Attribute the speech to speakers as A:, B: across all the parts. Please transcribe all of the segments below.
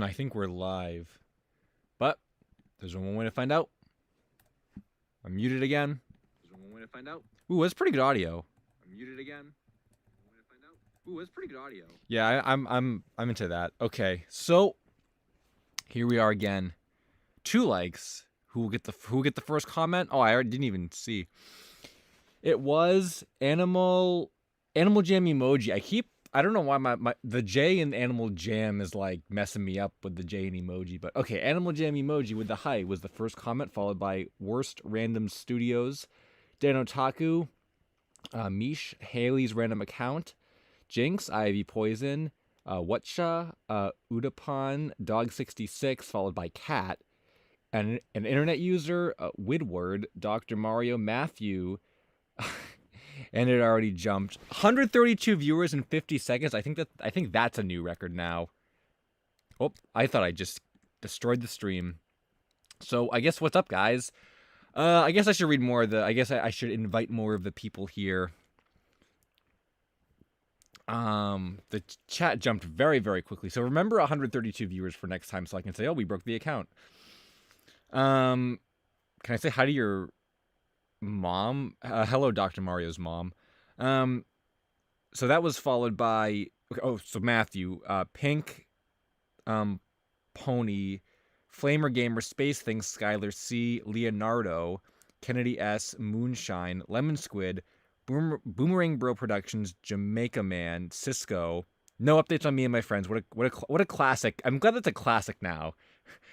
A: I think we're live. But there's only one way to find out. I'm muted again. There's only one way to find out. Ooh, that's pretty good audio. I'm muted again. Ooh, that's pretty good audio. Yeah, I'm into that. Okay, so here we are again. 2 likes. Who will get the first comment? Oh, I already didn't even see. It was Animal Jam emoji. I don't know why the J in Animal Jam is like messing me up with the J in emoji, but okay, Animal Jam emoji with the hi was the first comment, followed by Worst Random Studios, Dan Otaku, Mish, Haley's Random Account, Jinx, Ivy Poison, Whatcha, Udapon, Dog66, followed by Cat, and an internet user, Widward, Dr. Mario, Matthew, and it already jumped 132 viewers in 50 seconds. I think that's a new record now. Oh, I thought I just destroyed the stream. So I guess what's up, guys? I guess I should read more of the. I guess I should invite more of the people here. The chat jumped very, very quickly. So remember 132 viewers for next time, so I can say, oh, we broke the account. Can I say hi to your mom? Hello, Dr. Mario's mom. So that was followed by, so Matthew, Pink, Pony, Flamer Gamer, Space Things, Skylar C, Leonardo, Kennedy S, Moonshine, Lemon Squid, Boomerang Bro Productions, Jamaica Man, Cisco. No updates on me and my friends. What a classic. I'm glad that's a classic now.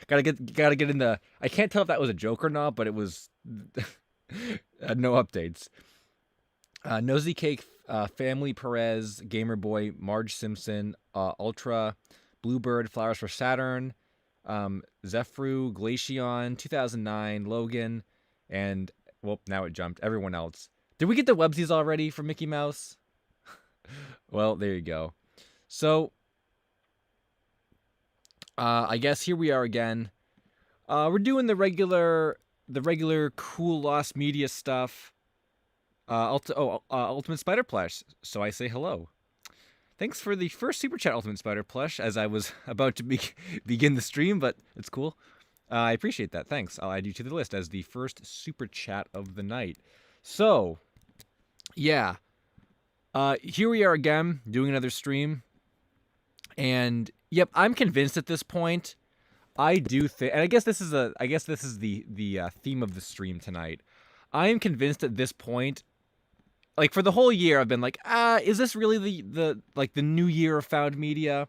A: Gotta get in the. I can't tell if that was a joke or not, but it was. No updates. Nosy Cake, Family Perez, Gamer Boy, Marge Simpson, Ultra, Bluebird, Flowers for Saturn, Zephyru, Glaceon, 2009, Logan, and well, now it jumped. Everyone else. Did we get the websies already for Mickey Mouse? Well, there you go. So, I guess here we are again. We're doing the regular cool Lost Media stuff. Ultimate Spider Plush. So I say hello. Thanks for the first Super Chat, Ultimate Spider Plush, as I was about to begin the stream, but it's cool. I appreciate that. Thanks. I'll add you to the list as the first Super Chat of the night. So, yeah. Here we are again, doing another stream. And, yep, I'm convinced at this point. I do think, and I guess this is the theme of the stream tonight. I am convinced at this point, like for the whole year, I've been like, is this really the new year of found media?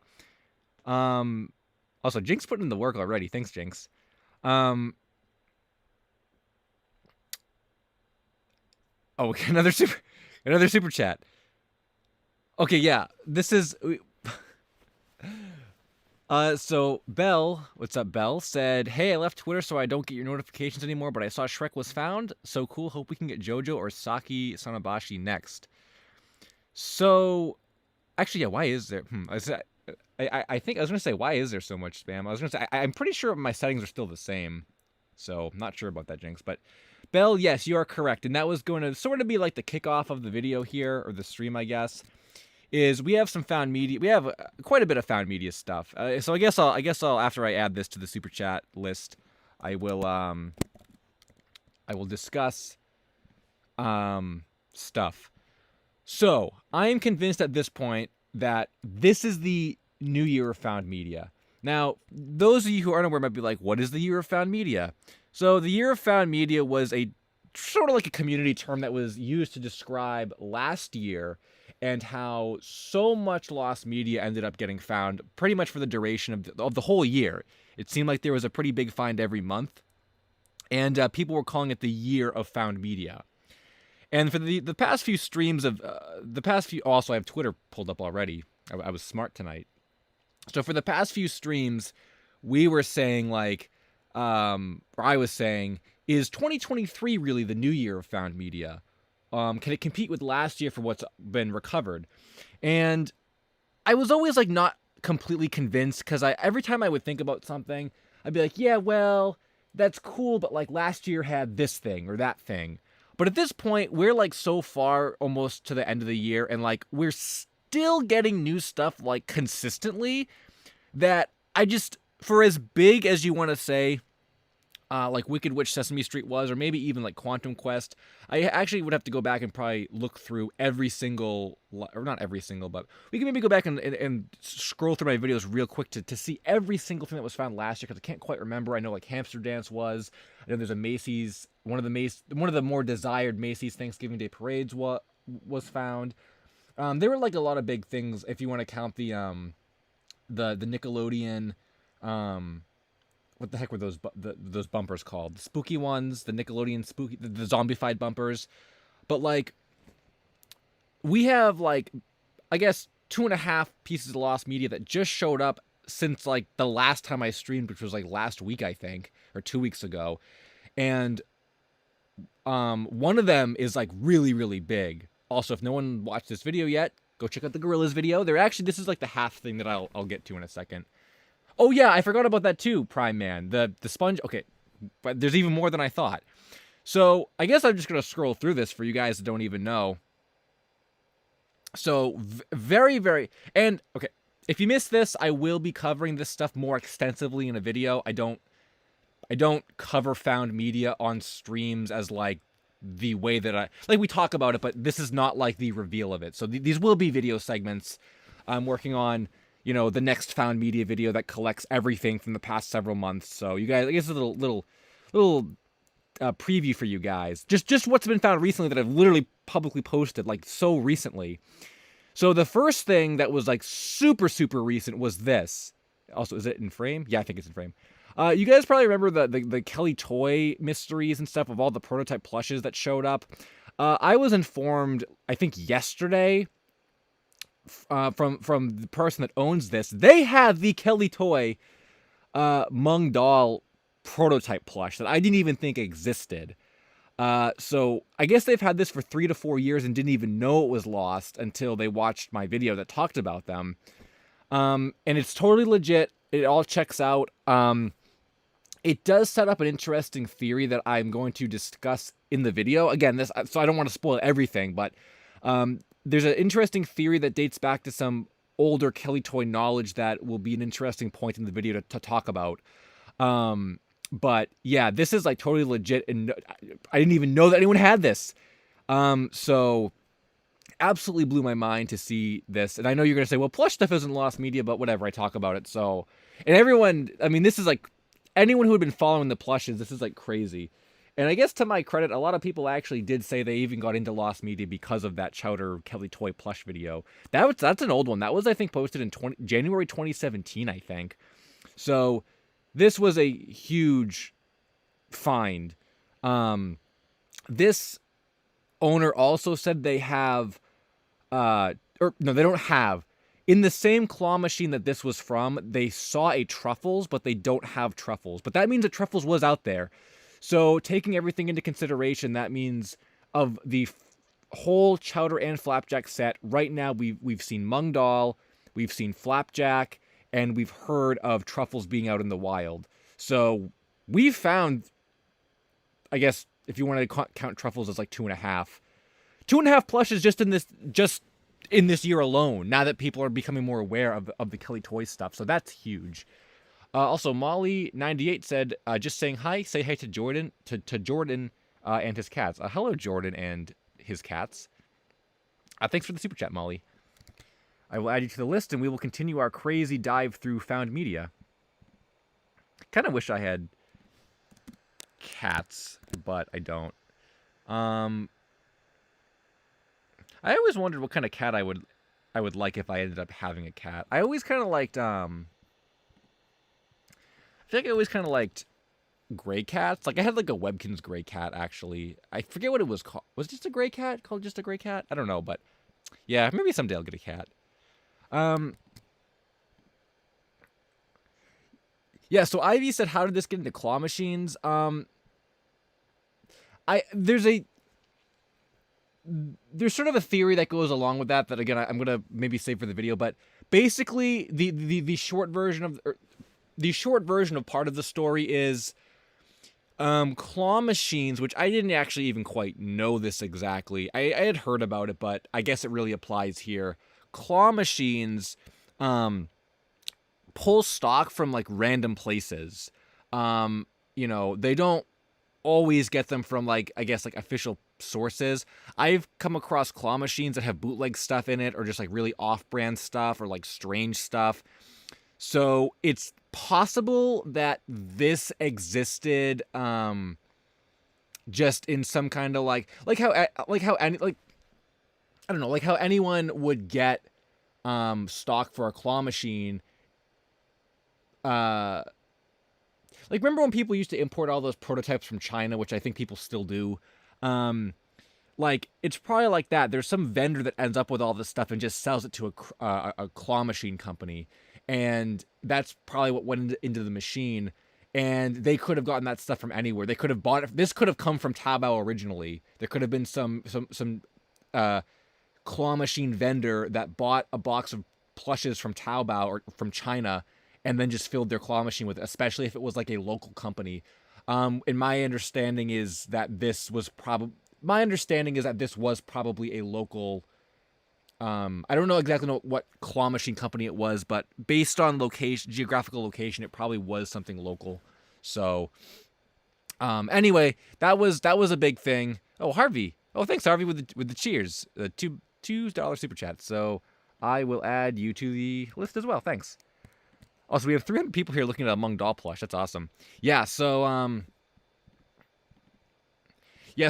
A: Also, Jinx put in the work already. Thanks, Jinx. Oh, okay, another super chat. Okay, yeah, this is. So Belle, what's up, Belle, said, hey, I left Twitter so I don't get your notifications anymore, but I saw Shrek was found. So cool. Hope we can get JoJo or Saki Sanabashi next. So, actually, yeah, why is there? I think I was going to say, why is there so much spam? I was going to say, I'm pretty sure my settings are still the same. So, I'm not sure about that, Jinx. But, Belle, yes, you are correct. And that was going to sort of be like the kickoff of the video here, or the stream, I guess. Is we have some found media. We have quite a bit of found media stuff. So I guess I'll after I add this to the super chat list, I will discuss stuff. So I am convinced at this point that this is the new year of found media. Now, those of you who aren't aware might be like, what is the year of found media? So the year of found media was a sort of like a community term that was used to describe last year and how so much lost media ended up getting found pretty much for the duration of the whole year. It seemed like there was a pretty big find every month, and people were calling it the year of found media. And for the past few streams of also I have Twitter pulled up already. I was smart tonight. So for the past few streams, we were saying like, or I was saying, is 2023 really the new year of found media? Can it compete with last year for what's been recovered? And I was always like not completely convinced, because every time I would think about something, I'd be like, yeah, well, that's cool, but like last year had this thing or that thing. But at this point, we're like so far almost to the end of the year, and like we're still getting new stuff like consistently, that for as big as you want to say, like Wicked Witch Sesame Street was, or maybe even like Quantum Quest, I actually would have to go back and probably look through every single, or not every single, but we can maybe go back and scroll through my videos real quick to see every single thing that was found last year, because I can't quite remember. I know like Hamster Dance was, I know there's a Macy's, one of the more desired Macy's Thanksgiving Day parades was found. There were like a lot of big things if you want to count the Nickelodeon, what the heck were those bumpers called? The spooky ones, the Nickelodeon spooky, the zombified bumpers. But like, we have like, I guess 2.5 pieces of lost media that just showed up since like the last time I streamed, which was like last week, I think, or 2 weeks ago. And one of them is like really, really big. Also, if no one watched this video yet, go check out the Gorillas video. This is like the half thing that I'll get to in a second. Oh yeah, I forgot about that too, Prime Man. The sponge. Okay, but there's even more than I thought. So I guess I'm just gonna scroll through this for you guys that don't even know. So very, very, and okay, if you missed this, I will be covering this stuff more extensively in a video. I don't cover found media on streams as like the way that we talk about it, but this is not like the reveal of it. So these will be video segments. I'm working on, the next found media video that collects everything from the past several months. So you guys, I guess a little preview for you guys. Just what's been found recently that I've literally publicly posted like so recently. So the first thing that was like super, super recent was this. Also, is it in frame? Yeah, I think it's in frame. You guys probably remember the Kelly Toy mysteries and stuff of all the prototype plushes that showed up. I was informed, I think yesterday, from the person that owns this, they have the Kelly Toy Mung Doll prototype plush that I didn't even think existed. So I guess they've had this for 3 to 4 years and didn't even know it was lost until they watched my video that talked about them. And it's totally legit. It all checks out. It does set up an interesting theory that I'm going to discuss in the video. Again, so I don't want to spoil everything, but there's an interesting theory that dates back to some older Kelly Toy knowledge that will be an interesting point in the video to talk about. But yeah, this is like totally legit, and I didn't even know that anyone had this. So absolutely blew my mind to see this. And I know you're going to say, well, plush stuff isn't lost media, but whatever, I talk about it. So, and everyone, I mean, this is like, anyone who had been following the plushes, this is like crazy. And I guess to my credit, a lot of people actually did say they even got into lost media because of that Chowder Kelly Toy plush video. That's an old one. That was, I think, posted in January 2017, I think. So this was a huge find. This owner also said they have, no, they don't have. In the same claw machine that this was from, they saw a Truffles, but they don't have Truffles. But that means that Truffles was out there. So taking everything into consideration, that means of the whole Chowder and Flapjack set, right now we've seen Mung Doll, we've seen Flapjack, and we've heard of Truffles being out in the wild. So we've found, I guess, if you want to count Truffles as like 2.5. 2.5 plushes just in this year alone, now that people are becoming more aware of the Kelly Toy stuff. So that's huge. Also, Molly98 said, just saying hi, say hi to Jordan, to Jordan and his cats. Hello, Jordan and his cats. Thanks for the super chat, Molly. I will add you to the list, and we will continue our crazy dive through found media. Kind of wish I had cats, but I don't. I always wondered what kind of cat I would like if I ended up having a cat. I always kind of liked, I feel like I always kind of liked gray cats. Like, I had like a Webkinz gray cat, actually. I forget what it was called. Was it just a gray cat? Called just a gray cat? I don't know, but yeah, maybe someday I'll get a cat. Yeah, so Ivy said, how did this get into claw machines? There's sort of a theory that goes along with that again, I'm going to maybe save for the video, but basically the short version of part of the story is claw machines, which I didn't actually even quite know this exactly. I had heard about it, but I guess it really applies here. Claw machines pull stock from like random places. They don't always get them from like, I guess, like official sources. I've come across claw machines that have bootleg stuff in it, or just like really off-brand stuff, or like strange stuff. So it's possible that this existed just in some kind of like any, like, I don't know, like how anyone would get stock for a claw machine. Like, remember when people used to import all those prototypes from China, which I think people still do? Like, it's probably like that. There's some vendor that ends up with all this stuff and just sells it to a claw machine company. And that's probably what went into the machine. And they could have gotten that stuff from anywhere. They could have bought it. This could have come from Taobao originally. There could have been some claw machine vendor that bought a box of plushes from Taobao or from China, and then just filled their claw machine with it, especially if it was like a local company. And my understanding is that this was probably a local. I don't know exactly what claw machine company it was, but based on geographical location, it probably was something local. So, anyway, that was a big thing. Oh, Harvey. Oh, thanks, Harvey, with the cheers. $2 super chat. So I will add you to the list as well. Thanks. Also, we have 300 people here looking at a Mung Doll plush. That's awesome. Yeah, so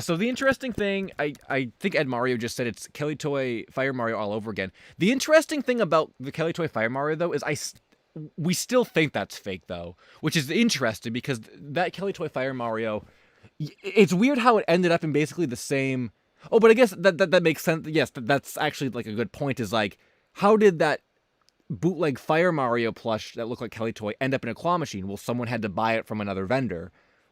A: so the interesting thing, I think Ed Mario just said it's Kelly Toy Fire Mario all over again. The interesting thing about the Kelly Toy Fire Mario, though, is we still think that's fake, though, which is interesting because that Kelly Toy Fire Mario, it's weird how it ended up in basically the same. Oh, but I guess that makes sense. Yes, that's actually like a good point. Is like, how did that bootleg Fire Mario plush that looked like Kelly Toy end up in a claw machine? Well, someone had to buy it from another vendor,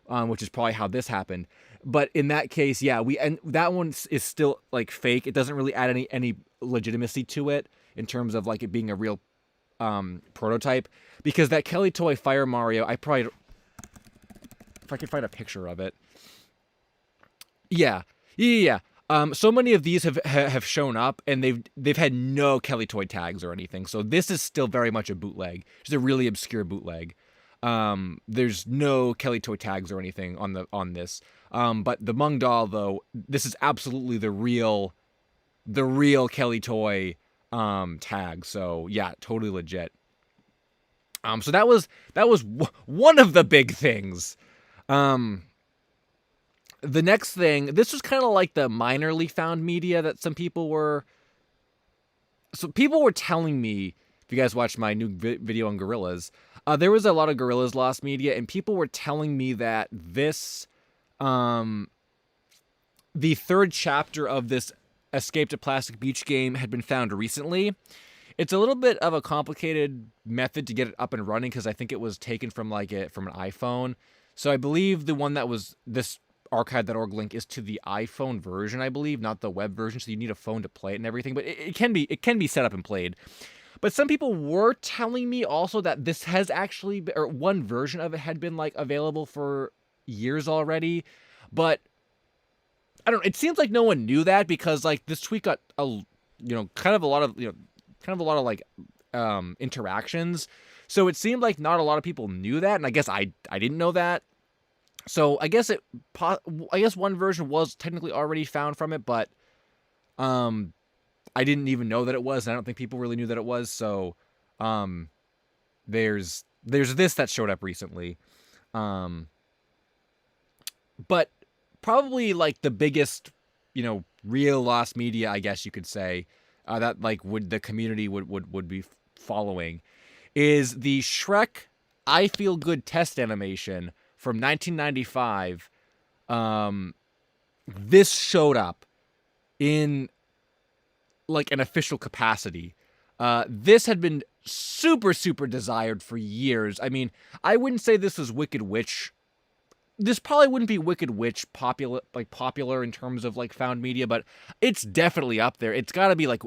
A: which is probably how this happened. But in that case, yeah, that one is still like fake. It doesn't really add any legitimacy to it in terms of like it being a real prototype, because that Kelly Toy Fire Mario, if I could find a picture of it. Yeah. So many of these have shown up, and they've had no Kelly Toy tags or anything. So this is still very much a bootleg. It's a really obscure bootleg. There's no Kelly Toy tags or anything on this. But the Mung Doll, though, this is absolutely the real Kelly Toy tag. So yeah, totally legit. So that was one of the big things. The next thing, this was kind of like the minorly found media that some people were. So people were telling me, if you guys watched my new video on gorillas, there was a lot of gorillas lost media, and people were telling me that this, the third chapter of this Escape to Plastic Beach game had been found recently. It's a little bit of a complicated method to get it up and running because I think it was taken from an iPhone. So I believe the one that was this archive.org link is to the iPhone version, I believe, not the web version. So you need a phone to play it and everything, but it can be set up and played. But some people were telling me also that this has actually, or one version of it had been like available for years already. But I don't know. It seems like no one knew that because like this tweet got kind of a lot of like interactions. So it seemed like not a lot of people knew that, and I guess I didn't know that. So I guess one version was technically already found from it, but I didn't even know that it was. And I don't think people really knew that it was. So there's this that showed up recently, but probably like the biggest real lost media, I guess you could say, that like the community would be following is the Shrek I Feel Good test animation from 1995. This showed up in like an official capacity. This had been super desired for years. I mean, I wouldn't say this was Wicked Witch. This probably wouldn't be Wicked Witch popular in terms of like found media, but it's definitely up there. It's got to be like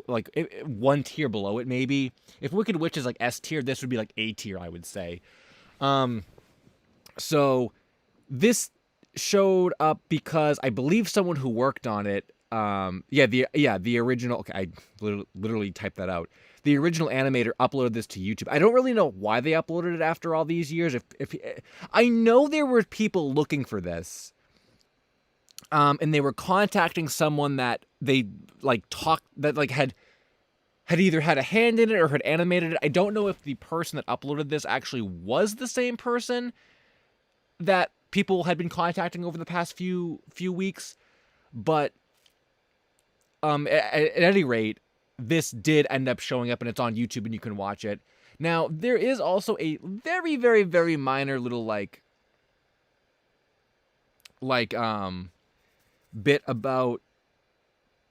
A: one tier below it, maybe. If Wicked Witch is like S tier, this would be like A tier, I would say. So this showed up because I believe someone who worked on it the original. Okay, I literally typed that out. The original animator uploaded this to YouTube. I don't really know why they uploaded it after all these years. If I know there were people looking for this, and they were contacting someone that they had either had a hand in it or had animated it. I don't know if the person that uploaded this actually was the same person that people had been contacting over the past few weeks, but at any rate, this did end up showing up, and it's on YouTube, and you can watch it. Now, there is also a very, very, very minor little bit about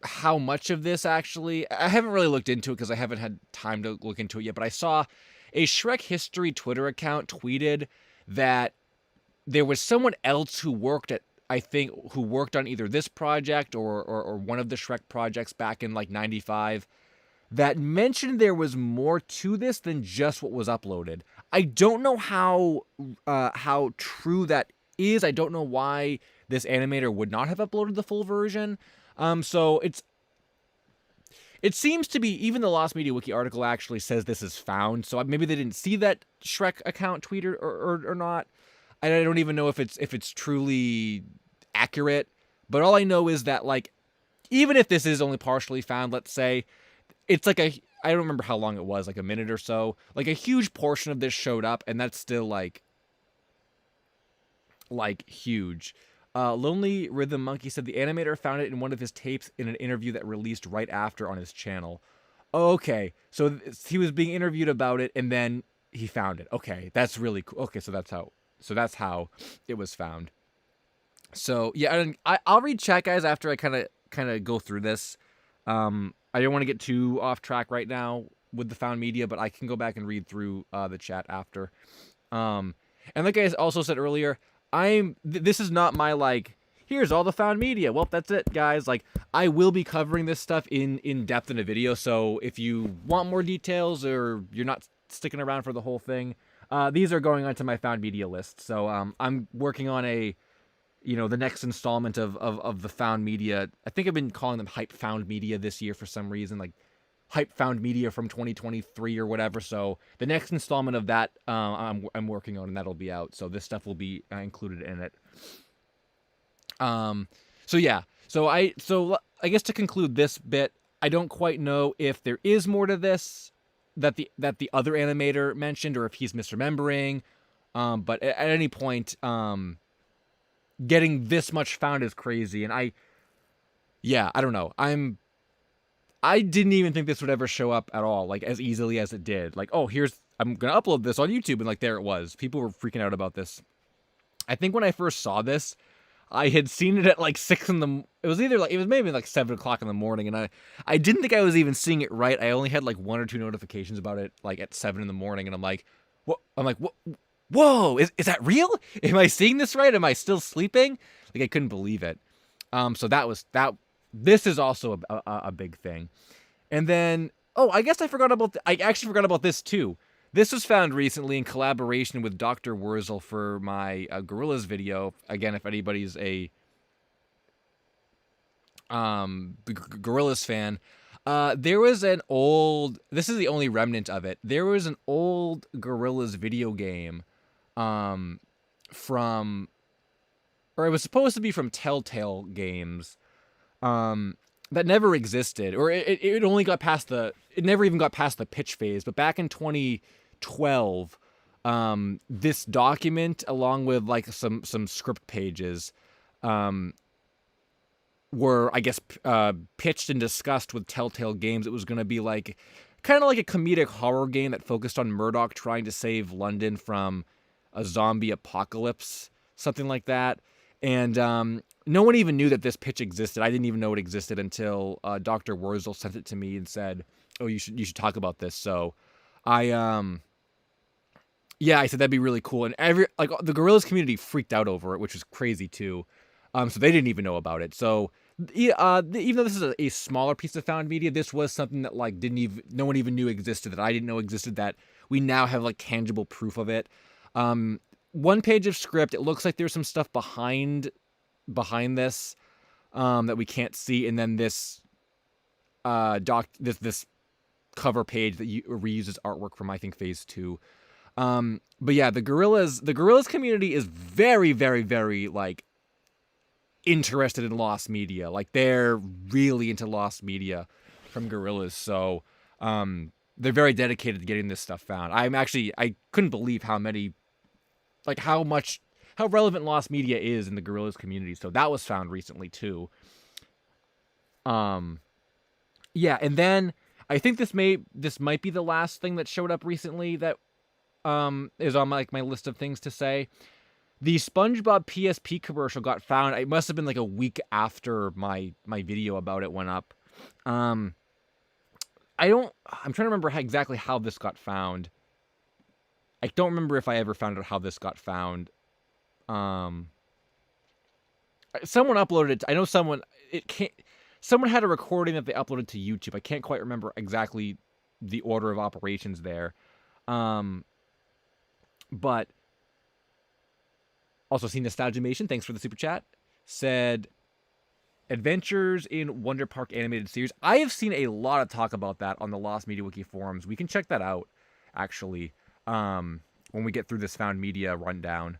A: how much of this actually. I haven't really looked into it because I haven't had time to look into it yet, but I saw a Shrek History Twitter account tweeted that there was someone else who worked on either this project or one of the Shrek projects back in like 95 that mentioned there was more to this than just what was uploaded. I don't know how true that is. I don't know why this animator would not have uploaded the full version. So it seems to be, even the Lost Media Wiki article actually says this is found. So maybe they didn't see that Shrek account tweet or not. I don't even know if it's truly accurate. But all I know is that, like, even if this is only partially found, let's say, it's like I don't remember how long it was, like a minute or so. Like, a huge portion of this showed up, and that's still like huge. Lonely Rhythm Monkey said the animator found it in one of his tapes in an interview that released right after on his channel. Okay, so he was being interviewed about it, and then he found it. Okay, that's really cool. Okay, so that's how it was found. So yeah, and I'll read chat, guys, after I kind of go through this. I don't want to get too off track right now with the found media, but I can go back and read through the chat after. And like I also said earlier, this is not my, like, here's all the found media. Well, that's it, guys. Like, I will be covering this stuff in depth in a video. So if you want more details or you're not sticking around for the whole thing, these are going onto my found media list. So I'm working on the next installment of the found media. I think I've been calling them hype found media this year for some reason, like hype found media from 2023 or whatever. So the next installment of that I'm working on, and that'll be out. So this stuff will be included in it. So yeah. So I guess to conclude this bit, I don't quite know if there is more to this that the other animator mentioned, or if he's misremembering. But at any point, getting this much found is crazy, and I don't know. I didn't even think this would ever show up at all, like, as easily as it did. Like, oh, I'm gonna upload this on YouTube, and like, there it was. People were freaking out about this. I think when I first saw this, I had seen it at like 6 in the. It was maybe like 7 o'clock in the morning, and I didn't think I was even seeing it right. I only had like 1 or 2 notifications about it, like at 7 in the morning, and I'm like, what? Whoa, is that real? Am I seeing this right? Am I still sleeping? Like, I couldn't believe it. So this is also a big thing. And then, I guess I actually forgot about this too. This was found recently in collaboration with Dr. Wurzel for my Gorillas video. Again, if anybody's a Gorillas fan, there was this is the only remnant of it. There was an old Gorillas video game it was supposed to be from Telltale Games, that never existed, or it only got past it never even got past the pitch phase. But back in 2012, this document, along with like some script pages, were, I guess, pitched and discussed with Telltale Games. It was going to be like kind of like a comedic horror game that focused on Murdoch trying to save London from a zombie apocalypse, something like that. And no one even knew that this pitch existed. I didn't even know it existed until Dr. Wurzel sent it to me and said, "Oh, you should talk about this." So I said that'd be really cool. And the Gorillas community freaked out over it, which was crazy too. So they didn't even know about it. So even though this is a smaller piece of found media, this was something that like no one even knew existed, that I didn't know existed, that we now have like tangible proof of it. 1 page of script. It looks like there's some stuff behind this. that we can't see, and then this this cover page that reuses artwork from, I think, Phase 2. But yeah, the Gorillas community is very, very, very, like, interested in lost media. Like, they're really into lost media from Gorillas. So, they're very dedicated to getting this stuff found. I couldn't believe how relevant lost media is in the Gorillas community. So that was found recently too. Yeah, and then I think this might be the last thing that showed up recently that is on my list of things to say. The SpongeBob PSP commercial got found. It must have been like a week after my video about it went up. I'm trying to remember exactly how this got found. I don't remember if I ever found out how this got found. Someone uploaded it. I know someone had a recording that they uploaded to YouTube. I can't quite remember exactly the order of operations there. But also seen Nostalgimation, thanks for the super chat, said Adventures in Wonder Park animated series. I have seen a lot of talk about that on the Lost Media Wiki forums. We can check that out, actually, when we get through this found media rundown.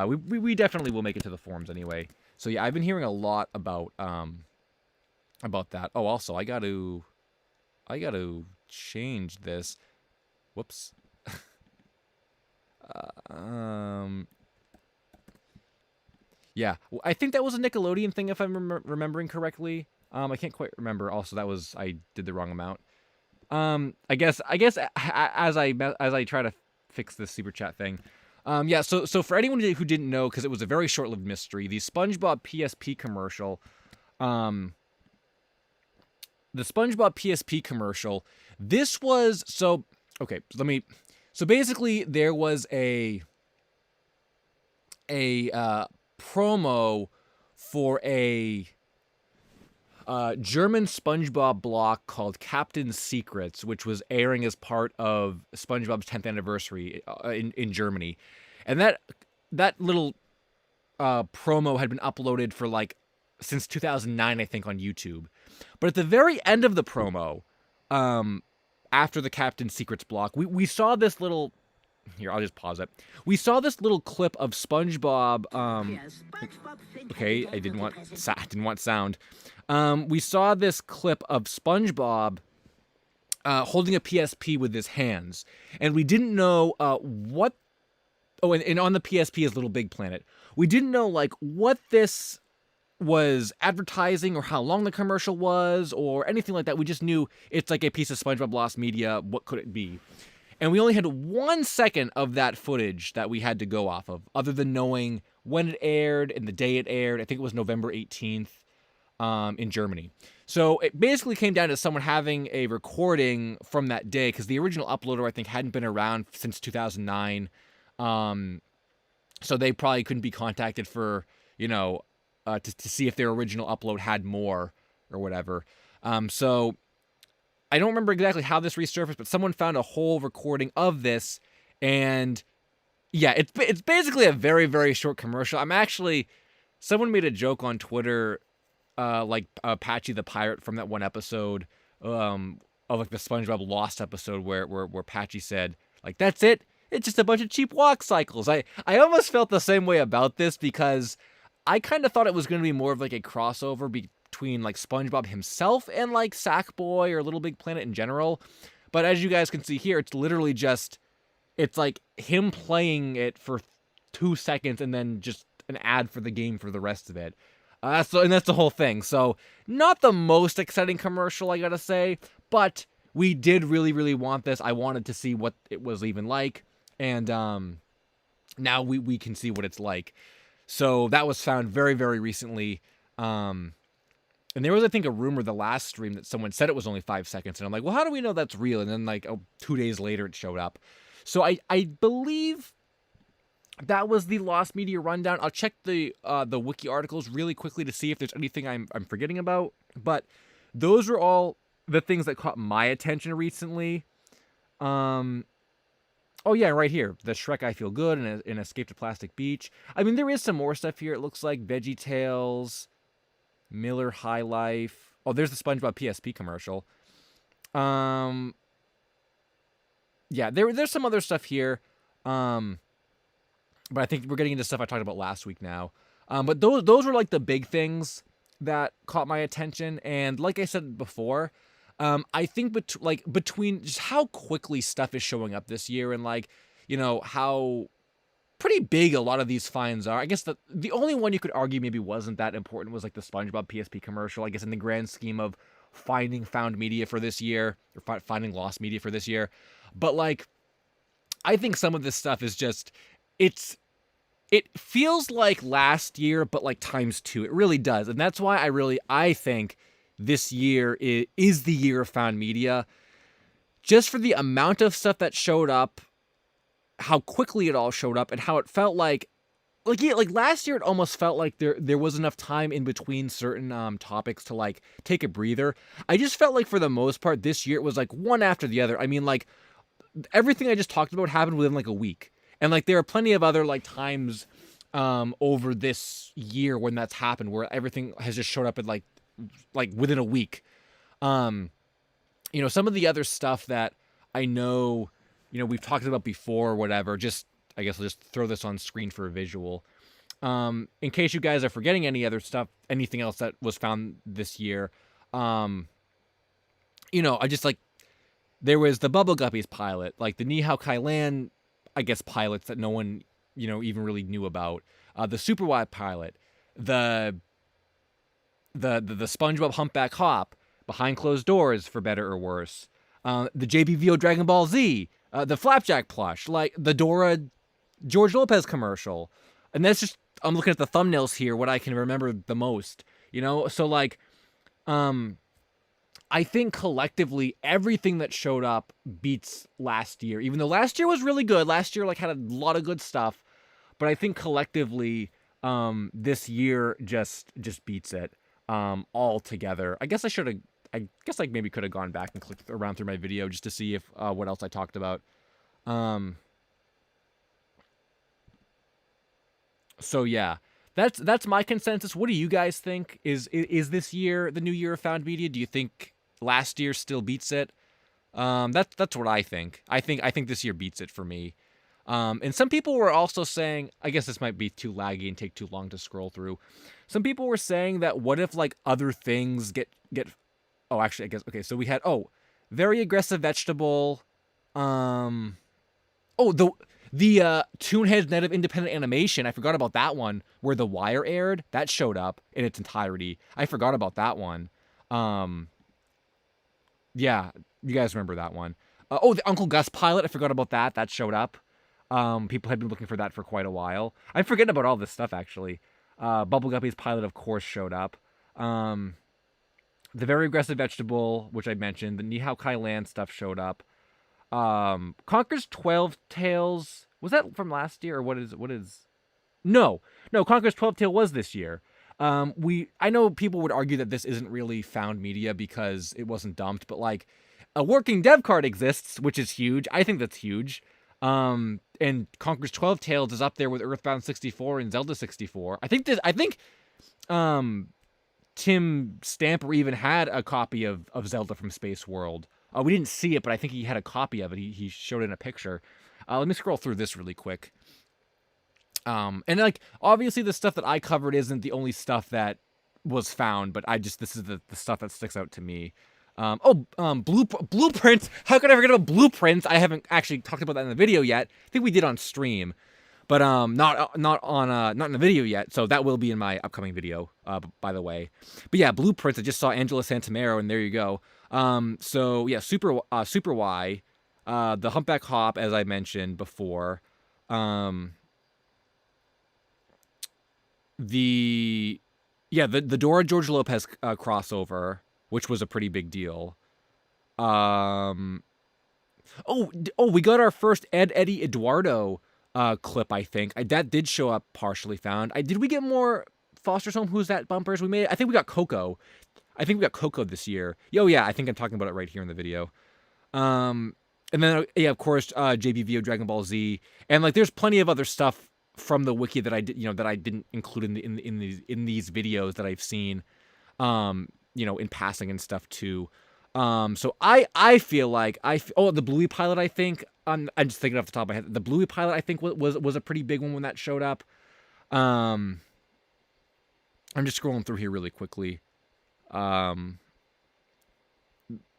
A: We definitely will make it to the forums anyway. So yeah, I've been hearing a lot about that. Oh, also, I got to change this. Whoops. Yeah, I think that was a Nickelodeon thing, if I'm remembering correctly. I can't quite remember. Also, I did the wrong amount. I guess as I try to fix this super chat thing. Yeah, so for anyone who didn't know, because it was a very short-lived mystery, the SpongeBob PSP commercial, this was, so basically there was a promo for a German SpongeBob block called Captain Secrets, which was airing as part of SpongeBob's 10th anniversary in Germany. And that little promo had been uploaded for since 2009, I think, on YouTube. But at the very end of the promo, after the Captain Secrets block, we saw this little... Here, I'll just pause it. We saw this little clip of SpongeBob. Okay, I didn't want sound. We saw this clip of SpongeBob holding a PSP with his hands, and we didn't know what. Oh, and on the PSP is Little Big Planet. We didn't know what this was advertising or how long the commercial was or anything like that. We just knew it's like a piece of SpongeBob Lost Media. What could it be? And we only had 1 second of that footage that we had to go off of, other than knowing when it aired and the day it aired. I think it was November 18th in Germany. So it basically came down to someone having a recording from that day, because the original uploader, I think, hadn't been around since 2009. So they probably couldn't be contacted for, to see if their original upload had more or whatever. So... I don't remember exactly how this resurfaced, but someone found a whole recording of this, and yeah, it's basically a very, very short commercial. Someone made a joke on Twitter, Patchy the Pirate from that one episode, of the SpongeBob Lost episode where Patchy said, that's it? It's just a bunch of cheap walk cycles. I almost felt the same way about this, because I kind of thought it was going to be more of a crossover between SpongeBob himself and Sackboy or Little Big Planet in general. But as you guys can see here, it's literally just, it's him playing it for 2 seconds and then just an ad for the game for the rest of it. And that's the whole thing. So not the most exciting commercial, I gotta say, but we did really, really want this. I wanted to see what it was even like. And now we can see what it's like. So that was found very, very recently. And there was, I think, a rumor the last stream that someone said it was only 5 seconds. And I'm like, well, how do we know that's real? And then 2 days later it showed up. So I believe that was the Lost Media rundown. I'll check the wiki articles really quickly to see if there's anything I'm forgetting about. But those were all the things that caught my attention recently. Oh yeah, right here. The Shrek I Feel Good and Escape to Plastic Beach. I mean, there is some more stuff here. It looks like VeggieTales. Miller High Life. Oh, there's the SpongeBob PSP commercial. Yeah, there's some other stuff here. But I think we're getting into stuff I talked about last week now. But those were like the big things that caught my attention. And like I said before, I think between just how quickly stuff is showing up this year and like, how pretty big a lot of these finds are. I guess the only one you could argue maybe wasn't that important was like the SpongeBob PSP commercial. I guess in the grand scheme of finding found media for this year or finding lost media for this year. But like, I think some of this stuff is just, it feels like last year, but like times two. It really does. And that's why I think this year is the year of found media. Just for the amount of stuff that showed up, how quickly it all showed up, and how it felt like last year it almost felt like there was enough time in between certain topics to like take a breather. I just felt like for the most part this year it was like one after the other. I mean, like everything I just talked about happened within like a week. And like there are plenty of other like times over this year when that's happened where everything has just showed up in like within a week. Some of the other stuff that I know, we've talked about before or whatever, just I guess I'll just throw this on screen for a visual. In case you guys are forgetting anything else that was found this year, I just like, there was the Bubble Guppies pilot, like the Ni Hao Kai Lan, I guess, pilots that no one, even really knew about. The Super Y pilot, the SpongeBob Humpback Hop, Behind Closed Doors, for better or worse. The JBVO Dragon Ball Z, the Flapjack plush, like the Dora George Lopez commercial. And that's just, I'm looking at the thumbnails here, what I can remember the most, So like, I think collectively everything that showed up beats last year. Even though last year was really good. Last year like had a lot of good stuff, but I think collectively this year just beats it all together. I guess I maybe could have gone back and clicked around through my video just to see if what else I talked about. So yeah. That's my consensus. What do you guys think? Is this year the new year of found media? Do you think last year still beats it? That's what I think. I think this year beats it for me. And some people were also saying, I guess this might be too laggy and take too long to scroll through. Some people were saying that what if like other things get oh, actually I guess okay, so we had Very Aggressive Vegetable, the Toonhead's Net of Independent Animation, I forgot about that one, where The Wire aired. That showed up in its entirety. I forgot about that one. Yeah, you guys remember that one. The Uncle Gus pilot, I forgot about that. That showed up. People had been looking for that for quite a while. I'm forgetting about all this stuff, actually. Bubble Guppy's pilot, of course, showed up. The Very Aggressive Vegetable, which I mentioned. The Ni Hao Kai Lan stuff showed up. Conker's 12 Tales, was that from last year or what is No, Conker's 12 Tale was this year. I know people would argue that this isn't really found media because it wasn't dumped, but like a working dev card exists, which is huge. I think that's huge. And Conker's 12 Tales is up there with Earthbound 64 and Zelda 64. I think Tim Stamper even had a copy of Zelda from Space World. We didn't see it, but I think he had a copy of it. He showed it in a picture. Let me scroll through this really quick. And like obviously the stuff that I covered isn't the only stuff that was found, but this is the stuff that sticks out to me. Blueprints. How could I forget about blueprints? I haven't actually talked about that in the video yet. I think we did on stream, but not in the video yet. So that will be in my upcoming video, by the way. But yeah, blueprints. I just saw Angela Santamero, and there you go. So yeah, Super Y, the Humpback Hop, as I mentioned before. The Dora George Lopez crossover, which was a pretty big deal. We got our first Eddie Eduardo clip, I think. That did show up partially found. Did we get more Foster's Home Who's That bumpers? I think we got Coco. This year. Yeah, I think I'm talking about it right here in the video. And then of course, JBVO Dragon Ball Z, and like there's plenty of other stuff from the wiki that I did, that I didn't include in these videos that I've seen. You know, in passing and stuff too. So I feel like the Bluey pilot, I think, I'm just thinking off the top of my head, the Bluey pilot, I think was a pretty big one when that showed up. I'm just scrolling through here really quickly.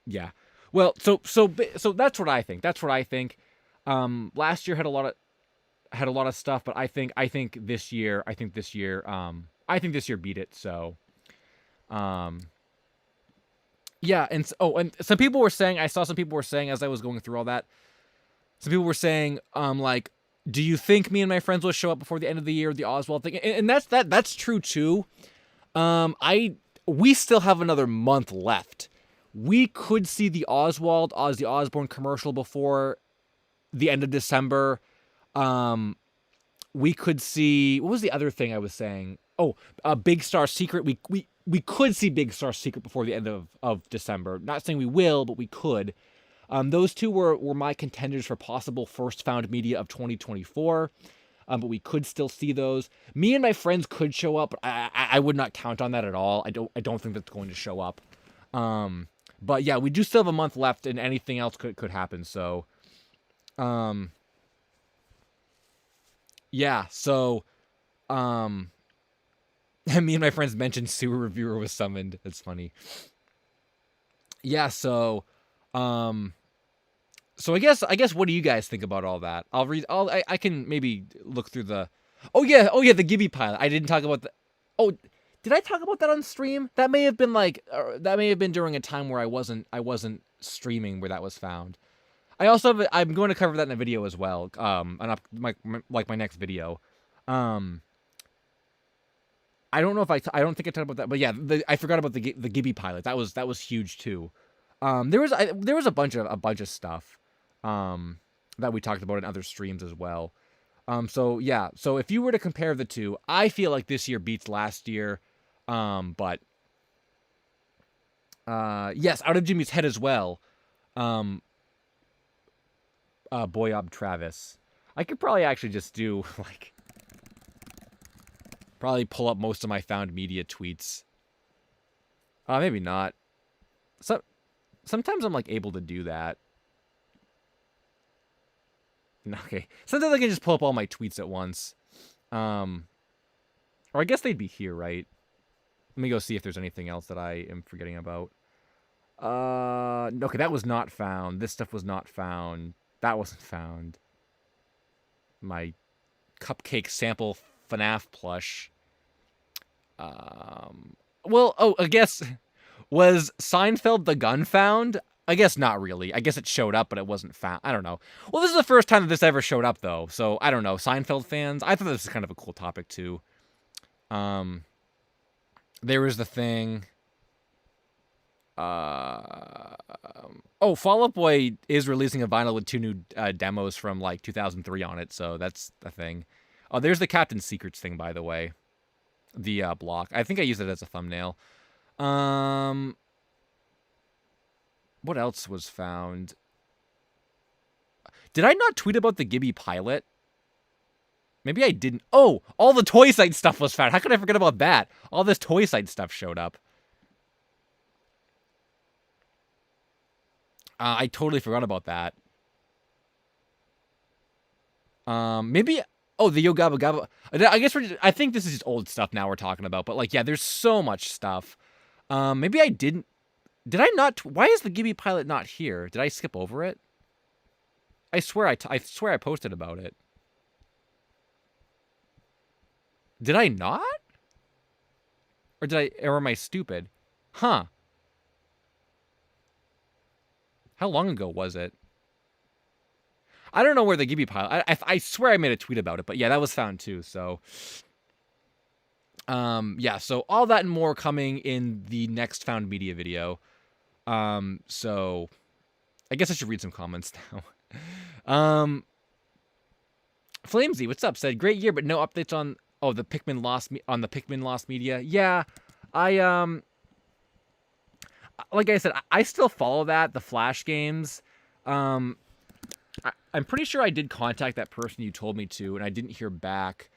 A: Yeah. Well, so that's what I think. That's what I think. Last year had a lot of stuff, but I think this year I think this year beat it. So, yeah, and some people were saying, I saw some people were saying as I was going through all that, some people were saying, like, do you think me and my friends will show up before the end of the year, the Oswald thing? And that's true too. We still have another month left. We could see the Ozzy Osbourne commercial before the end of December. We could see, what was the other thing I was saying? Oh, Big Star Secret. We could see Big Star Secret before the end of December. Not saying we will, but we could. Those two were my contenders for possible first found media of 2024. But we could still see those. Me and my friends could show up, but I would not count on that at all. I don't think that's going to show up. But yeah, we do still have a month left, and anything else could happen. So, yeah. So, me and my friends mentioned Sewer Reviewer was summoned. That's funny. Yeah. So, So I guess what do you guys think about all that? I can maybe look through the. Oh yeah, the Gibby pilot. I didn't talk about the. Oh, did I talk about that on stream? That may have been during a time where I wasn't streaming where that was found. I'm going to cover that in a video as well. My next video. I don't know if I don't think I talked about that, but yeah, I forgot about the Gibby pilot. That was huge too. There was a bunch of stuff that we talked about in other streams as well. So yeah, so if you were to compare the two, I feel like this year beats last year. But yes, Out of Jimmy's Head as well. Boyob Travis. I could probably actually just do like probably pull up most of my found media tweets. Maybe not. Sometimes I'm like able to do that. Okay. Sometimes I can just pull up all my tweets at once. Or I guess they'd be here, right? Let me go see if there's anything else that I am forgetting about. Okay, that was not found. This stuff was not found. That wasn't found. My cupcake sample FNAF plush. I guess, was Seinfeld the gun found? I guess not really. I guess it showed up, but it wasn't found. I don't know. Well, this is the first time that this ever showed up, though. So, I don't know. Seinfeld fans? I thought this was kind of a cool topic, too. There was the thing. Fall Out Boy is releasing a vinyl with 2 new demos from, like, 2003 on it. So, that's the thing. Oh, there's the Captain Secrets thing, by the way. The block. I think I used it as a thumbnail. What else was found? Did I not tweet about the Gibby pilot? Maybe I didn't. Oh, all the Toy Site stuff was found. How could I forget about that? All this Toy Site stuff showed up. I totally forgot about that. Maybe. Oh, the Yo Gabba Gabba. I guess I think this is just old stuff now we're talking about. But like, yeah, there's so much stuff. Maybe I didn't. Did I not? Why is the Gibby pilot not here? Did I skip over it? I swear I posted about it. Did I not? Or am I stupid? Huh. How long ago was it? I don't know where the Gibby pilot. I swear I made a tweet about it, but yeah, that was found too. So, yeah. So all that and more coming in the next found media video. So I guess I should read some comments now. Flamesy, what's up? Said great year, but no updates on the Pikmin Lost media. Yeah, like I said, I still follow the Flash games. I'm pretty sure I did contact that person you told me to, and I didn't hear back.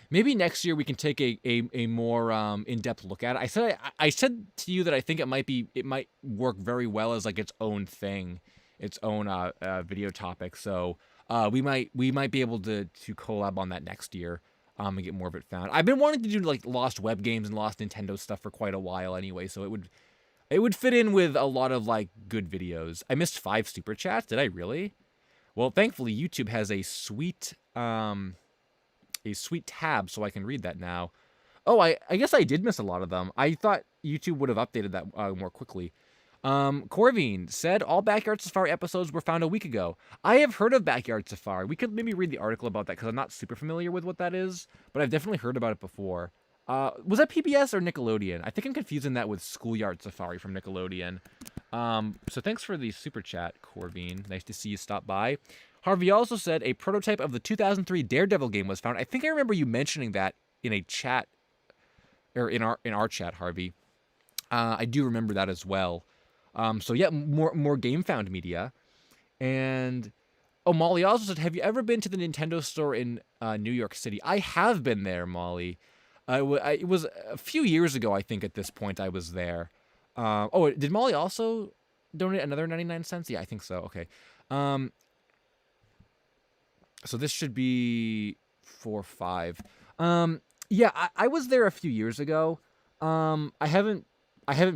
A: Maybe next year we can take a more in-depth look at it. I said to you that I think it might work very well as like its own thing, its own video topic. So we might be able to collab on that next year and get more of it found. I've been wanting to do like lost web games and lost Nintendo stuff for quite a while anyway, so it would fit in with a lot of like good videos. I missed 5 super chats. Did I really? Well, thankfully YouTube has a sweet tab so I can read that now. Oh, I guess I did miss a lot of them. I thought YouTube would have updated that more quickly. Corvine said all Backyard Safari episodes were found a week ago. I have heard of Backyard Safari. We could maybe read the article about that because I'm not super familiar with what that is, but I've definitely heard about it before. Was that PBS or Nickelodeon? I think I'm confusing that with Schoolyard Safari from Nickelodeon. So thanks for the super chat, Corvine. Nice to see you stop by. Harvey also said a prototype of the 2003 Daredevil game was found. I think I remember you mentioning that in a chat, or in our chat, Harvey. I do remember that as well. So yeah, more game found media. And Molly also said, have you ever been to the Nintendo store in New York City? I have been there, Molly. It was a few years ago, I think, at this point I was there. Did Molly also donate another 99 cents? Yeah, I think so. Okay. So this should be 4-5. Yeah, I was there a few years ago. I haven't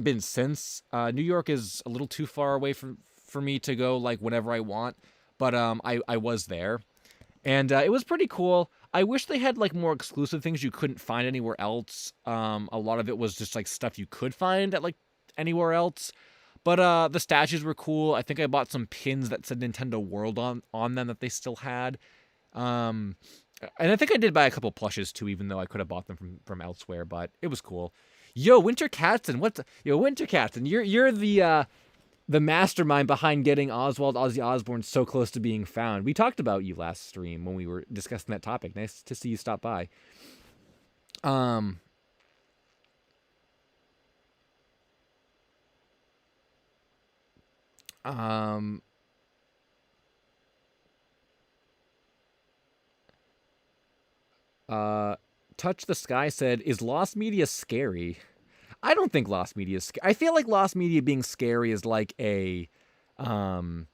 A: been since. New York is a little too far away for me to go like whenever I want, but I was there, and it was pretty cool. I wish they had like more exclusive things you couldn't find anywhere else. A lot of it was just like stuff you could find at like anywhere else. But the statues were cool. I think I bought some pins that said Nintendo World on them that they still had. And I think I did buy a couple plushes too, even though I could have bought them from elsewhere. But it was cool. Yo, Winter Katzen, Winter Katzen, you're the mastermind behind getting Ozzy Osbourne so close to being found. We talked about you last stream when we were discussing that topic. Nice to see you stop by. Touch the Sky said, is Lost Media scary? I don't think Lost Media is scary. I feel like Lost Media being scary is like a mid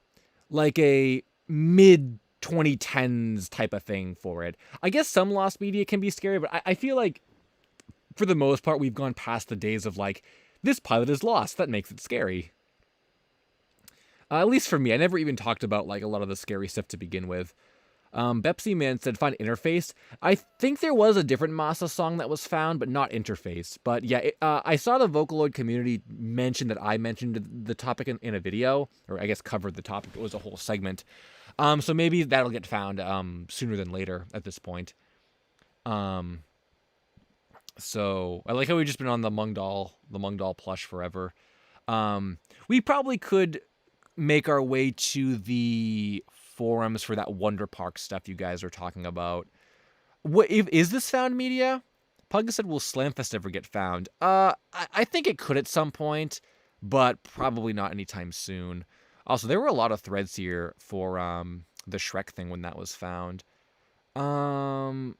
A: 2010s type of thing for it. I guess some Lost Media can be scary, but I feel like for the most part we've gone past the days of like, this pilot is lost, that makes it scary. At least for me, I never even talked about like a lot of the scary stuff to begin with. Bepsy Man said, find interface. I think there was a different Masa song that was found, but not interface. But yeah, I saw the Vocaloid community mention that I mentioned the topic in a video, or I guess covered the topic. It was a whole segment. So maybe that'll get found sooner than later at this point. So I like how we've just been on the Mungdoll plush forever. We probably could make our way to the forums for that Wonder Park stuff you guys are talking about. What is this found media? Pug said, will Slamfest ever get found? I think it could at some point, but probably not anytime soon. Also, there were a lot of threads here for the Shrek thing when that was found. I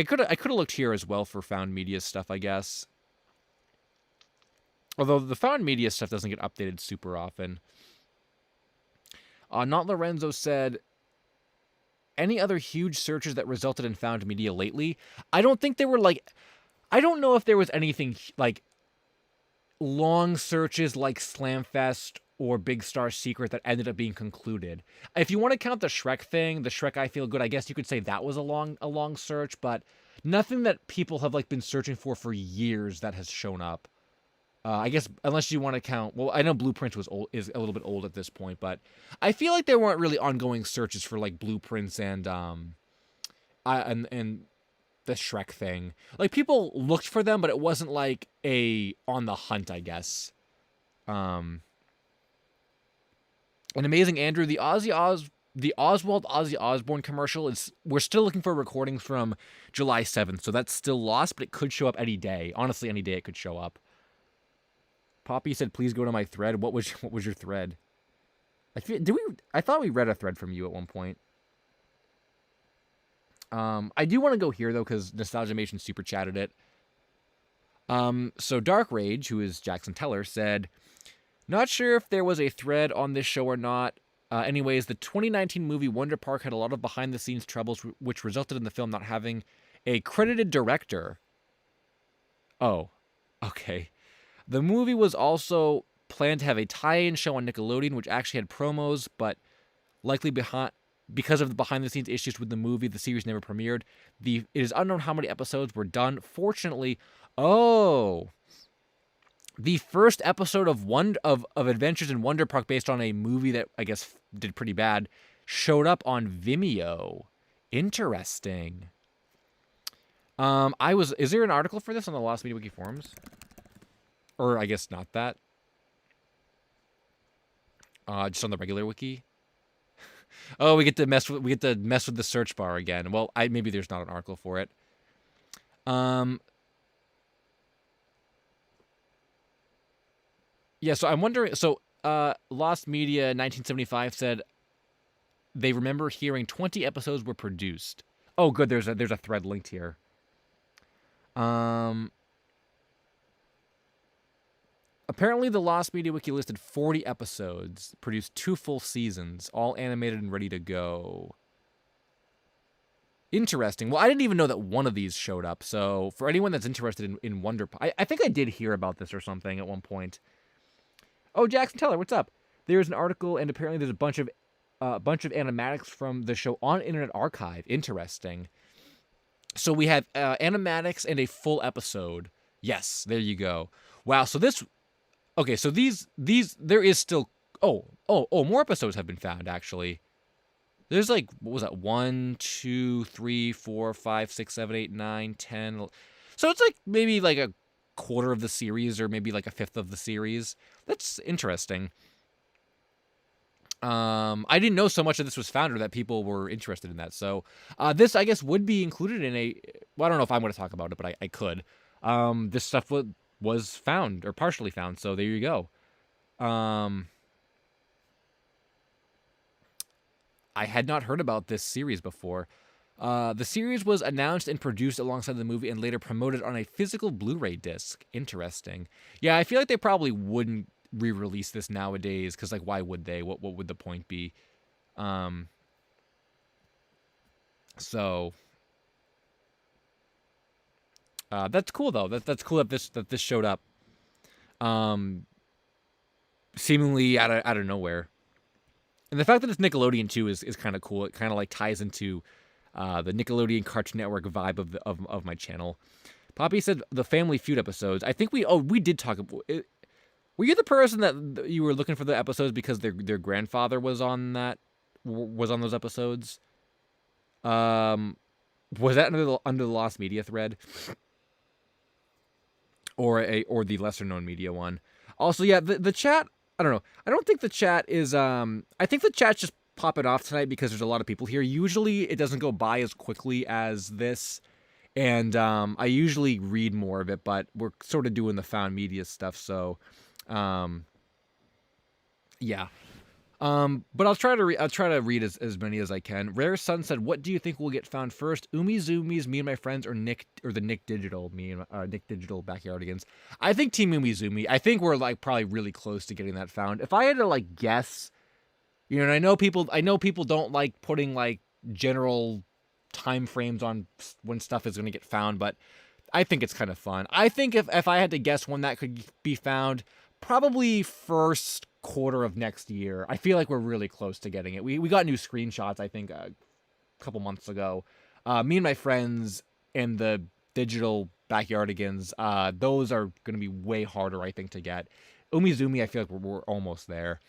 A: could have looked here as well for found media stuff, I guess. Although the found media stuff doesn't get updated super often. Not Lorenzo said, any other huge searches that resulted in found media lately? I don't think there were I don't know if there was anything like long searches like Slamfest or Big Star Secret that ended up being concluded. If you want to count the Shrek thing, the Shrek I Feel Good, I guess you could say that was a long search, but nothing that people have been searching for years that has shown up. I guess unless you want to count, well, I know Blueprints is a little bit old at this point, but I feel like there weren't really ongoing searches for Blueprints and the Shrek thing. People looked for them, but it wasn't a on the hunt, I guess. An Amazing Andrew, the Oswald Ozzy Osbourne commercial we're still looking for recordings from July 7th, so that's still lost, but it could show up any day. Honestly, any day it could show up. Poppy said, "Please go to my thread." What was your thread? I thought we read a thread from you at one point. I do want to go here, though, because Nostalgiamation super chatted it. So Dark Rage, who is Jackson Teller, said, not sure if there was a thread on this show or not. Anyways, the 2019 movie Wonder Park had a lot of behind-the-scenes troubles, which resulted in the film not having a credited director. Oh, okay. The movie was also planned to have a tie-in show on Nickelodeon, which actually had promos, but likely because of the behind-the-scenes issues with the movie, the series never premiered. It is unknown how many episodes were done. Fortunately, the first episode of Adventures in Wonder Park, based on a movie that I guess did pretty bad, showed up on Vimeo. Interesting. Is there an article for this on the Lost Media Wiki forums? Or I guess not that. Just on the regular wiki. Oh, we get to mess with the search bar again. Well, maybe there's not an article for it. Yeah, so I'm wondering. So, Lost Media 1975 said they remember hearing 20 episodes were produced. Oh, good. There's a thread linked here. Apparently, the Lost Media Wiki listed 40 episodes, produced 2 full seasons, all animated and ready to go. Interesting. Well, I didn't even know that one of these showed up. So, for anyone that's interested in Wonder Park, I think I did hear about this or something at one point. Oh, Jackson Teller, what's up? There's an article, and apparently there's a bunch of animatics from the show on Internet Archive. Interesting. So we have animatics and a full episode. Yes, there you go. Wow. So this. Okay, so these there is still. Oh, more episodes have been found actually. There's like, what was that? 1, 2, 3, 4, 5, 6, 7, 8, 9, 10. So it's like maybe like a quarter of the series, or maybe like a fifth of the series. That's interesting. I didn't know so much of this was found, or that people were interested in that. So this, I guess, would be included in a. Well, I don't know if I'm going to talk about it, but I could. This stuff was found, or partially found. So there you go. I had not heard about this series before. The series was announced and produced alongside the movie and later promoted on a physical Blu-ray disc. Interesting. Yeah, I feel like they probably wouldn't re-release this nowadays, because, like, why would they? What would the point be? So that's cool, though. That's cool that this showed up. Seemingly out of nowhere. And the fact that it's Nickelodeon too is kind of cool. It kind of like ties into the Nickelodeon Cartoon Network vibe of my channel. Poppy said the Family Feud episodes. I think we did talk about it. Were you the person that you were looking for the episodes because their grandfather was on those episodes? Was that under the Lost Media thread, or the lesser known media one? Also, yeah, the chat. I don't know. I don't think the chat is. I think the chat's just popping off tonight because there's a lot of people here. Usually, it doesn't go by as quickly as this, and I usually read more of it. But we're sort of doing the found media stuff, so yeah. But I'll try to read as many as I can. Rare Sun said, "What do you think will get found first? Umizoomies, Me and My Friends, or the Nick Digital Nick Digital Backyardigans?" I think Team Umizoomi. I think we're like probably really close to getting that found. If I had to like guess, and I know people don't like putting like general time frames on when stuff is going to get found, but I think it's kind of fun. I think if I had to guess when that could be found, probably first quarter of next year. I feel like we're really close to getting it. We got new screenshots, I think, a couple months ago. Me and My Friends and the Digital Backyardigans, those are going to be way harder, I think, to get. Umizoomi, I feel like we're almost there.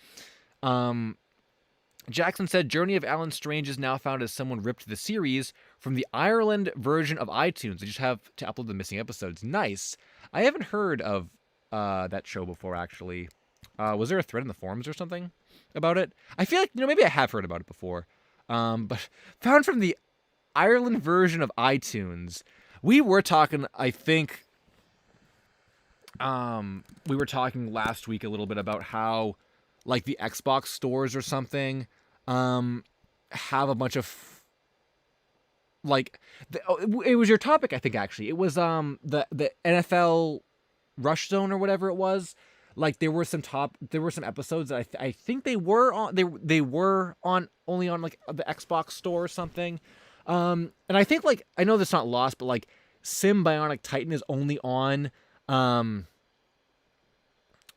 A: Jackson said, Journey of Alan Strange is now found as someone ripped the series from the Ireland version of iTunes. They just have to upload the missing episodes. Nice. I haven't heard of that show before, actually. Was there a thread in the forums or something about it? I feel like, maybe I have heard about it before. But found from the Ireland version of iTunes. We were talking, I think, we were talking last week a little bit about how, like, the Xbox stores or something, have a bunch of, like it was your topic, I think. Actually, it was the NFL Rush Zone or whatever it was. Like there were some episodes that I think they were on they were on only on like the Xbox store or something. And I think like I know that's not lost, but like Bionic Titan is only on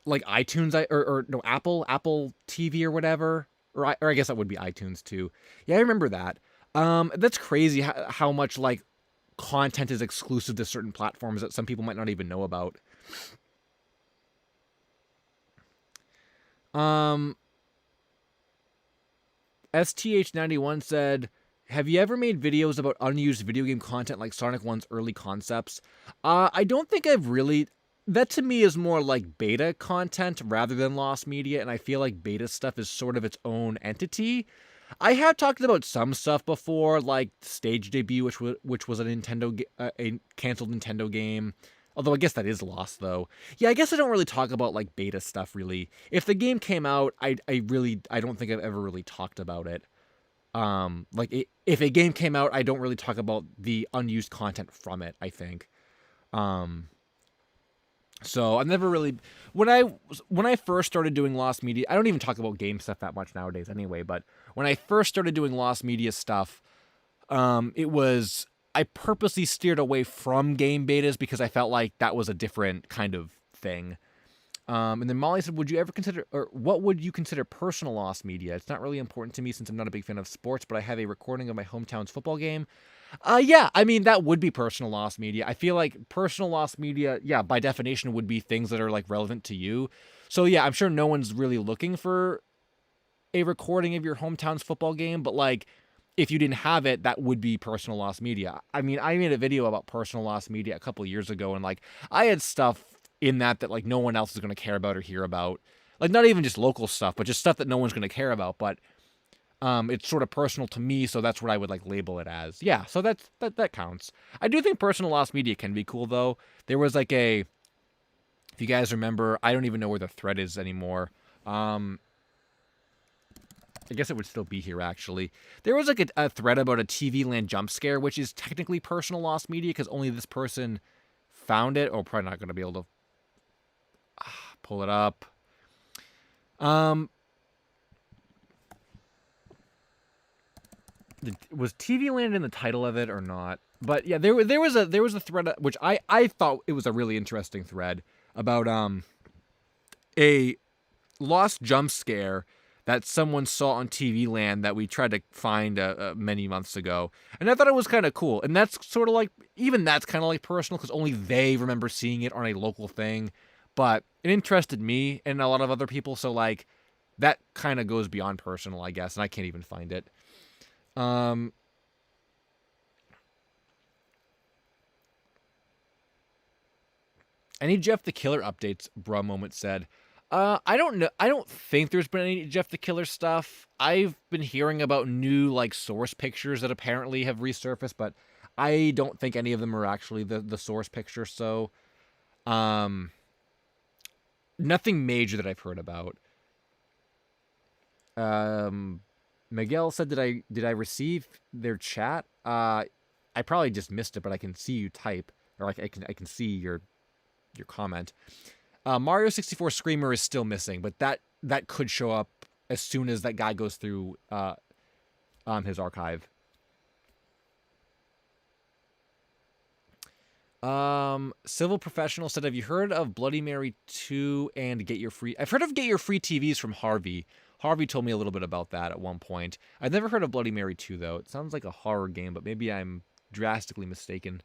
A: like iTunes or no Apple TV or whatever, or I guess that would be iTunes too. Yeah, I remember that. That's crazy how much like content is exclusive to certain platforms that some people might not even know about. STH91 said, have you ever made videos about unused video game content like Sonic 1's early concepts? I don't think I've really... That to me is more like beta content rather than lost media, and I feel like beta stuff is sort of its own entity. I have talked about some stuff before, like Stage Debut, which was a a canceled Nintendo game. Although I guess that is lost though. Yeah, I guess I don't really talk about like beta stuff really. If the game came out, I don't think I've ever really talked about it. If a game came out, I don't really talk about the unused content from it, I think. So I've never really when I first started doing lost media, I don't even talk about game stuff that much nowadays anyway, but when I first started doing lost media stuff, it was I purposely steered away from game betas because I felt like that was a different kind of thing. And then Molly said, would you ever consider, or what would you consider personal lost media? It's not really important to me since I'm not a big fan of sports, but I have a recording of my hometown's football game. Yeah, I mean, that would be personal lost media. I feel like personal lost media, yeah, by definition would be things that are like relevant to you. So yeah, I'm sure no one's really looking for a recording of your hometown's football game, but like, if you didn't have it, that would be personal lost media. I mean, I made a video about personal lost media a couple of years ago, and like, I had stuff in that like no one else is going to care about or hear about. Like, not even just local stuff, but just stuff that no one's going to care about. But it's sort of personal to me, so that's what I would like label it as. Yeah, so that counts. I do think personal lost media can be cool though. There was like if you guys remember, I don't even know where the thread is anymore. I guess it would still be here, actually. There was like a thread about a TV Land jump scare, which is technically personal lost media because only this person found it. Oh, probably not going to be able to pull it up. Was TV Land in the title of it or not? But yeah, there was a thread which I thought it was a really interesting thread about a lost jump scare that someone saw on TV Land that we tried to find many months ago. And I thought it was kind of cool. And that's sort of like, even that's kind of like personal because only they remember seeing it on a local thing. But it interested me and a lot of other people. So like, that kind of goes beyond personal, I guess. And I can't even find it. Any Jeff the Killer updates, Bruh Moment said. I don't know. I don't think there's been any Jeff the Killer stuff. I've been hearing about new like source pictures that apparently have resurfaced, but I don't think any of them are actually the source picture. So, nothing major that I've heard about. Miguel said, did I receive their chat? I probably just missed it, but I can see you type, or like I can see your comment. Mario 64 Screamer is still missing, but that could show up as soon as that guy goes through his archive. Civil Professional said, have you heard of Bloody Mary 2 and Get Your Free... I've heard of Get Your Free TVs from Harvey. Harvey told me a little bit about that at one point. I've never heard of Bloody Mary 2, though. It sounds like a horror game, but maybe I'm drastically mistaken.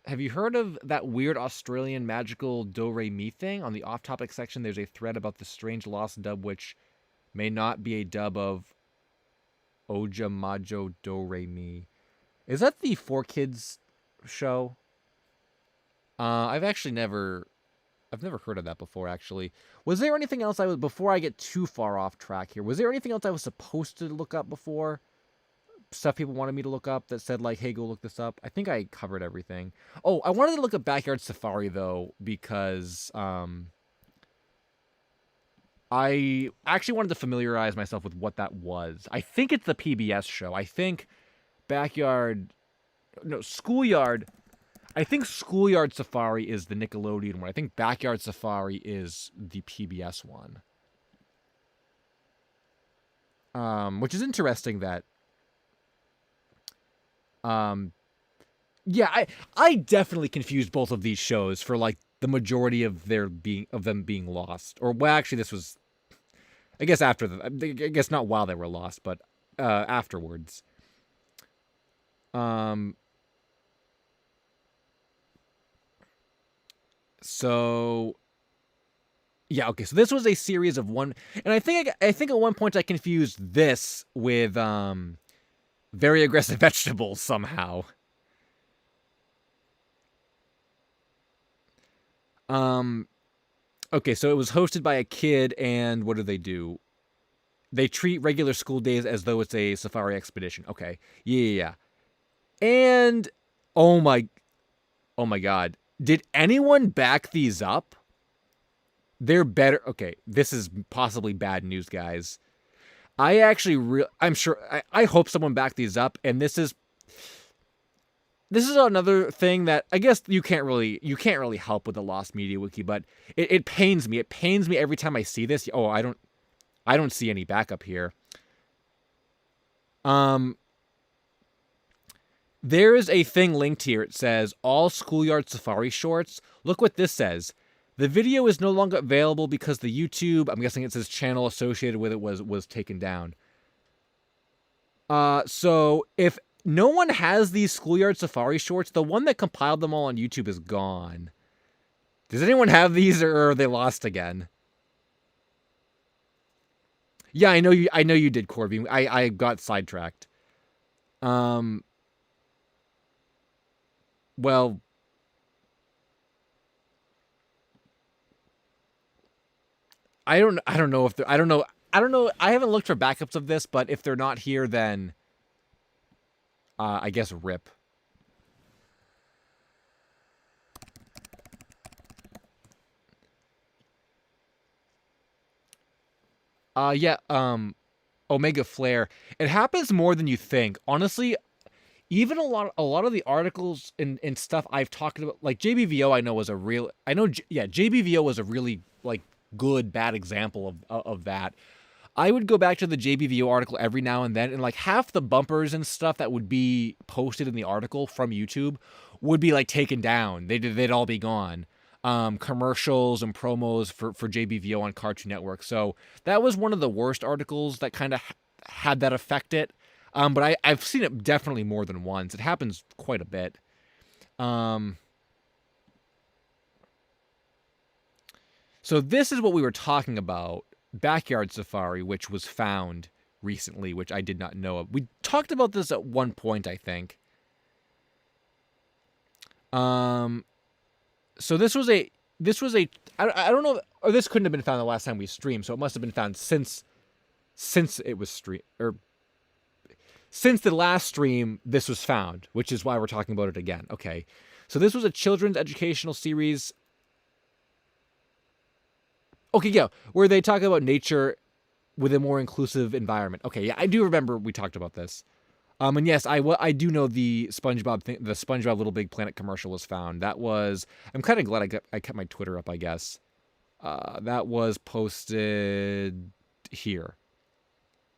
A: Have you heard of that weird Australian magical do-re-mi thing? On the off-topic section, there's a thread about the strange lost dub, which may not be a dub of Oja Majo do-re-mi. Is that the 4Kids show? I've never heard of that before, actually. Was there anything else before I get too far off track here, was there anything else I was supposed to look up before? Stuff people wanted me to look up that said, like, hey, go look this up. I think I covered everything. Oh, I wanted to look up Backyard Safari, though, because, I actually wanted to familiarize myself with what that was. I think it's the PBS show. I think Schoolyard. I think Schoolyard Safari is the Nickelodeon one. I think Backyard Safari is the PBS one. Which is interesting that yeah, I definitely confused both of these shows for like the majority of them being lost. Or well, actually, this was, I guess I guess not while they were lost, but afterwards. So yeah, okay. So this was a series of one, and I think at one point I confused this with Very Aggressive Vegetables somehow. Okay, so it was hosted by a kid, and what do? They treat regular school days as though it's a safari expedition. Okay, yeah. And oh my god, did anyone back these up? They're better. Okay, this is possibly bad news, guys. I'm sure. I hope someone backed these up, and this is another thing that I guess you can't really help with the Lost Media Wiki, but it pains me. It pains me every time I see this. Oh, I don't see any backup here. There is a thing linked here. It says all Schoolyard Safari shorts. Look what this says. The video is no longer available because the YouTube, I'm guessing it says channel associated with it was taken down. So if no one has these Schoolyard Safari shorts, the one that compiled them all on YouTube is gone. Does anyone have these, or are they lost again? Yeah, I know you did, Corby. I got sidetracked. Well, I don't know if I don't know. I haven't looked for backups of this, but if they're not here, then I guess rip. Yeah, Omega Flare. It happens more than you think. Honestly, even a lot of the articles and stuff I've talked about, like JBVO, JBVO was a really like good bad example of that. I would go back to the JBVO article every now and then, and like half the bumpers and stuff that would be posted in the article from YouTube would be like taken down. They'd all be gone. Commercials and promos for JBVO on Cartoon Network. So that was one of the worst articles that kind of had that affect it. But I've seen it definitely more than once. It happens quite a bit. So this is what we were talking about. Backyard Safari, which was found recently, which I did not know of. We talked about this at one point, I think. So this was a I don't know, or this couldn't have been found the last time we streamed, so it must have been found since it was streamed, or since the last stream this was found, which is why we're talking about it again. Okay, so this was a children's educational series. Okay, yeah, where they talk about nature with a more inclusive environment. Okay, yeah, I do remember we talked about this. And yes, I do know the SpongeBob Little Big Planet commercial was found. That was, I'm kind of glad I kept my Twitter up, I guess. That was posted here.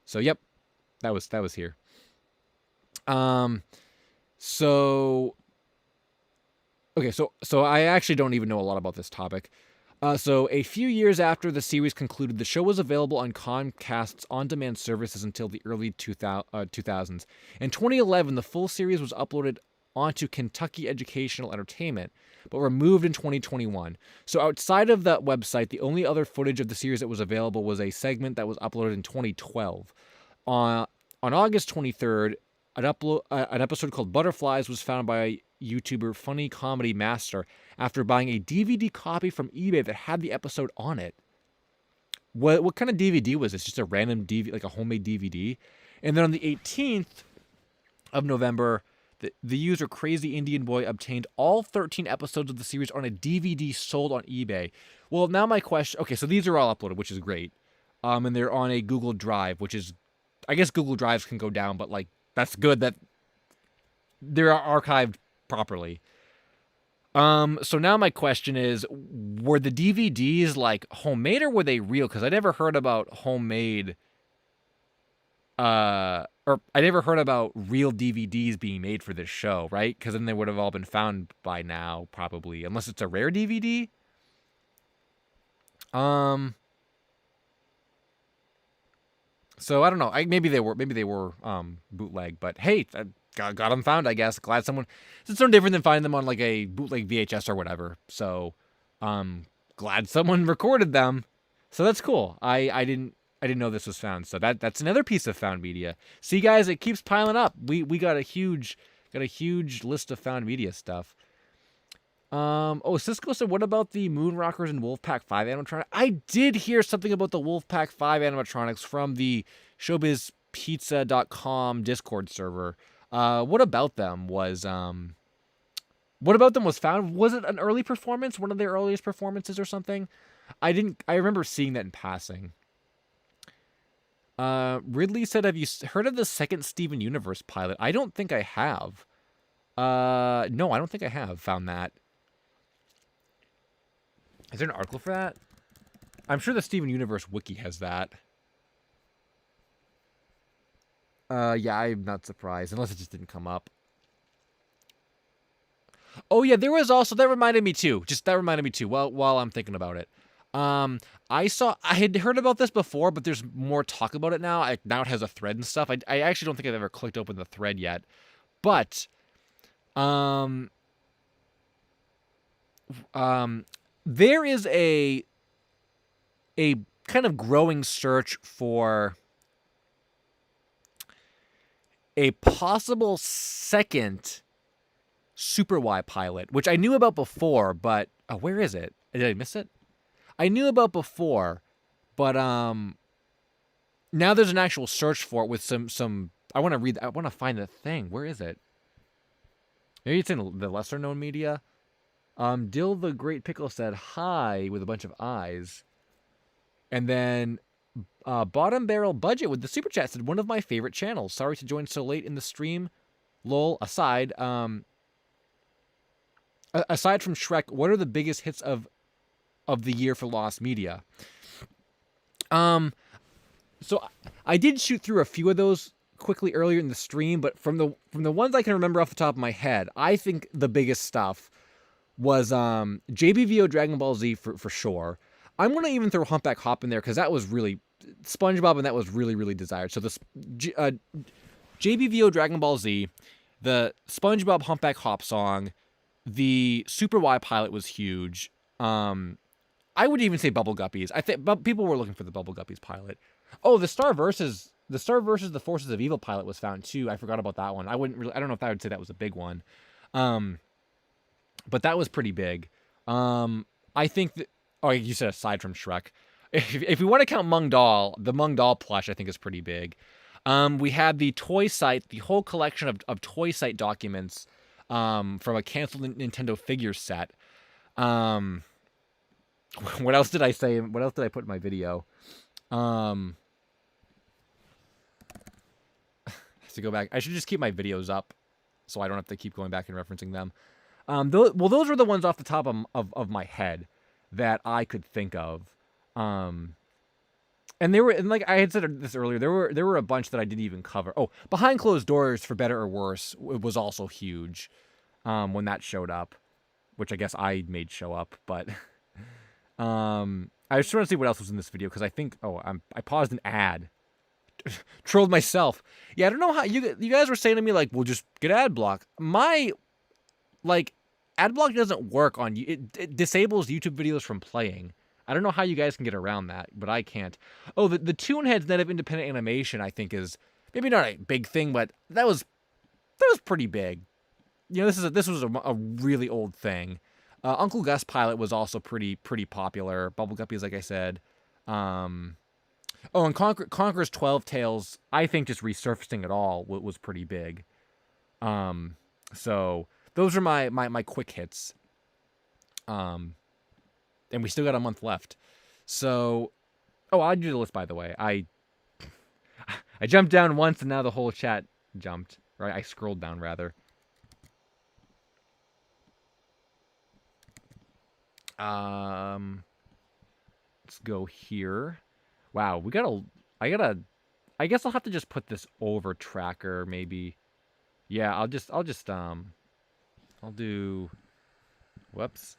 A: So yep, that was here. So okay, so I actually don't even know a lot about this topic. So a few years after the series concluded, the show was available on Comcast's on-demand services until the early 2000s. In 2011, the full series was uploaded onto Kentucky Educational Entertainment, but removed in 2021. So outside of that website, the only other footage of the series that was available was a segment that was uploaded in 2012. On August 23rd, an episode called Butterflies was found by YouTuber Funny Comedy Master after buying a DVD copy from eBay that had the episode on it. What kind of DVD was this? Just a random DVD, like a homemade DVD? And then on the 18th of November, The user Crazy Indian Boy obtained all 13 episodes of the series on a DVD sold on eBay. Well, now my question... Okay, so these are all uploaded, which is great. And they're on a Google Drive, which is... I guess Google Drives can go down, but, like, that's good that they're archived properly. So now my question is, were the DVDs, like, homemade or were they real? Because I never heard about homemade... or I never heard about real DVDs being made for this show, right? Because then they would have all been found by now, probably, unless it's a rare DVD. So I don't know. Maybe they were bootleg, but hey, got them found, I guess. Glad someone. It's no different than finding them on like a bootleg VHS or whatever. So, glad someone recorded them. So that's cool. I didn't know this was found. So that's another piece of found media. See, guys, it keeps piling up. We got a huge list of found media stuff. Cisco said, what about the Moonrockers and Wolfpack 5 animatronics? I did hear something about the Wolfpack 5 animatronics from the showbizpizza.com Discord server. What about them was found? Was it an early performance? One of their earliest performances or something? I remember seeing that in passing. Ridley said, have you heard of the second Steven Universe pilot? I don't think I have. No, I don't think I have found that. Is there an article for that? I'm sure the Steven Universe wiki has that. Yeah, I'm not surprised, unless it just didn't come up. Oh yeah, there was also, that reminded me too. While I'm thinking about it. I had heard about this before, but there's more talk about it now. Now it has a thread and stuff. I actually don't think I've ever clicked open the thread yet. But, there is a kind of growing search for a possible second Super Y pilot, which I knew about before, but where is it? Did I miss it? I knew about before, but now there's an actual search for it with some. I want to find the thing. Where is it? Maybe it's in the lesser known media. Dill the Great Pickle said hi with a bunch of eyes. And then Bottom Barrel Budget with the Super Chat said, one of my favorite channels. Sorry to join so late in the stream. Lol, aside. Aside from Shrek, what are the biggest hits of the year for Lost Media? So I did shoot through a few of those quickly earlier in the stream, but from the ones I can remember off the top of my head, I think the biggest stuff was JBVO Dragon Ball Z for sure. I'm gonna even throw Humpback Hop in there because that was really SpongeBob, and that was really, really desired. So this JBVO Dragon Ball Z, the SpongeBob Humpback Hop song, the Super Y pilot was huge. I would even say Bubble Guppies. I think people were looking for the Bubble Guppies pilot. Oh, the Star versus the Forces of Evil pilot was found too. I forgot about that one. I don't know if I would say that was a big one. But that was pretty big. I think that, oh, you said aside from Shrek. If we want to count Mung Doll, the Mung Doll plush I think is pretty big. We had the Toy Site, the whole collection of Toy Site documents from a canceled Nintendo figure set. What else did I say? What else did I put in my video? To go back, I should just keep my videos up so I don't have to keep going back and referencing them. Those were the ones off the top of my head that I could think of. And like I had said this earlier, there were a bunch that I didn't even cover. Oh, Behind Closed Doors, for better or worse, was also huge when that showed up, which I guess I made show up. But I just want to see what else was in this video because I think I paused an ad. Trolled myself. Yeah, I don't know how you guys were saying to me like, "We'll just get ad block." My ad block doesn't work on you. It disables YouTube videos from playing. I don't know how you guys can get around that, but I can't. Oh, the Toonheads Net of Independent Animation I think is maybe not a big thing, but that was pretty big. You know, this was a really old thing. Uncle Gus pilot was also pretty popular. Bubble Guppies, like I said. And Conqueror's 12 Tales, I think just resurfacing it all was pretty big. So those are my quick hits. And we still got a month left. So, oh, I'll do the list, by the way. I jumped down once, and now the whole chat jumped. Right, I scrolled down, rather. Let's go here. Wow, I guess I'll have to just put this over tracker, maybe. Yeah, I'll do... Whoops.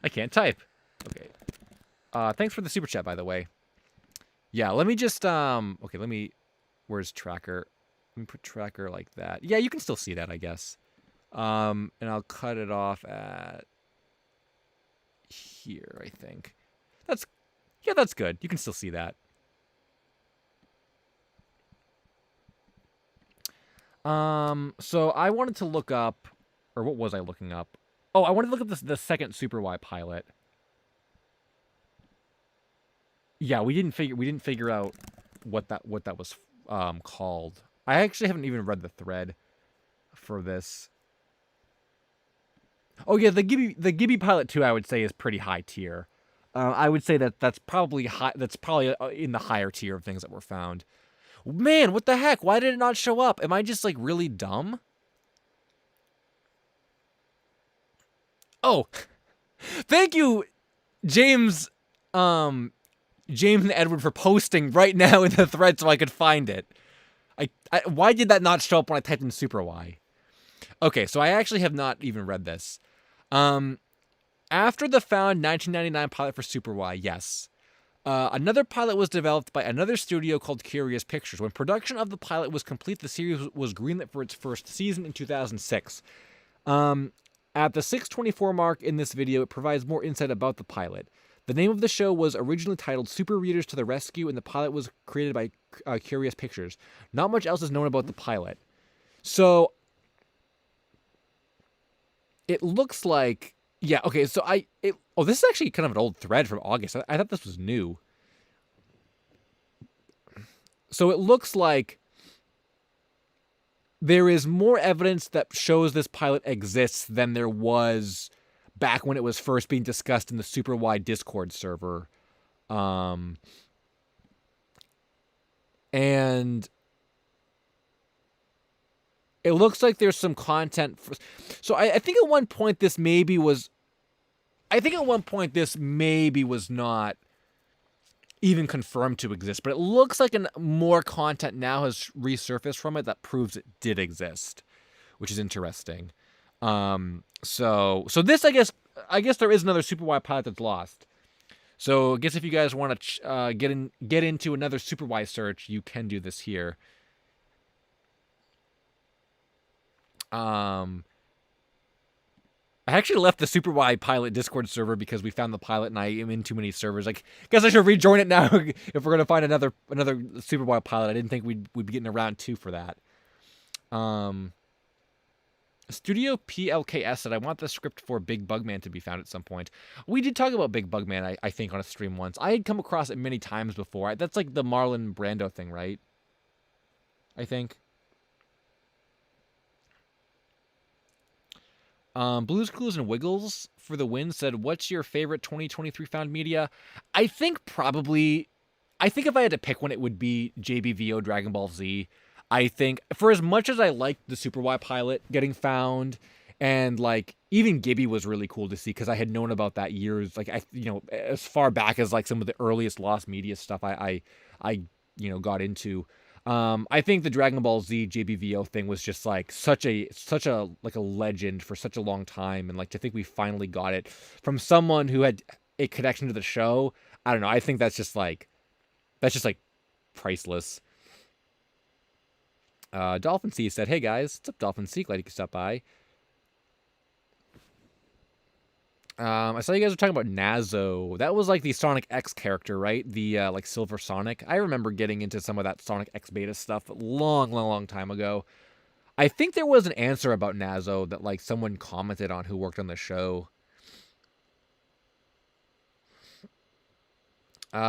A: I can't type. Okay. Thanks for the super chat, by the way. Yeah, let me just, okay, where's tracker? Let me put tracker like that. Yeah, you can still see that, I guess. And I'll cut it off at here, I think. That's good. You can still see that. So I wanted to look up, or what was I looking up? Oh, I wanted to look up the second Super Y pilot. Yeah, we didn't figure out what that was called. I actually haven't even read the thread for this. Oh yeah, the Gibby Pilot 2 I would say is pretty high tier. I would say that's probably high. That's probably in the higher tier of things that were found. Man, what the heck? Why did it not show up? Am I just like really dumb? Oh, thank you, James. James and Edward for posting right now in the thread so I could find it. Why did that not show up when I typed in Super Y? Okay, so I actually have not even read this. After the found 1999 pilot for Super Y, yes. Another pilot was developed by another studio called Curious Pictures. When production of the pilot was complete, the series was greenlit for its first season in 2006. At the 6:24 mark in this video, it provides more insight about the pilot. The name of the show was originally titled Super Readers to the Rescue, and the pilot was created by Curious Pictures. Not much else is known about the pilot. So, it looks like... Yeah, okay, so this is actually kind of an old thread from August. I thought this was new. So it looks like there is more evidence that shows this pilot exists than there was back when it was first being discussed in the Super Y Discord server. And it looks like there's some content. So I think at one point this maybe was... I think at one point this maybe was not even confirmed to exist, but it looks like more content now has resurfaced from it that proves it did exist, which is interesting. So this, I guess there is another Super Y pilot that's lost. So I guess if you guys want to get into another Super Y search, you can do this here. I actually left the Super Y pilot Discord server because we found the pilot and I am in too many servers. I guess I should rejoin it now if we're gonna find another Super Y pilot. I didn't think we'd be getting a round 2 for that. Studio PLKS said, I want the script for Big Bugman to be found at some point. We did talk about Big Bugman, I think, on a stream once. I had come across it many times before. That's like the Marlon Brando thing, right? I think. Blues Clues and Wiggles for the win said, what's your favorite 2023 found media? I think if I had to pick one, it would be JBVO Dragon Ball Z. I think for as much as I liked the Super Y pilot getting found, and like even Gibby was really cool to see because I had known about that years, like as far back as like some of the earliest Lost Media stuff I got into. I think the Dragon Ball Z JBVO thing was just like such a like a legend for such a long time, and like to think we finally got it from someone who had a connection to the show. I don't know. I think that's just like priceless. Dolphin C said, "Hey guys, what's up, Dolphin C? Glad you could stop by." I saw you guys were talking about Nazo. That was like the Sonic X character, right? The like Silver Sonic. I remember getting into some of that Sonic X beta stuff long time ago. I think there was an answer about Nazo that like someone commented on who worked on the show.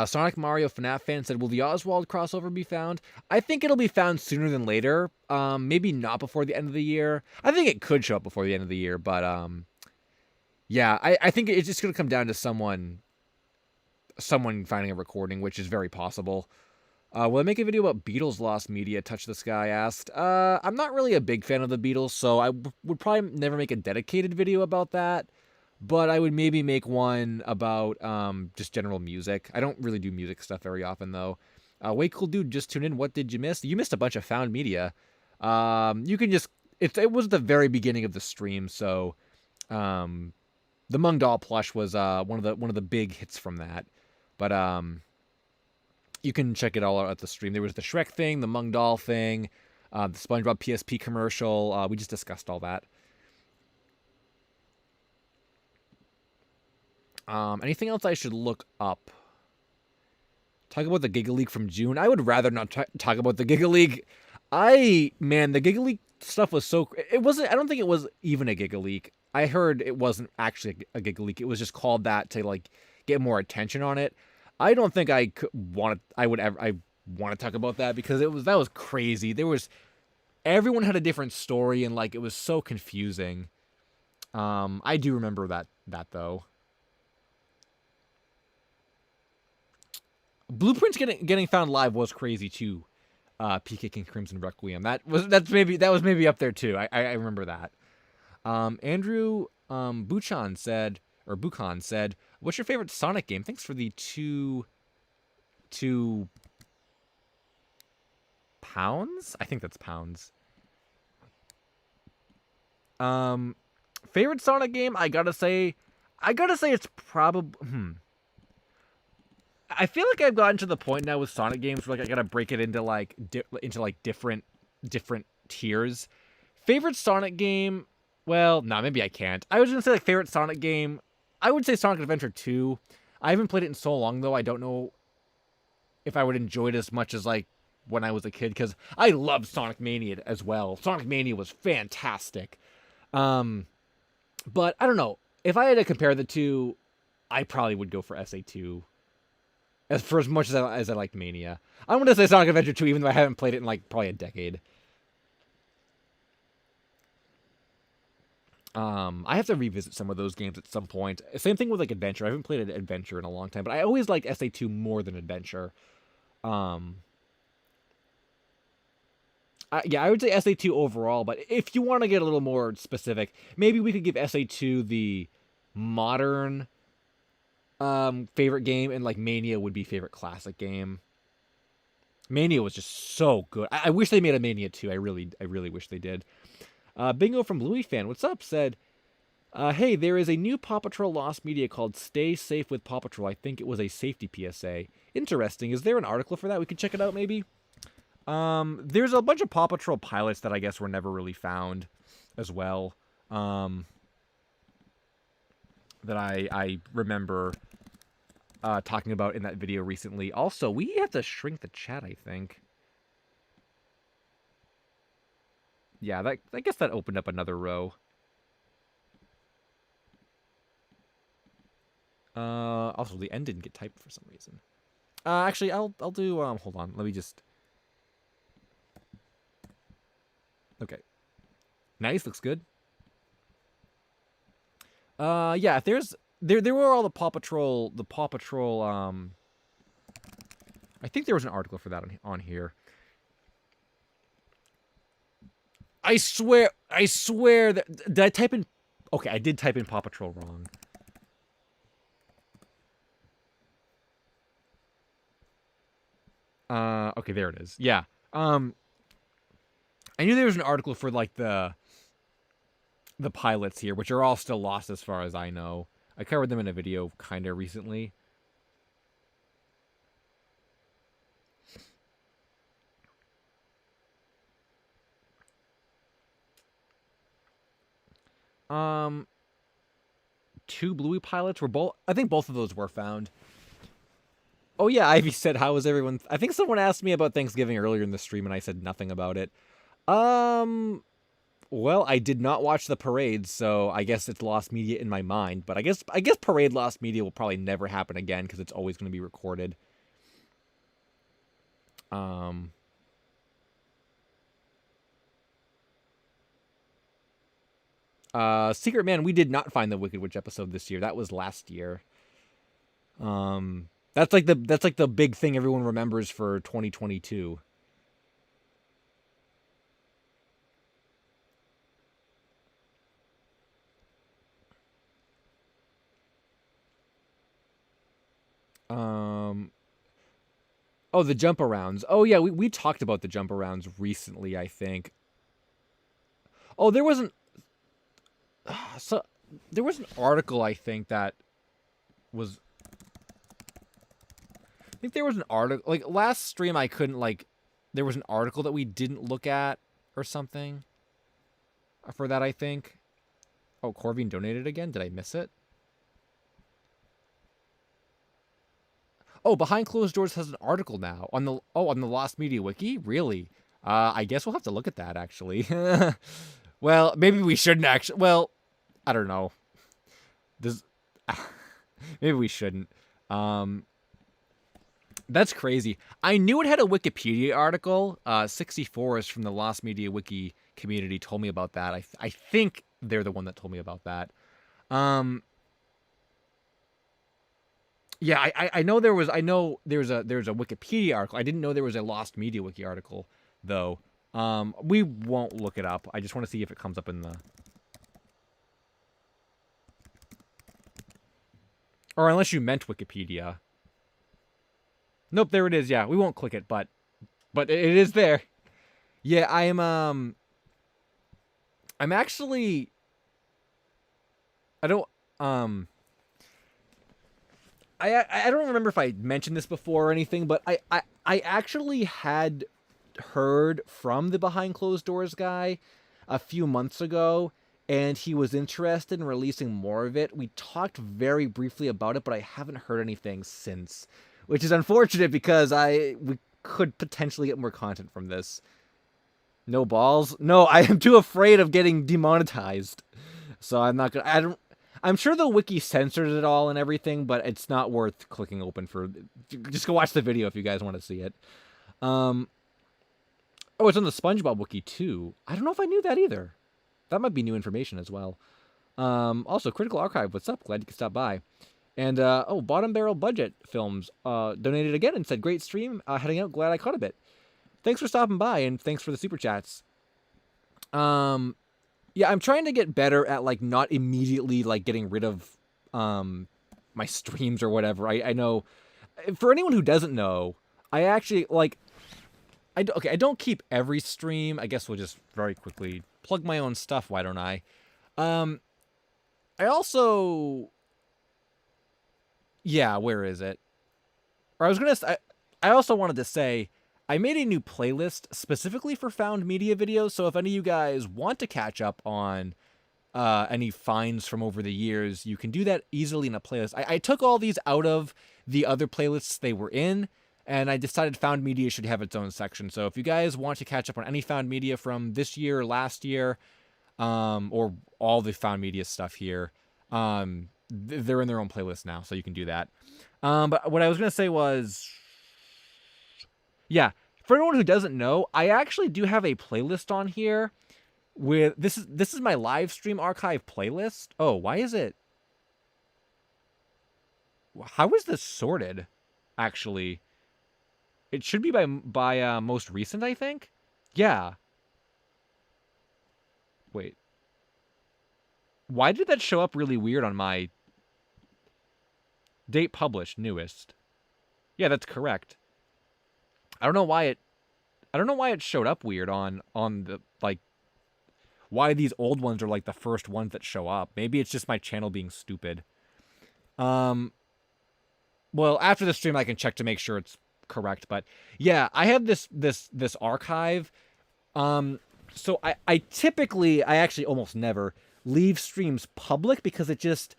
A: Sonic Mario FNAF fan said, will the Oswald crossover be found? I think it'll be found sooner than later. Maybe not before the end of the year. I think it could show up before the end of the year, but yeah, I think it's just going to come down to someone finding a recording, which is very possible. Will I make a video about Beatles lost media? Touch the Sky asked. I'm not really a big fan of the Beatles, so I would probably never make a dedicated video about that. But I would maybe make one about just general music. I don't really do music stuff very often, though. Way cool dude, just tune in. What did you miss? You missed a bunch of found media. You can just... It was the very beginning of the stream, so... the Mung Doll plush was one of the big hits from that. But you can check it all out at the stream. There was the Shrek thing, the Mung Doll thing, the SpongeBob PSP commercial. We just discussed all that. Anything else I should look up? Talk about the Giga League from June. I would rather not talk about the Giga League. Man, the Giga League stuff was so... It wasn't... I don't think it was even a Giga League. I heard it wasn't actually a Giga League. It was just called that to, like, get more attention on it. I don't think I want to talk about that because that was crazy. Everyone had a different story and, like, it was so confusing. I do remember that though. Blueprints getting found live was crazy too. PK King Crimson Requiem. That was maybe up there too. I remember that. Andrew Buchan said, "What's your favorite Sonic game?" Thanks for the £2. I think that's pounds. Favorite Sonic game? I gotta say it's probably. I feel like I've gotten to the point now with Sonic games where, like, I gotta break it into different tiers. Favorite Sonic game? Well, no, maybe I can't. I was gonna say, like, favorite Sonic game. I would say Sonic Adventure 2. I haven't played it in so long though. I don't know if I would enjoy it as much as, like, when I was a kid, because I loved Sonic Mania as well. Sonic Mania was fantastic. But I don't know. If I had to compare the two, I probably would go for SA2. As much as I liked Mania. I'm going to say Sonic Adventure 2, even though I haven't played it in, like, probably a decade. I have to revisit some of those games at some point. Same thing with, like, Adventure. I haven't played an Adventure in a long time, but I always liked SA2 more than Adventure. Yeah, I would say SA2 overall, but if you want to get a little more specific, maybe we could give SA2 the modern... favorite game, and, like, Mania would be favorite classic game. Mania was just so good. I wish they made a Mania 2. I really wish they did. Bingo from Bluey Fan, what's up, said, hey, there is a new Paw Patrol Lost Media called Stay Safe with Paw Patrol. I think it was a safety PSA. Interesting. Is there an article for that? We could check it out, maybe? There's a bunch of Paw Patrol pilots that I guess were never really found as well. That I remember talking about in that video recently. Also, we have to shrink the chat, I think. Yeah, I guess that opened up another row. Also, the end didn't get typed for some reason. Actually, I'll do, hold on, let me just... Okay. Nice, looks good. Yeah, there were all the Paw Patrol, I think there was an article for that on here. I swear that, did I type in, okay, I did type in Paw Patrol wrong. Okay, there it is. Yeah. I knew there was an article for, like, the pilots here, which are all still lost as far as I know. I covered them in a video kind of recently. Two Bluey pilots were both... I think both of those were found. Oh yeah, Ivy said, how was everyone... I think someone asked me about Thanksgiving earlier in the stream, and I said nothing about it. Well, I did not watch the parade, so I guess it's lost media in my mind. But I guess parade lost media will probably never happen again because it's always going to be recorded. Secret Man, we did not find the Wicked Witch episode this year. That was last year. That's like the big thing everyone remembers for 2022. Oh, the jump arounds. Oh yeah, we talked about the jump arounds recently, I think. Oh, there was an article I think that was I think there was an article like last stream I couldn't like there was an article that we didn't look at or something for that I think. Oh, Corvine donated again? Did I miss it? Oh, Behind Closed Doors has an article now on the Lost Media Wiki. Really? I guess we'll have to look at that actually. Well, maybe we shouldn't actually. Well, I don't know. Maybe we shouldn't. That's crazy. I knew it had a Wikipedia article. 64 is from the Lost Media Wiki community. Told me about that. I think they're the one that told me about that. Yeah, I know there was. I know there's a Wikipedia article. I didn't know there was a Lost Media Wiki article though. We won't look it up. I just want to see if it comes up in the. Or unless you meant Wikipedia. Nope, there it is. Yeah, we won't click it, but it is there. Yeah, I'm actually. I don't I don't remember if I mentioned this before or anything, but I actually had heard from the Behind Closed Doors guy a few months ago, and he was interested in releasing more of it. We talked very briefly about it, but I haven't heard anything since, which is unfortunate because we could potentially get more content from this. No balls? No, I am too afraid of getting demonetized. So I'm not gonna. I'm sure the wiki censors it all and everything, but it's not worth clicking open for. Just go watch the video if you guys want to see it. Oh, it's on the SpongeBob wiki too. I don't know if I knew that either. That might be new information as well. Also, Critical Archive, what's up? Glad you could stop by. And Bottom Barrel Budget Films donated again and said, "Great stream. Heading out. Glad I caught a bit. Thanks for stopping by and thanks for the super chats." Yeah, I'm trying to get better at like not immediately like getting rid of my streams or whatever. I know for anyone who doesn't know, I actually like I don't keep every stream. I guess we'll just very quickly plug my own stuff, why don't I? I also yeah, where is it? Or I also wanted to say I made a new playlist specifically for found media videos, so if any of you guys want to catch up on any finds from over the years, you can do that easily in a playlist. I took all these out of the other playlists they were in, and I decided found media should have its own section. So if you guys want to catch up on any found media from this year or last year, or all the found media stuff here, they're in their own playlist now, so you can do that. But what I was going to say was... Yeah, for anyone who doesn't know, I actually do have a playlist on here with this is my live stream archive playlist. Oh, why is it? How is this sorted? Actually, it should be by most recent, I think. Yeah. Wait. Why did that show up really weird on my date published newest? Yeah, that's correct. I don't know why it showed up weird on the like why these old ones are like the first ones that show up. Maybe it's just my channel being stupid. Well, after the stream I can check to make sure it's correct, but yeah, I have this archive. So I typically I actually almost never leave streams public because it just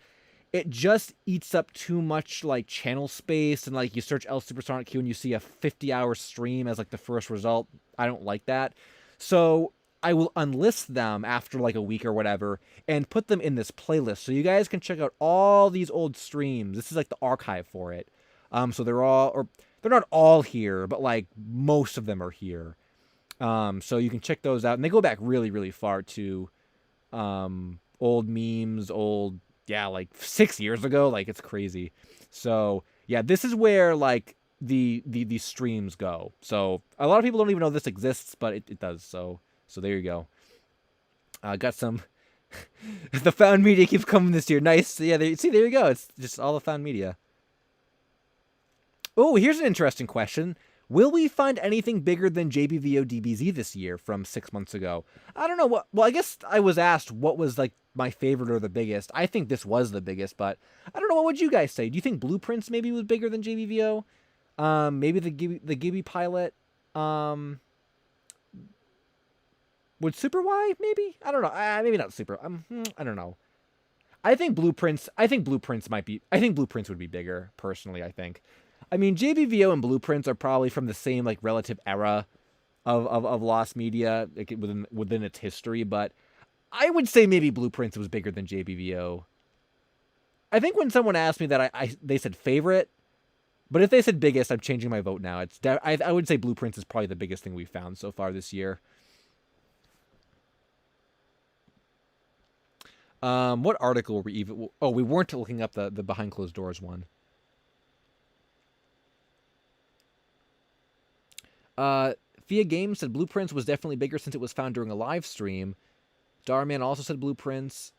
A: eats up too much like channel space, and like you search LSuperSonicQ and you see a 50-hour stream as like the first result. I don't like that. So I will unlist them after like a week or whatever and put them in this playlist so you guys can check out all these old streams. This is like the archive for it. So they're not all here, but like most of them are here. So you can check those out, and they go back really, really far to old memes, like 6 years ago. Like, it's crazy. So yeah, this is where like the streams go. So a lot of people don't even know this exists, but it does. So there you go. Got some. The found media keeps coming this year. Nice. Yeah, there you go. It's just all the found media. Oh, here's an interesting question. Will we find anything bigger than JBVO DBZ this year from 6 months ago? I don't know. Well, I guess I was asked what was like my favorite or the biggest. I think this was the biggest, but I don't know. What would you guys say? Do you think Blueprints maybe was bigger than JBVO? Maybe the Gibby pilot. Would Super Y maybe? I don't know. Maybe not Super. I don't know. I think Blueprints would be bigger personally. I think. I mean, JBVO and Blueprints are probably from the same like relative era of Lost Media, like within its history, but I would say maybe Blueprints was bigger than JBVO. I think when someone asked me that, they said favorite, but if they said biggest, I'm changing my vote now. I would say Blueprints is probably the biggest thing we've found so far this year. What article were we even? Oh, we weren't looking up the behind closed doors one. Fia Games said Blueprints was definitely bigger since it was found during a live stream. Darman also said Blueprints.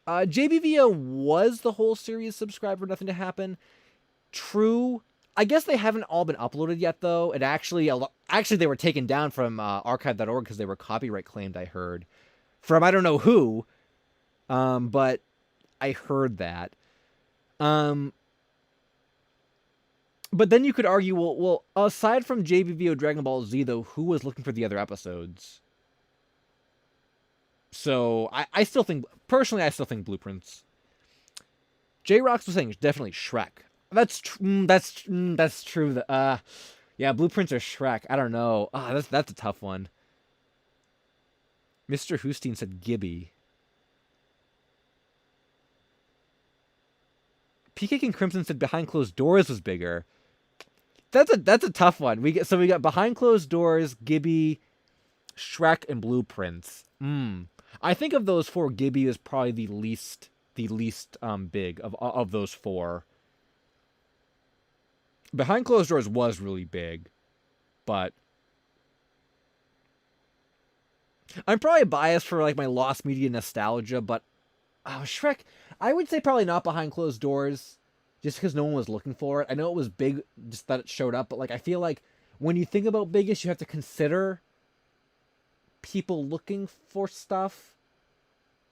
A: JBVO was the whole series subscribed for nothing to happen. True. I guess they haven't all been uploaded yet, though. It actually they were taken down from archive.org because they were copyright claimed, I heard. From I don't know who. But I heard that. But then you could argue, well, aside from JBVO Dragon Ball Z, though, who was looking for the other episodes? So I still think, personally, I still think Blueprints. J-Rox was saying definitely Shrek. That's true. Yeah, Blueprints or Shrek. I don't know. That's a tough one. Mr. Husteen said Gibby. PK King Crimson said Behind Closed Doors was bigger. That's a tough one. We got Behind Closed Doors, Gibby, Shrek, and Blueprints. I think of those four, Gibby is probably the least big of those four. Behind Closed Doors was really big, but I'm probably biased for like my Lost Media nostalgia, but Shrek, I would say probably not Behind Closed Doors, just because no one was looking for it. I know it was big, just that it showed up, but like I feel like when you think about biggest, you have to consider people looking for stuff.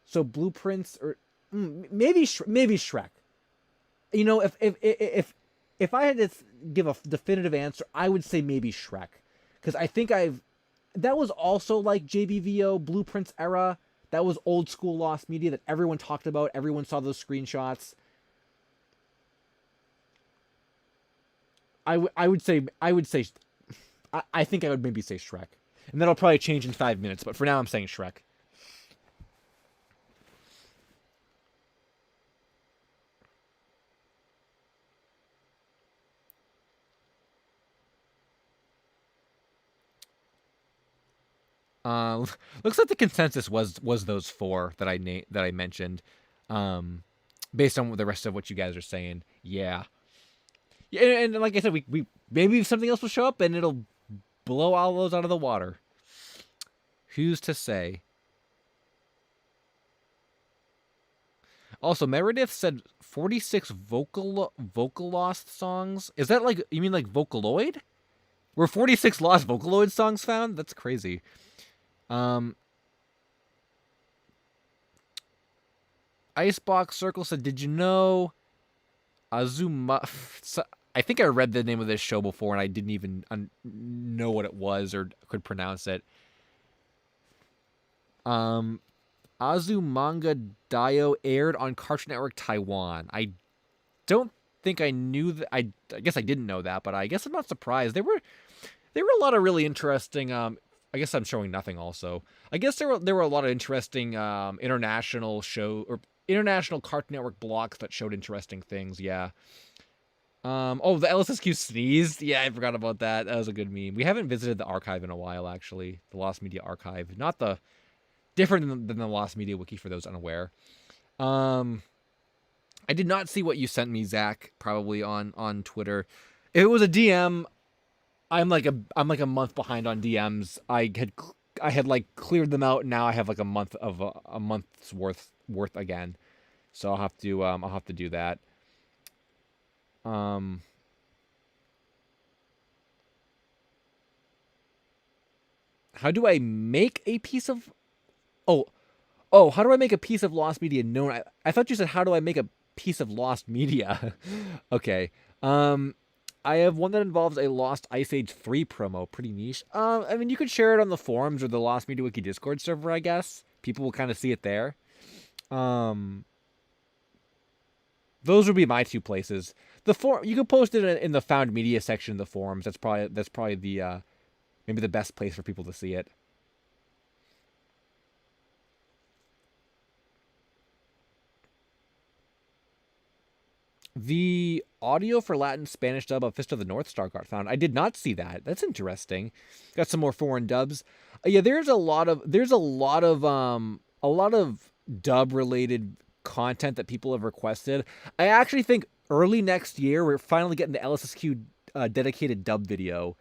A: So Blueprints or maybe Shrek. You know, if I had to give a definitive answer, I would say maybe Shrek, because I think that was also like JBVO Blueprints era. That was old school Lost Media that everyone talked about. Everyone saw those screenshots. I think I would maybe say Shrek. And that'll probably change in 5 minutes, but for now I'm saying Shrek. Looks like the consensus was those four that I mentioned. Based on the rest of what you guys are saying. Yeah. Yeah, and like I said, we maybe something else will show up and it'll blow all those out of the water. Who's to say? Also, Meredith said 46 Vocaloid songs. Is that like, you mean like Vocaloid? Were 46 lost Vocaloid songs found? That's crazy. Icebox Circle said, did you know Azuma... I think I read the name of this show before and I didn't even know what it was or could pronounce it. Azumanga Daioh aired on Cartoon Network Taiwan. I don't think I knew that. I guess I didn't know that, but I guess I'm not surprised. There were a lot of really interesting I guess I'm showing nothing also. I guess there were a lot of interesting international Cartoon Network blocks that showed interesting things, yeah. Oh, the LSSQ sneezed? Yeah, I forgot about that. That was a good meme. We haven't visited the archive in a while, actually. The Lost Media Archive. Not the... Different than the Lost Media Wiki, for those unaware. I did not see what you sent me, Zach, probably on Twitter. If it was a DM, I'm like a month behind on DMs. I had like cleared them out, and now I have like a month's worth again. So I'll have to do that. How do I make a piece of... how do I make a piece of lost media known? I thought you said, how do I make a piece of lost media? Okay. I have one that involves a Lost Ice Age 3 promo. Pretty niche. I mean, you could share it on the forums or the Lost Media Wiki Discord server, I guess. People will kind of see it there. Those would be my two places. You can post it in the found media section of the forums. That's probably the maybe the best place for people to see it. The audio for Latin Spanish dub of Fist of the North Star got found. I did not see that. That's interesting. Got some more foreign dubs. Yeah, there's a lot of dub related content that people have requested. I actually think early next year we're finally getting the LSSQ dedicated dub video.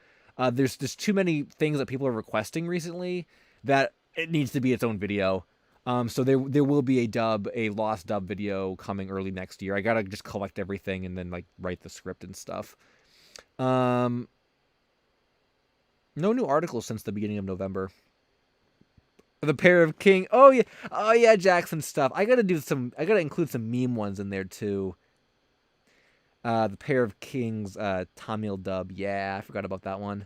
A: There's just too many things that people are requesting recently that it needs to be its own video. So there will be a lost dub video coming early next year. I gotta just collect everything and then like write the script and stuff. No new articles since the beginning of November. The Pair of King. Oh yeah, Jackson stuff. I gotta include some meme ones in there too. The Pair of Kings, Tamil dub. Yeah, I forgot about that one.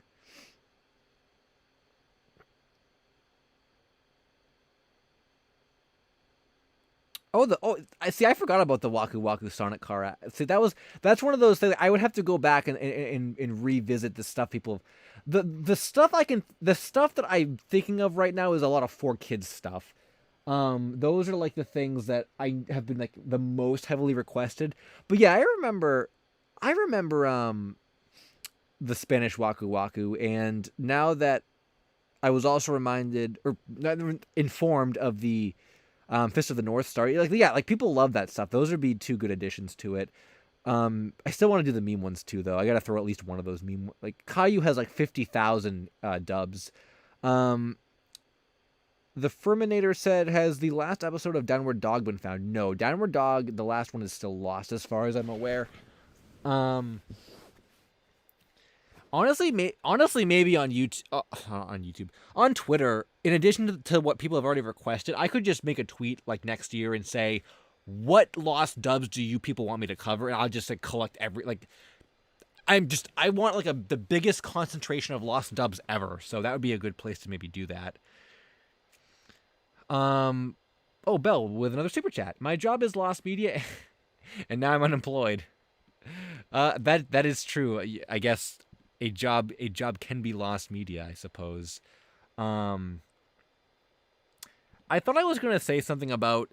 A: I forgot about the Waku Waku Sonic car. See, that's one of those things I would have to go back and revisit the stuff people. The stuff that I'm thinking of right now is a lot of 4Kids stuff. Those are like the things that I have been like the most heavily requested. But yeah, I remember the Spanish Waku Waku, and now that I was also informed of the Fist of the North Star. Like people love that stuff. Those would be two good additions to it. I still want to do the meme ones too, though. I gotta throw at least one of those meme. Like Caillou has like 50,000 dubs. The Furminator said, has the last episode of Downward Dog been found? No, Downward Dog, the last one is still lost, as far as I'm aware. Honestly, maybe on YouTube, on Twitter, in addition to what people have already requested, I could just make a tweet like next year and say, what lost dubs do you people want me to cover? And I'll just like collect I want like the biggest concentration of lost dubs ever. So that would be a good place to maybe do that. Oh, Bell with another super chat. My job is lost media, and now I'm unemployed. That is true. I guess a job can be lost media, I suppose. I thought I was gonna say something about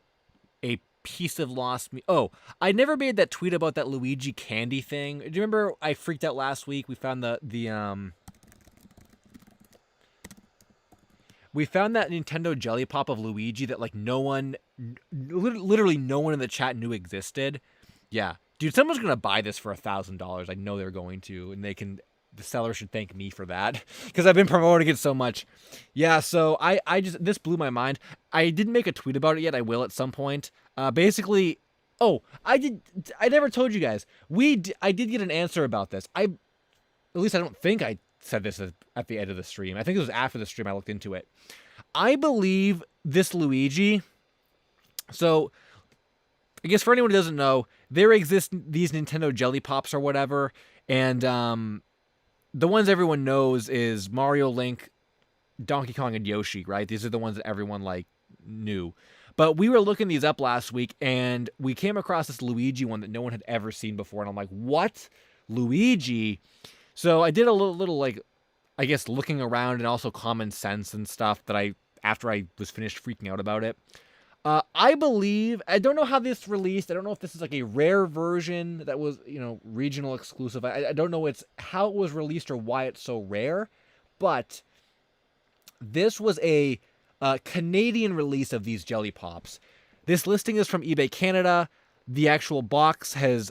A: a piece of lost me. Oh, I never made that tweet about that Luigi candy thing. Do you remember I freaked out last week? We found we found that Nintendo Jelly Pop of Luigi that like literally no one in the chat knew existed. Yeah, dude, someone's gonna buy this for $1,000. I know they're going to, and the seller should thank me for that because I've been promoting it so much. Yeah, so this blew my mind. I didn't make a tweet about it yet. I will at some point. Basically, I never told you guys. I did get an answer about this. At least I don't think I said this at the end of the stream. I think it was after the stream I looked into it. I believe this Luigi. So, I guess for anyone who doesn't know, there exist these Nintendo Jelly Pops or whatever, and the ones everyone knows is Mario, Link, Donkey Kong, and Yoshi, right? These are the ones that everyone like knew. But we were looking these up last week, and we came across this Luigi one that no one had ever seen before, and I'm like, what? Luigi? So I did a little like, I guess, looking around and also common sense and stuff that after I was finished freaking out about it. I believe, I don't know how this released. I don't know if this is like a rare version that was, regional exclusive. I don't know how it was released or why it's so rare, but this was a Canadian release of these jelly pops. This listing is from eBay Canada. The actual box has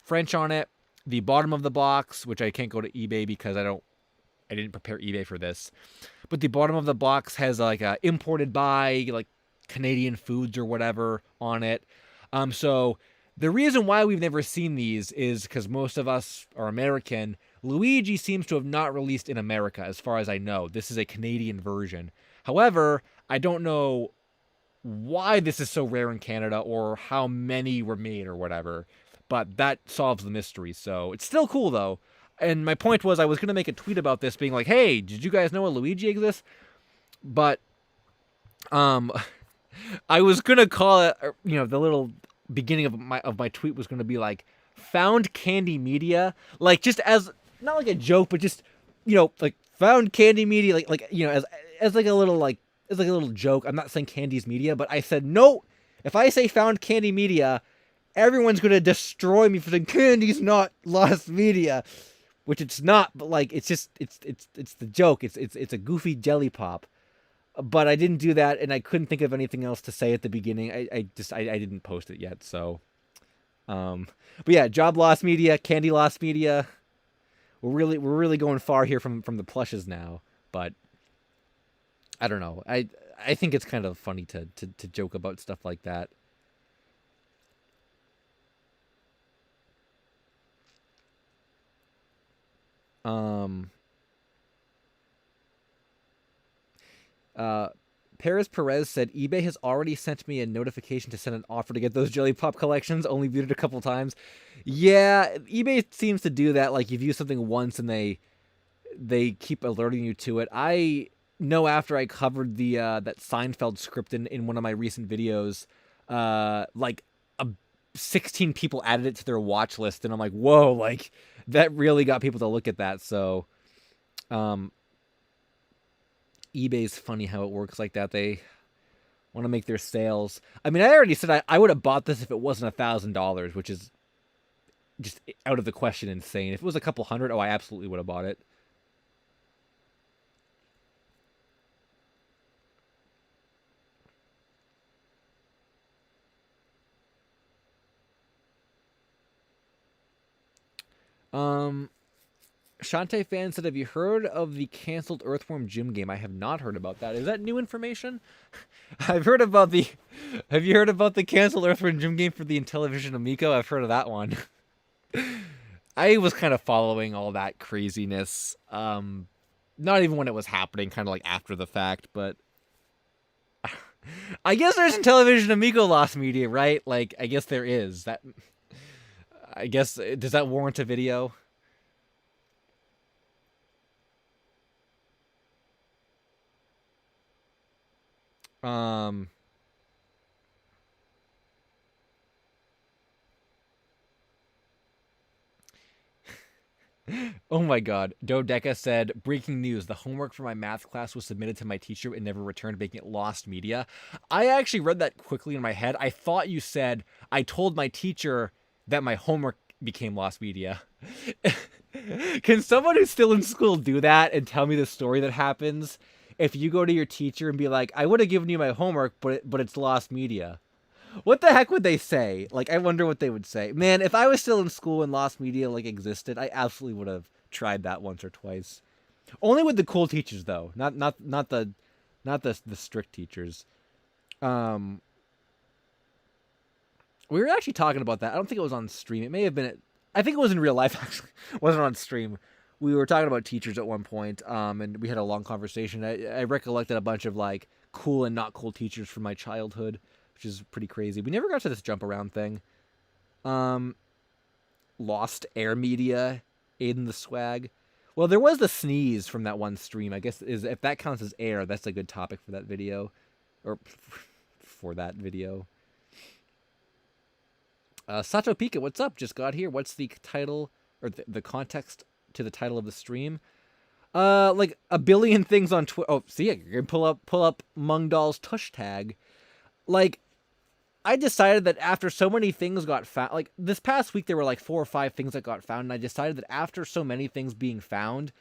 A: French on it. The bottom of the box, which I can't go to eBay because I didn't prepare eBay for this. But the bottom of the box has like a imported by like Canadian foods or whatever on it. So the reason why we've never seen these is because most of us are American. Luigi seems to have not released in America, as far as I know. This is a Canadian version. However, I don't know why this is so rare in Canada or how many were made or whatever. But that solves the mystery. So it's still cool, though. And my point was I was going to make a tweet about this being like, hey, did you guys know a Luigi exists? But I was going to call it, the little beginning of my tweet was going to be like, found candy media. Like, just as, not like a joke, but just, like, found candy media, as like a little joke. I'm not saying candy's media, but I said, no, if I say found candy media, everyone's going to destroy me for saying candy's not lost media. Which it's not, but like it's the joke. It's a goofy jelly pop, but I didn't do that, and I couldn't think of anything else to say at the beginning. I didn't post it yet. So, but yeah, job lost media, candy lost media. We're really going far here from the plushes now. But I don't know. I think it's kind of funny to joke about stuff like that. Paris Perez said eBay has already sent me a notification to send an offer to get those jelly pop collections. Only viewed it a couple times. Yeah, eBay seems to do that. Like, you view something once and they keep alerting you to it. I know after I covered the that Seinfeld script in one of my recent videos, 16 people added it to their watch list, and I'm like, whoa, like that really got people to look at that. So, eBay's funny how it works like that. They want to make their sales. I mean, I already said I would have bought this if it wasn't $1,000, which is just out of the question insane. If it was a couple hundred, I absolutely would have bought it. Shantae fan said, have you heard of the canceled Earthworm Jim game? I have not heard about that. Is that new information? Have you heard about the canceled Earthworm Jim game for the Intellivision Amico? I've heard of that one. I was kind of following all that craziness. Not even when it was happening, kind of like after the fact, but I guess there's Intellivision Amico lost media, right? Like, I guess there is. I guess, does that warrant a video? Oh my god. Dodeca said, breaking news, the homework for my math class was submitted to my teacher and never returned, making it lost media. I actually read that quickly in my head. I thought you said, I told my teacher that my homework became lost media. Can someone who's still in school do that and tell me the story that happens if you go to your teacher and be like, I would have given you my homework, but it's lost media? What the heck would they say? Like, I wonder what they would say. Man, if I was still in school and lost media like existed, I absolutely would have tried that once or twice. Only with the cool teachers though, not the strict teachers. We were actually talking about that. I don't think it was on stream. It may have been. I think it was in real life. Actually, it wasn't on stream. We were talking about teachers at one point, and we had a long conversation. I recollected a bunch of like cool and not cool teachers from my childhood, which is pretty crazy. We never got to this jump around thing. Lost air media, Aiden the swag. Well, there was the sneeze from that one stream. I guess if that counts as air, that's a good topic for that video, or for that video. Sato Pika, what's up? Just got here. What's the title or the context to the title of the stream? Like a billion things on Twitter. Oh, see, you can pull up Mungdal's tush tag. Like, I decided that after so many things got found, like this past week, there were like 4 or 5 things that got found, and I decided that after so many things being found,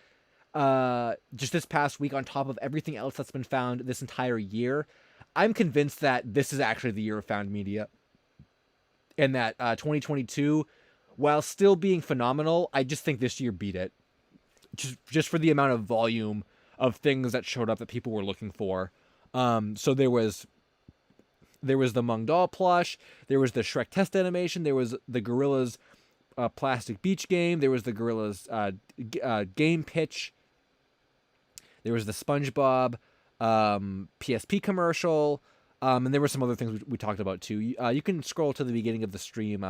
A: just this past week, on top of everything else that's been found this entire year, I'm convinced that this is actually the year of found media, and that 2022, while still being phenomenal, I just think this year beat it. Just for the amount of volume of things that showed up that people were looking for. So there was the Mung Doll plush, there was the Shrek test animation, there was the Gorillas plastic beach game, there was the Gorillas game pitch, there was the SpongeBob PSP commercial, and there were some other things we talked about too. You can scroll to the beginning of the stream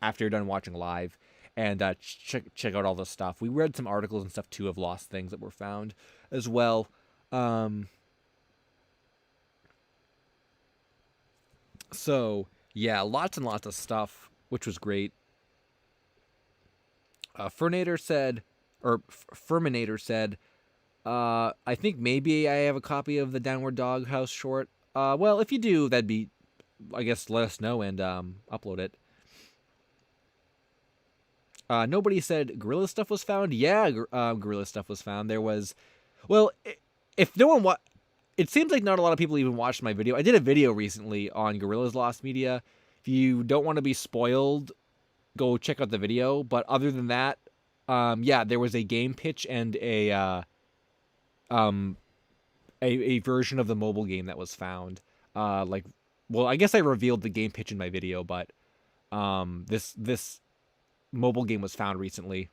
A: after you're done watching live, and check out all the stuff. We read some articles and stuff too of lost things that were found as well. So yeah, lots and lots of stuff, which was great. Ferminator said, I think maybe I have a copy of the Downward Doghouse short. Well, if you do, that'd be, I guess, let us know and upload it. Nobody said Gorilla stuff was found. Yeah, Gorilla stuff was found. There was, well, if no one it seems like not a lot of people even watched my video. I did a video recently on Gorilla's Lost Media. If you don't want to be spoiled, go check out the video. But other than that, yeah, there was a game pitch and a version of the mobile game that was found. Well, I guess I revealed the game pitch in my video, but this mobile game was found recently.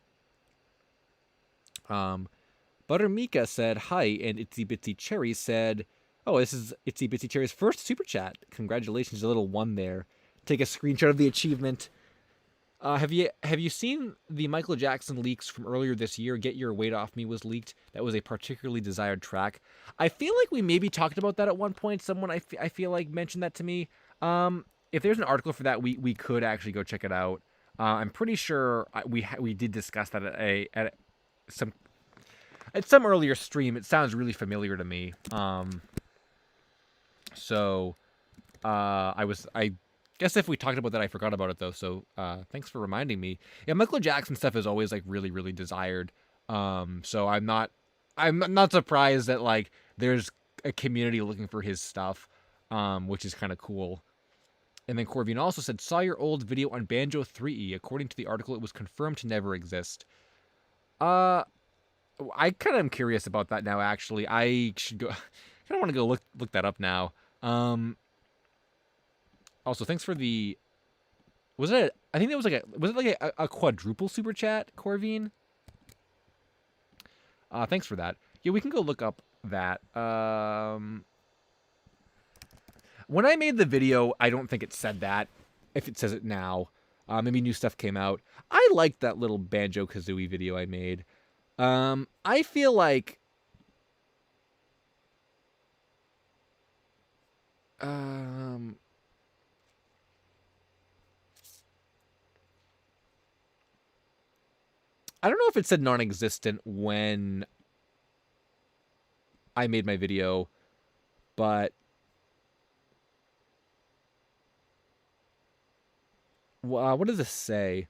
A: Butter Mika said hi, and Itsy Bitsy Cherry said, "Oh, this is Itsy Bitsy Cherry's first super chat. Congratulations, a little one there. Take a screenshot of the achievement." Have you seen the Michael Jackson leaks from earlier this year? Get Your Weight Off Me was leaked. That was a particularly desired track. I feel like we maybe talked about that at one point. Someone I feel like mentioned that to me. If there's an article for that, we could actually go check it out. I'm pretty sure we did discuss that at some earlier stream. It sounds really familiar to me. So I guess if we talked about that, I forgot about it though. So thanks for reminding me. Yeah, Michael Jackson stuff is always like really, really desired. So I'm not surprised that like there's a community looking for his stuff, which is kind of cool. And then Corvine also said, saw your old video on Banjo 3E. According to the article, it was confirmed to never exist. I kind of am curious about that now, actually. I should go... I kind of want to go look that up now. Also, thanks for the... Was it... I think that was like was it like a quadruple super chat, Corvine? Thanks for that. Yeah, we can go look up that. When I made the video, I don't think it said that. If it says it now, maybe new stuff came out. I liked that little Banjo-Kazooie video I made. I feel like... I don't know if it said non-existent when I made my video, but... what does this say?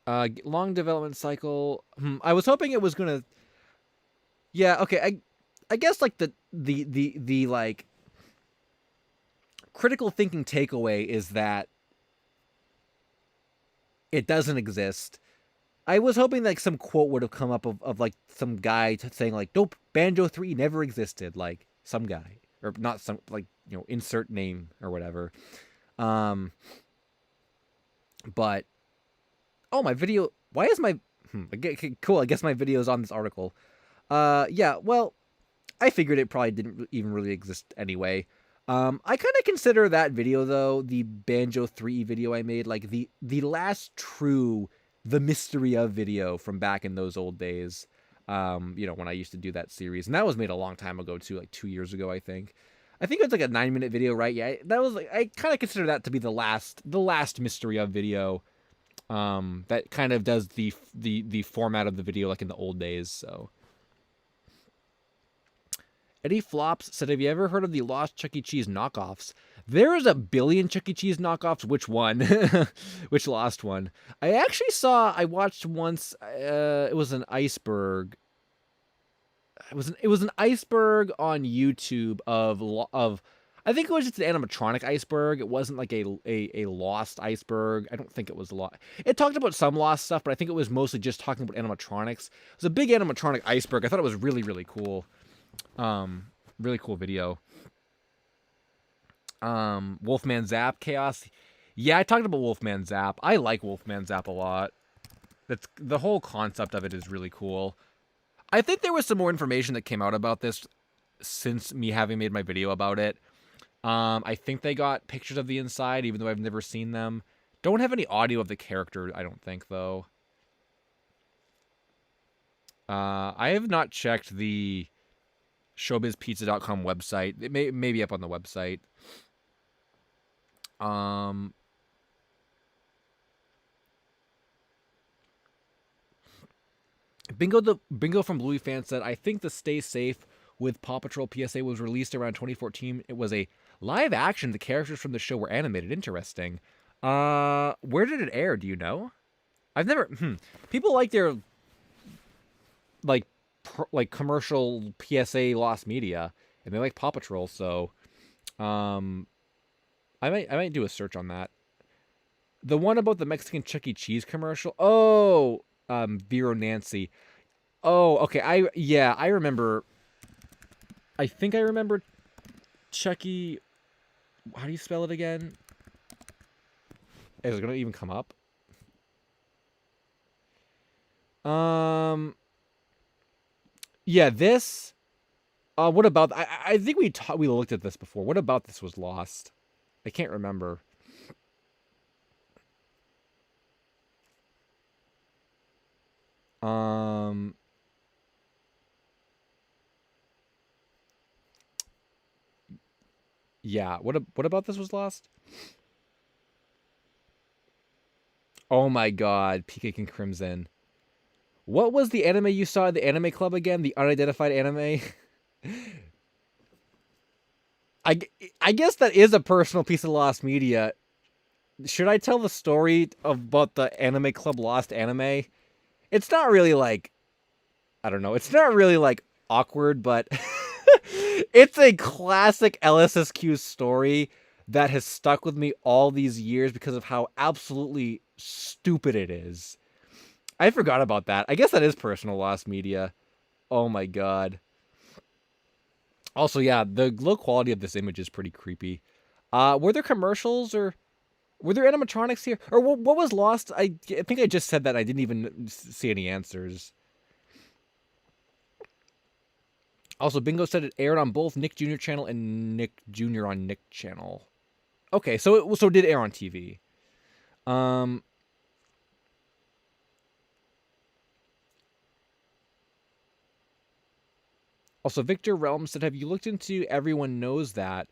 A: Long development cycle. I was hoping it was gonna... Yeah, okay. I guess like the like critical thinking takeaway is that it doesn't exist. I was hoping like some quote would have come up of like some guy saying like, nope, Banjo 3 never existed. Like some guy, or not some, like, you know, insert name or whatever. But, oh, my video, why is my, okay, cool, I guess my video is on this article. Yeah, well, I figured it probably didn't even really exist anyway. I kind of consider that video, though, the Banjo 3 video I made, like the last true The Mystery of video from back in those old days, you know, when I used to do that series. And that was made a long time ago, too, like 2 years ago, I think. I think it was like a 9-minute video, right? Yeah, that was like, I kind of consider that to be the last mystery of video. That kind of does the format of the video like in the old days. So Eddie Flops said, "Have you ever heard of the lost Chuck E. Cheese knockoffs? There is a billion Chuck E. Cheese knockoffs. Which one? Which lost one? I watched once. It was an iceberg. It was an iceberg on YouTube of. I think it was just an animatronic iceberg. It wasn't like a lost iceberg. I don't think it was a lot. It talked about some lost stuff, but I think it was mostly just talking about animatronics. It was a big animatronic iceberg. I thought it was really, really cool. Really cool video. Wolfman Zap Chaos. Yeah, I talked about Wolfman Zap. I like Wolfman Zap a lot. That's the whole concept of it is really cool. I think there was some more information that came out about this since me having made my video about it. I think they got pictures of the inside, even though I've never seen them. Don't have any audio of the character, I don't think, though. I have not checked the showbizpizza.com website. It may be up on the website. Bingo from Bluey Fan said, "I think the Stay Safe with Paw Patrol PSA was released around 2014. It was a live action. The characters from the show were animated. Interesting. Where did it air? Do you know? I've never. People like their like commercial PSA lost media, and they like Paw Patrol. So, I might do a search on that. The one about the Mexican Chuck E. Cheese commercial. Oh, Vero Nancy. Oh, okay. I remember. I think I remember Chucky. How do you spell it again? Is it gonna even come up? Yeah, this. What about? I think we looked at this before. What about this was lost? I can't remember. Yeah. What about this was lost? Oh my God, Peacock and Crimson. What was the anime you saw at the anime club again? The unidentified anime? I guess that is a personal piece of lost media. Should I tell the story about the anime club lost anime? It's not really like, I don't know. It's not really like awkward, but it's a classic LSSQ story that has stuck with me all these years because of how absolutely stupid it is. I forgot about that. I guess that is personal lost media. Oh my God. Also, yeah, the low quality of this image is pretty creepy. Were there commercials or were there animatronics here? Or what was lost? I think I just said that. I didn't even see any answers. Also, Bingo said it aired on both Nick Jr. channel and Nick Jr. on Nick channel. Okay, so it did air on TV. Also, Victor Realm said, "Have you looked into Everyone Knows That?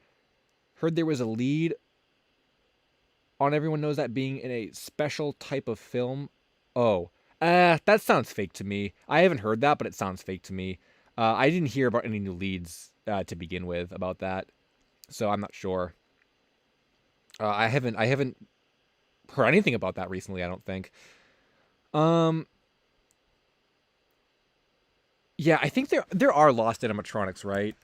A: Heard there was a lead on Everyone Knows That being in a special type of film." Oh, that sounds fake to me. I haven't heard that, but it sounds fake to me. I didn't hear about any new leads to begin with about that, so I'm not sure. I haven't heard anything about that recently. I don't think. Yeah, I think there are lost animatronics, right?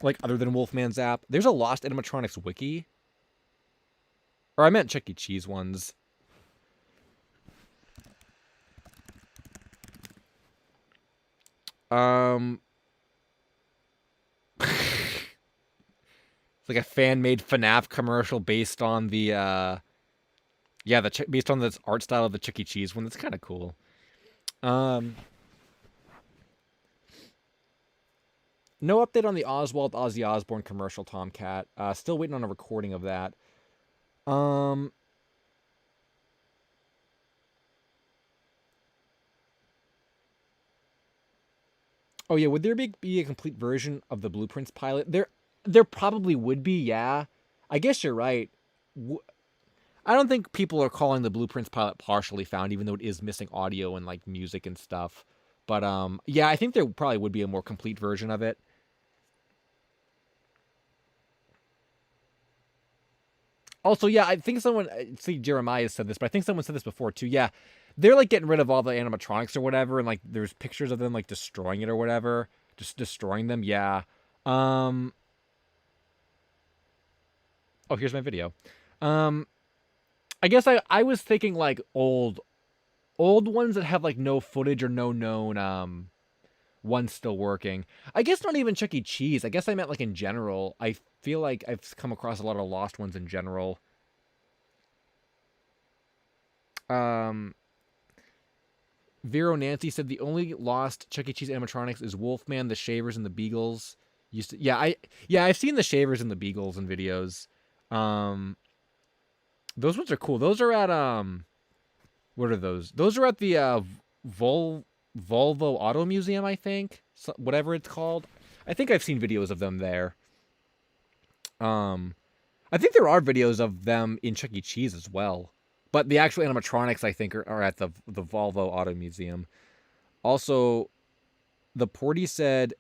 A: Like other than Wolfman's app, there's a lost animatronics wiki. Or I meant Chuck E. Cheese ones. It's like a fan-made FNAF commercial based on the based on this art style of the Chuck E. Cheese one. That's kind of cool. No update on the Oswald Ozzy Osbourne commercial, Tomcat. Still waiting on a recording of that. Oh yeah, would there be a complete version of the Blueprints pilot? There probably would be. Yeah, I guess you're right. I don't think people are calling the Blueprints pilot partially found, even though it is missing audio and like music and stuff. But yeah, I think there probably would be a more complete version of it. Also, yeah, I think someone see Jeremiah said this, but I think someone said this before too. Yeah, they're like getting rid of all the animatronics or whatever, and like there's pictures of them like destroying it or whatever, just destroying them. Yeah. Um. Oh, here's my video. Um. I guess I was thinking like old ones that have like no footage or no known ones still working. I guess not even Chuck E. Cheese. I guess I meant like in general. I feel like I've come across a lot of lost ones in general. Um, Vero Nancy said the only lost Chuck E. Cheese animatronics is Wolfman, the Shavers, and the Beagles. Yeah, I've seen the Shavers and the Beagles in videos. Um, those ones are cool. Those are at what are those? Those are at the Volvo Auto Museum, I think. So, whatever it's called. I think I've seen videos of them there. Um, I think there are videos of them in Chuck E. Cheese as well. But the actual animatronics, I think, are at the Volvo Auto Museum. Also, the Porty said,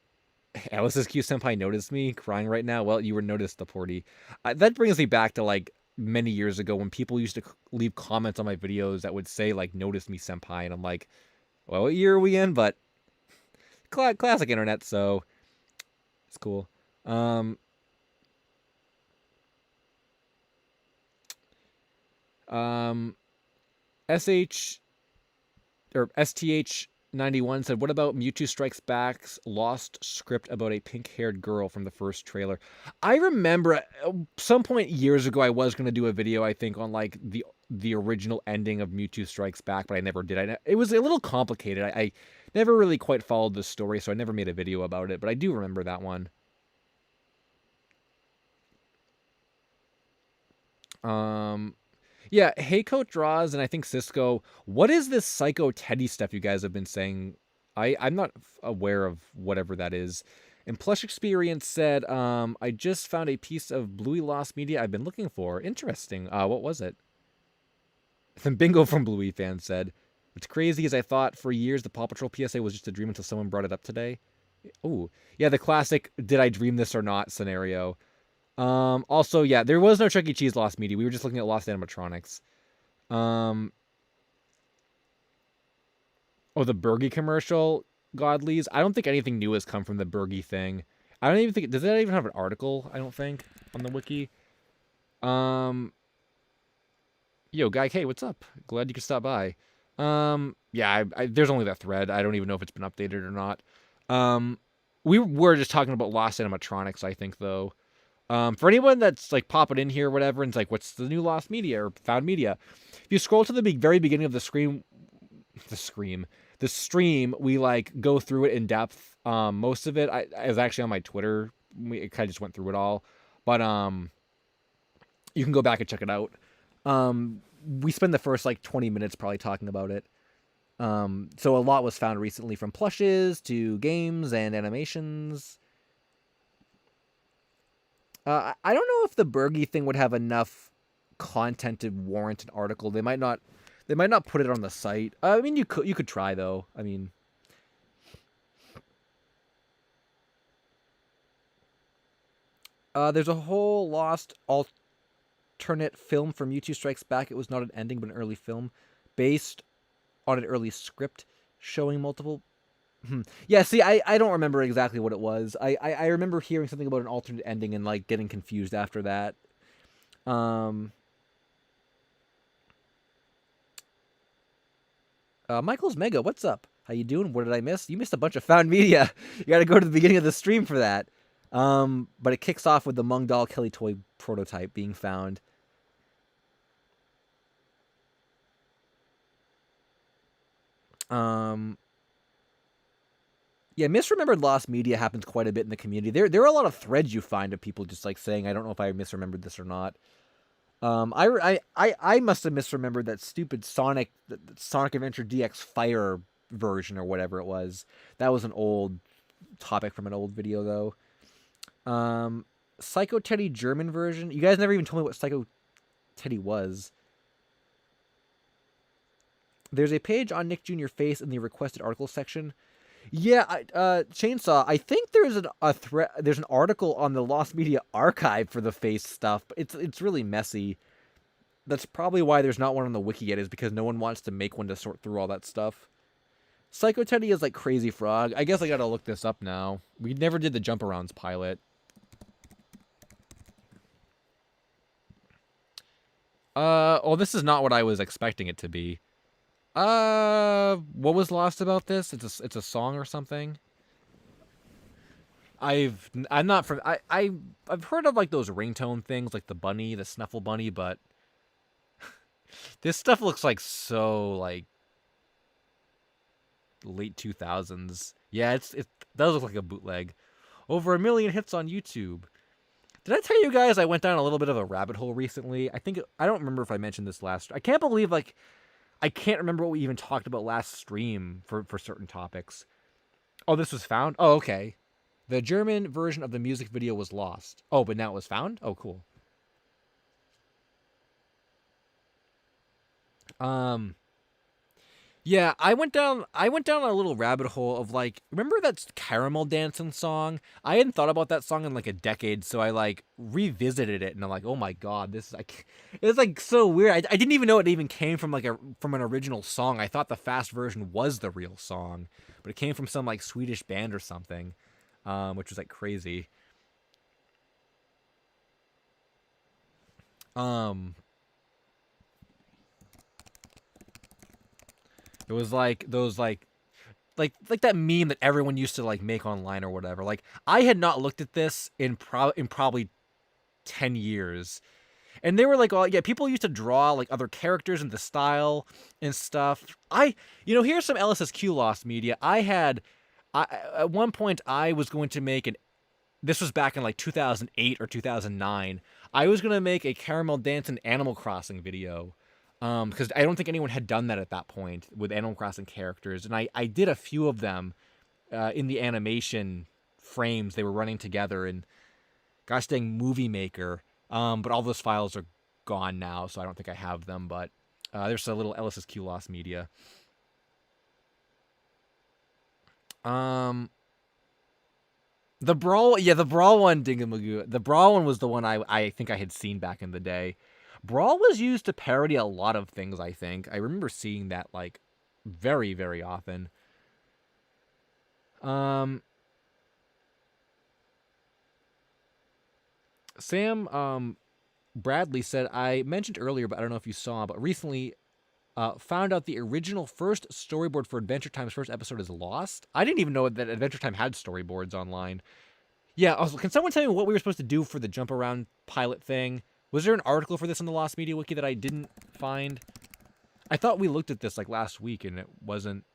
A: LSSQ Senpai noticed me crying right now. Well, you were noticed, the Porty. That brings me back to, like, many years ago when people used to leave comments on my videos that would say, like, notice me, Senpai. And I'm like, well, what year are we in? But classic internet, so it's cool. Um, um, SH or STH91 said, what about Mewtwo Strikes Back's lost script about a pink-haired girl from the first trailer? I remember at some point years ago I was going to do a video, I think, on like the original ending of Mewtwo Strikes Back, but I never did. It was a little complicated. I never really quite followed the story, so I never made a video about it, but I do remember that one. Yeah, Heiko draws, and I think Cisco. What is this Psycho Teddy stuff you guys have been saying? I'm not aware of whatever that is. And Plush Experience said, I just found a piece of Bluey Lost Media I've been looking for. Interesting. What was it? Then Bingo from Bluey fan said, what's crazy is I thought for years the Paw Patrol PSA was just a dream until someone brought it up today. Oh, yeah, the classic "Did I dream this or not" scenario. Also, yeah, there was no Chuck E. Cheese Lost Media. We were just looking at Lost Animatronics. Um, oh, the Bergie commercial, Godlies. I don't think anything new has come from the Bergie thing. I don't even think, does that even have an article? I don't think, on the wiki. Um, yo, Guy K, what's up? Glad you could stop by. Yeah, there's only that thread. I don't even know if it's been updated or not. We were just talking about Lost Animatronics, I think, though. For anyone that's like popping in here or whatever, and it's like, what's the new Lost Media or Found Media? If you scroll to the very beginning of the stream, we like go through it in depth. Most of it I was actually on my Twitter. We kind of just went through it all, but you can go back and check it out. We spend the first like 20 minutes probably talking about it. So a lot was found recently, from plushes to games and animations. I don't know if the Bergie thing would have enough content to warrant an article. They might not put it on the site. I mean, you could try though. I mean, there's a whole lost alternate film from Mewtwo Strikes Back. It was not an ending, but an early film based on an early script showing multiple. Yeah, see, I don't remember exactly what it was. I remember hearing something about an alternate ending and like getting confused after that. Michael's Mega, what's up? How you doing? What did I miss? You missed a bunch of Found Media. You got to go to the beginning of the stream for that. But it kicks off with the Mung Doll Kelly toy prototype being found. Yeah, misremembered lost media happens quite a bit in the community. There are a lot of threads you find of people just like saying, I don't know if I misremembered this or not. I must have misremembered that stupid Sonic Adventure DX Fire version or whatever it was. That was an old topic from an old video though. Psycho Teddy German version. You guys never even told me what Psycho Teddy was. There's a page on Nick Jr. Face in the requested article section. Yeah, Chainsaw. I think there's there's an article on the Lost Media archive for the Face stuff. But it's really messy. That's probably why there's not one on the wiki yet. Is because no one wants to make one to sort through all that stuff. Psycho Teddy is like Crazy Frog. I guess I gotta look this up now. We never did the Jump Arounds pilot. Oh, this is not what I was expecting it to be. What was lost about this? It's a song or something. I've heard of like those ringtone things, like the bunny, the snuffle bunny, but this stuff looks like so like late 2000s. Yeah, it does look like a bootleg. Over 1 million hits on YouTube. Did I tell you guys I went down a little bit of a rabbit hole recently? I don't remember if I mentioned this last. I can't believe like I can't remember what we even talked about last stream for certain topics. Oh, this was found? Oh, okay. The German version of the music video was lost. Oh, but now it was found? Oh, cool. Yeah, I went down a little rabbit hole of like, remember that Caramel Dancing song? I hadn't thought about that song in like a decade, so I like revisited it and I'm like, oh my god, this is like, it's like so weird. I didn't even know it even came from like from an original song. I thought the fast version was the real song, but it came from some like Swedish band or something, which was like crazy. It was like those like that meme that everyone used to like make online or whatever. Like I had not looked at this in probably 10 years. And they were like, oh yeah, people used to draw like other characters in the style and stuff. Here's some LSSQ Lost Media. At one point I was going to make this was back in like 2008 or 2009. I was going to make a Caramel Dancing Animal Crossing video. Because I don't think anyone had done that at that point with Animal Crossing characters. And I did a few of them in the animation frames. They were running together in, gosh dang, Movie Maker. But all those files are gone now, so I don't think I have them. But there's a little LSSQ Lost Media. The Brawl one, Dingamagoo. The Brawl one was the one I think I had seen back in the day. Brawl was used to parody a lot of things, I think. I remember seeing that, like, very, very often. Sam Bradley said, I mentioned earlier, but I don't know if you saw, but recently found out the original first storyboard for Adventure Time's first episode is lost. I didn't even know that Adventure Time had storyboards online. Yeah, also, can someone tell me what we were supposed to do for the jump around pilot thing? Was there an article for this on the Lost Media Wiki that I didn't find? I thought we looked at this like last week and it wasn't.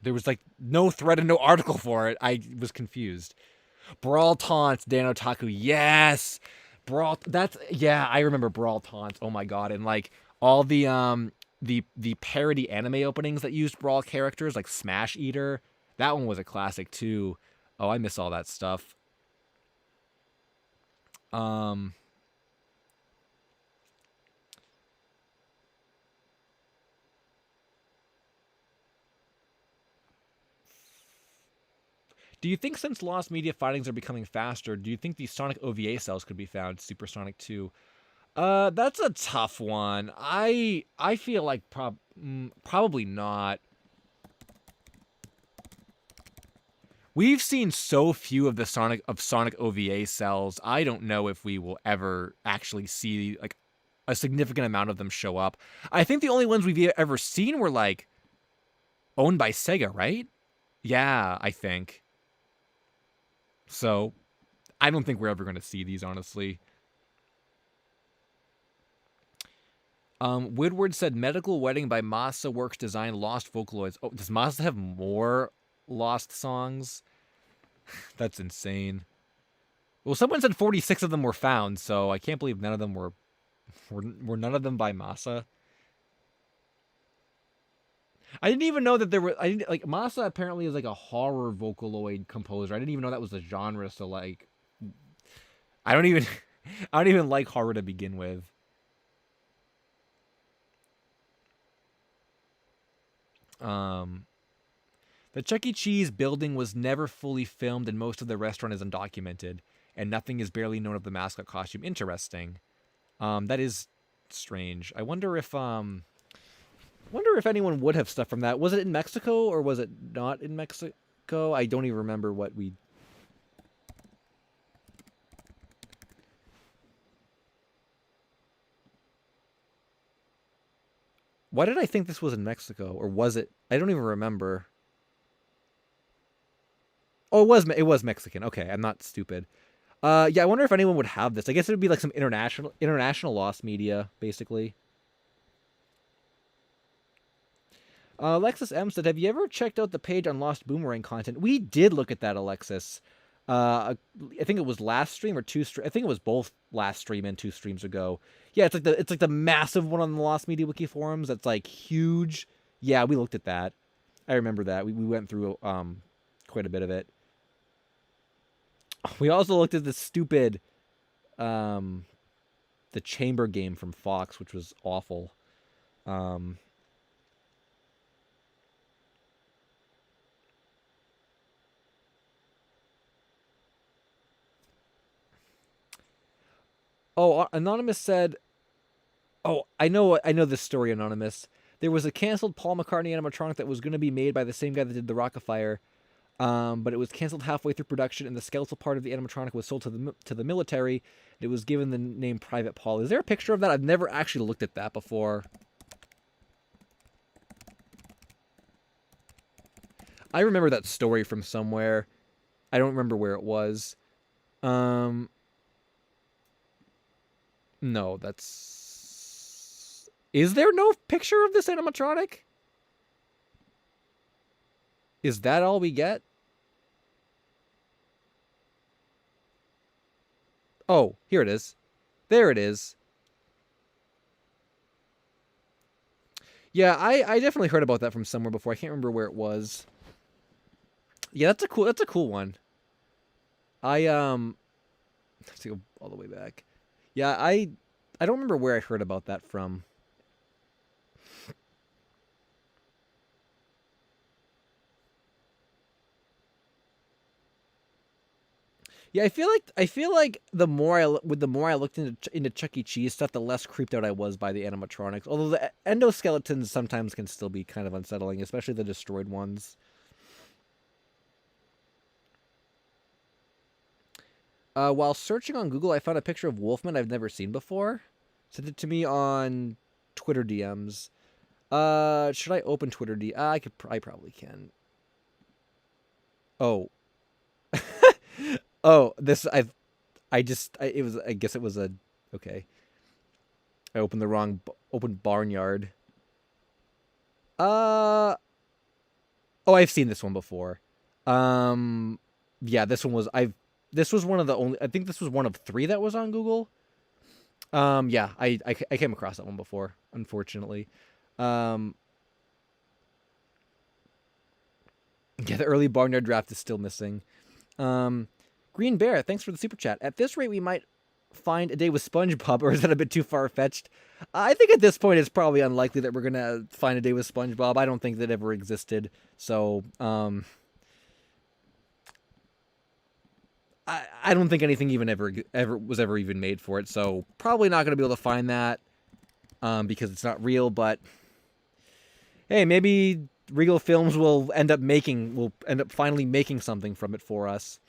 A: There was like no thread and no article for it. I was confused. Brawl Taunts, Dan Otaku. Yes! Brawl. I remember Brawl Taunts. Oh my god. And like all the parody anime openings that used Brawl characters like Smash Eater. That one was a classic too. Oh, I miss all that stuff. Do you think since Lost Media findings are becoming faster, do you think these Sonic OVA cells could be found LSuperSonicQ? That's a tough one. I feel like probably not. We've seen so few of the Sonic OVA cells. I don't know if we will ever actually see like a significant amount of them show up. I think the only ones we've ever seen were like owned by Sega, right? Yeah, I think. So, I don't think we're ever going to see these, honestly. Woodward said Medical Wedding by Masa Works design Lost Vocaloids. Oh, does Masa have more Lost songs? That's insane. Well, someone said 46 of them were found, so I can't believe none of them were none of them by Masa. I didn't even know that there were. I didn't like Masa. Apparently, is like a horror Vocaloid composer. I didn't even know that was a genre. So like, I don't even, I don't even like horror to begin with. Um, the Chuck E. Cheese building was never fully filmed, and most of the restaurant is undocumented, and nothing is barely known of the mascot costume. Interesting. That is strange. I wonder if anyone would have stuff from that. Was it in Mexico or was it not in Mexico? I don't even remember what we. Why did I think this was in Mexico, or was it? I don't even remember. Oh, it was Mexican. Okay, I'm not stupid. Yeah, I wonder if anyone would have this. I guess it would be like some international lost media, basically. Alexis M said, "Have you ever checked out the page on Lost Boomerang content?" We did look at that, Alexis. I think it was last stream or I think it was both last stream and 2 streams ago. Yeah, it's like the massive one on the Lost Media Wiki forums. That's like huge. Yeah, we looked at that. I remember that. We went through quite a bit of it. We also looked at the stupid um the chamber game from Fox, which was awful. Um Oh, Anonymous said, "Oh, I know this story, Anonymous. There was a canceled Paul McCartney animatronic that was going to be made by the same guy that did the Rockafire, but it was canceled halfway through production, and the skeletal part of the animatronic was sold to the military. It was given the name Private Paul. Is there a picture of that? I've never actually looked at that before. I remember that story from somewhere. I don't remember where it was. Um, no, that's. Is there no picture of this animatronic? Is that all we get? Oh, here it is. There it is. Yeah, I definitely heard about that from somewhere before. I can't remember where it was. Yeah, that's a cool one. I Let's go all the way back. Yeah, I don't remember where I heard about that from. Yeah, I feel like the more I looked into Chuck E. Cheese stuff, the less creeped out I was by the animatronics. Although the endoskeletons sometimes can still be kind of unsettling, especially the destroyed ones. While searching on Google, I found a picture of Wolfman I've never seen before. Sent it to me on Twitter DMs. Should I open Twitter D? I probably can. Oh, oh, this it was. I guess it was a. Okay, I opened the wrong. Opened Barnyard. Uh oh, I've seen this one before. Um, yeah, this one was. This was one of the only. I think this was one of 3 that was on Google. Yeah, I came across that one before. Unfortunately, um, yeah, the early Barnyard draft is still missing. Um, Green Bear, thanks for the super chat. At this rate, we might find A Day with SpongeBob, or is that a bit too far fetched? I think at this point it's probably unlikely that we're gonna find A Day with SpongeBob. I don't think that ever existed. So, I don't think anything even ever was ever even made for it. So probably not gonna be able to find that, because it's not real. But hey, maybe Regal Films will end up finally making something from it for us.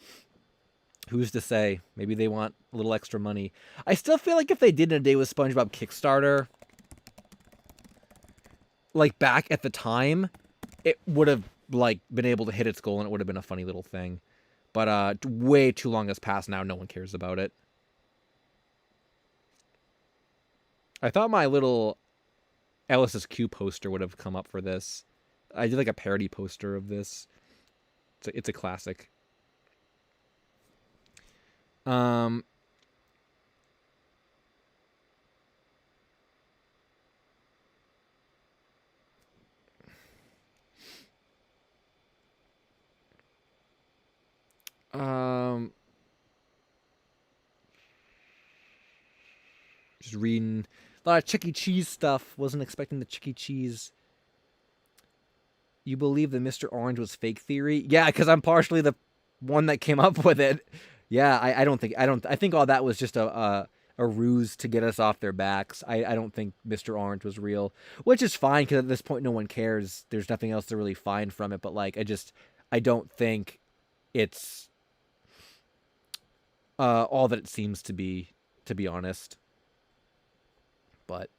A: Who's to say? Maybe they want a little extra money. I still feel like if they did A Day with SpongeBob Kickstarter, like back at the time, it would have like been able to hit its goal and it would have been a funny little thing. But way too long has passed now. No one cares about it. I thought my little LSuperSonicQ poster would have come up for this. I did like a parody poster of this. It's a classic. Um, Just reading a lot of Chuck E. Cheese stuff. Wasn't expecting the Chuck E. Cheese. You believe the Mr. Orange was fake theory? Yeah, because I'm partially the one that came up with it. Yeah, I think all that was just a ruse to get us off their backs. I don't think Mr. Orange was real, which is fine because at this point no one cares. There's nothing else to really find from it. But like, I don't think it's all that it seems to be honest. But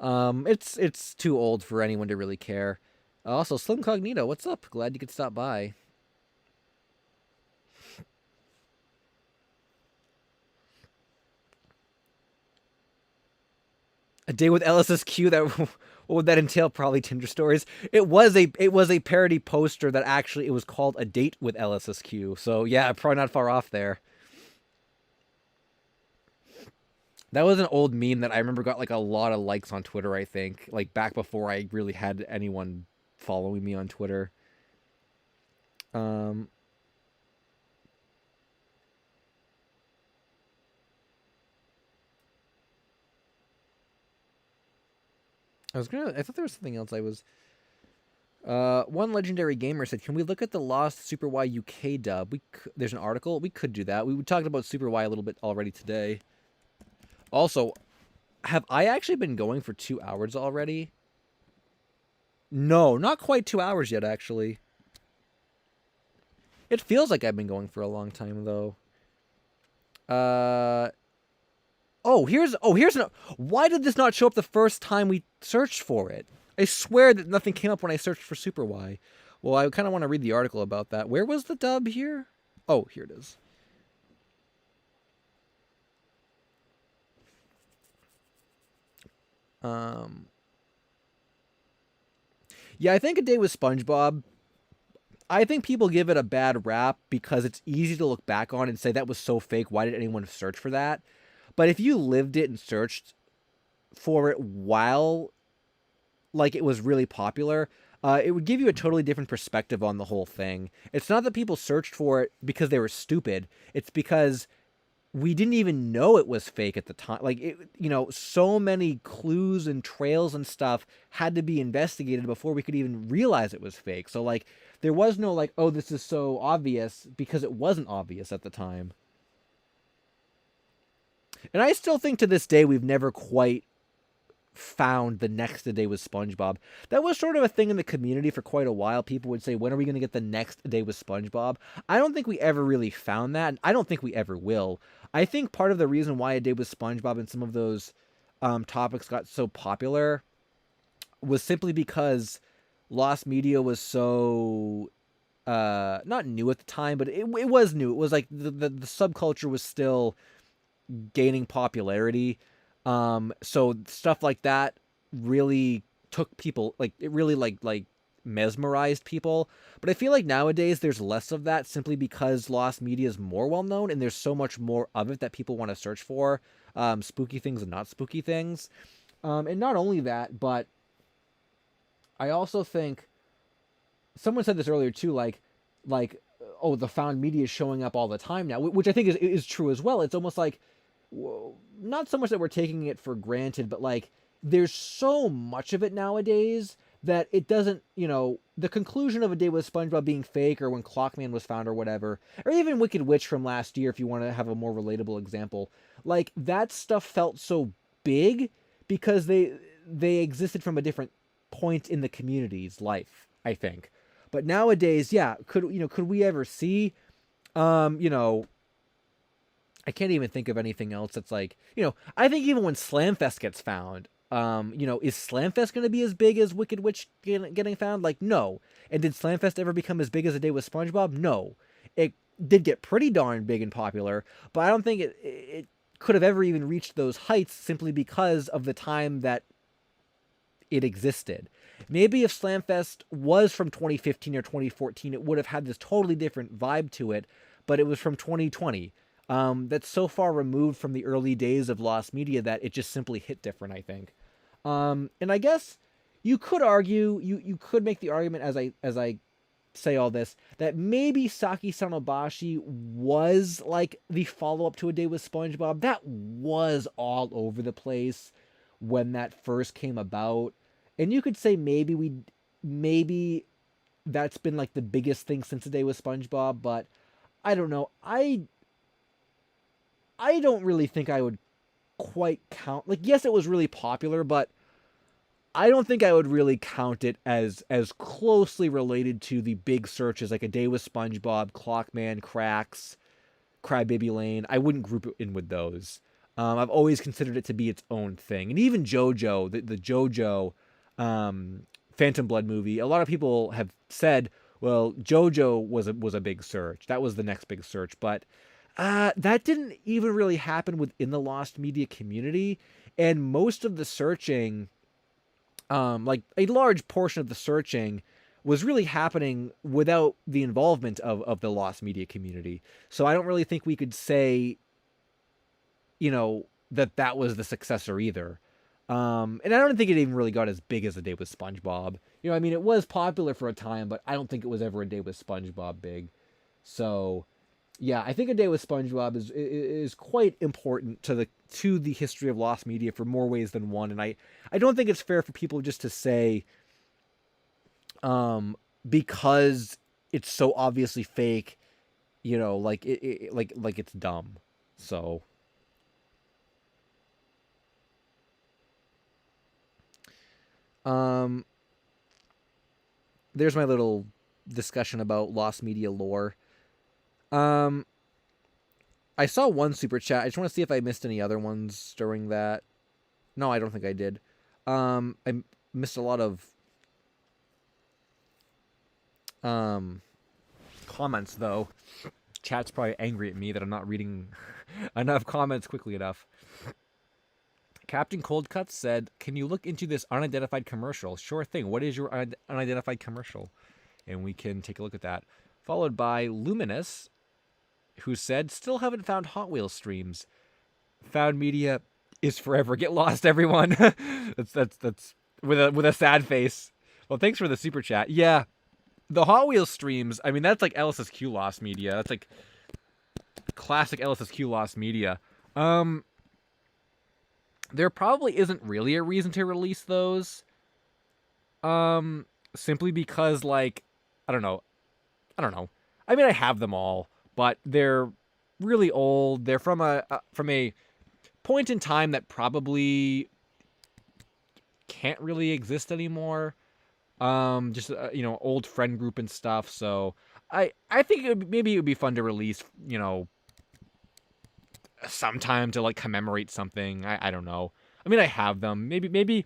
A: it's too old for anyone to really care. Also, Slim Cognito, what's up? Glad you could stop by. A day with LSSQ. That what would that entail? Probably Tinder stories. It was a parody poster that actually it was called A Date with LSSQ. So yeah, probably not far off there. That was an old meme that I remember got like a lot of likes on Twitter. I think like back before I really had anyone following me on Twitter. I thought there was something else I was. One legendary gamer said, "Can we look at the lost Super Y UK dub? There's an article. We could do that. We talked about Super Y a little bit already today. Also, have I actually been going for 2 hours already? No, not quite 2 hours yet, actually. It feels like I've been going for a long time, though. Why did this not show up the first time we searched for it? I swear that nothing came up when I searched for Super Y. Well, I kind of want to read the article about that. Where was the dub here? Oh, here it is. Yeah, I think A Day with SpongeBob. I think people give it a bad rap because it's easy to look back on and say that was so fake. Why did anyone search for that? But if you lived it and searched for it while like it was really popular, it would give you a totally different perspective on the whole thing. It's not that people searched for it because they were stupid. It's because we didn't even know it was fake at the time. Like, so many clues and trails and stuff had to be investigated before we could even realize it was fake. So, like, there was no, like, oh, this is so obvious because it wasn't obvious at the time. And I still think to this day we've never quite found the next A Day with SpongeBob. That was sort of a thing in the community for quite a while. People would say, when are we going to get the next A Day with SpongeBob? I don't think we ever really found that, and I don't think we ever will. I think part of the reason why A Day with SpongeBob and some of those topics got so popular was simply because Lost Media was so not new at the time, but it was new. It was like the subculture was still gaining popularity. So stuff like that really took people, like, it really like mesmerized people. But I feel like nowadays there's less of that simply because Lost Media is more well known and there's so much more of it that people want to search for, spooky things and not spooky things. And not only that, but I also think someone said this earlier too, like, oh, the found media is showing up all the time now, which I think is true as well. It's almost like, not so much that we're taking it for granted, but like there's so much of it nowadays that it doesn't, the conclusion of A Day with SpongeBob being fake, or when Clockman was found or whatever, or even Wicked Witch from last year, if you want to have a more relatable example, like that stuff felt so big because they existed from a different point in the community's life, I think. But nowadays, yeah, could we ever see, I can't even think of anything else that's like, I think even when Slamfest gets found, is Slamfest going to be as big as Wicked Witch getting found? Like, no. And did Slamfest ever become as big as A Day with SpongeBob? No. It did get pretty darn big and popular, but I don't think it could have ever even reached those heights simply because of the time that it existed. Maybe if Slamfest was from 2015 or 2014, it would have had this totally different vibe to it, but it was from 2020. That's so far removed from the early days of Lost Media that it just simply hit different, I think. And I guess you could argue, you could make the argument, as I say all this, that maybe Saki Sanobashi was like the follow-up to A Day with SpongeBob. That was all over the place when that first came about. And you could say maybe that's been like the biggest thing since A Day with SpongeBob, but I don't know. I don't really think I would quite count, like, yes, it was really popular, but I don't think I would really count it as closely related to the big searches like A Day with SpongeBob, Clockman, Cracks, Crybaby Lane. I wouldn't group it in with those. I've always considered it to be its own thing. And even JoJo, the JoJo Phantom Blood movie, a lot of people have said, well, JoJo was a big search. That was the next big search. But that didn't even really happen within the Lost Media community. And most of the searching, like a large portion of the searching, was really happening without the involvement of the Lost Media community. So I don't really think we could say, that was the successor either. And I don't think it even really got as big as A Day with SpongeBob. I mean, it was popular for a time, but I don't think it was ever A Day with SpongeBob big. So, yeah, I think A Day with SpongeBob is quite important to the history of Lost Media for more ways than one. And I don't think it's fair for people just to say, because it's so obviously fake, like it's dumb. So. There's my little discussion about Lost Media lore. I saw one super chat. I just want to see if I missed any other ones during that. No, I don't think I did. I missed a lot of comments, though. Chat's probably angry at me that I'm not reading enough comments quickly enough. Captain Coldcut said, can you look into this unidentified commercial? Sure thing. What is your unidentified commercial? And we can take a look at that. Followed by Luminous, who said, still haven't found Hot Wheels streams. Found media is forever. Get lost, everyone. that's with a sad face. Well, thanks for the super chat. Yeah, the Hot Wheels streams, I mean, that's like LSSQ Lost Media. That's like classic LSSQ Lost Media. There probably isn't really a reason to release those. Simply because, like, I don't know. I mean, I have them all, but they're really old. They're from a point in time that probably can't really exist anymore. Just old friend group and stuff. So I think maybe it would be fun to release, sometime to like commemorate something. I don't know. I mean, I have them. Maybe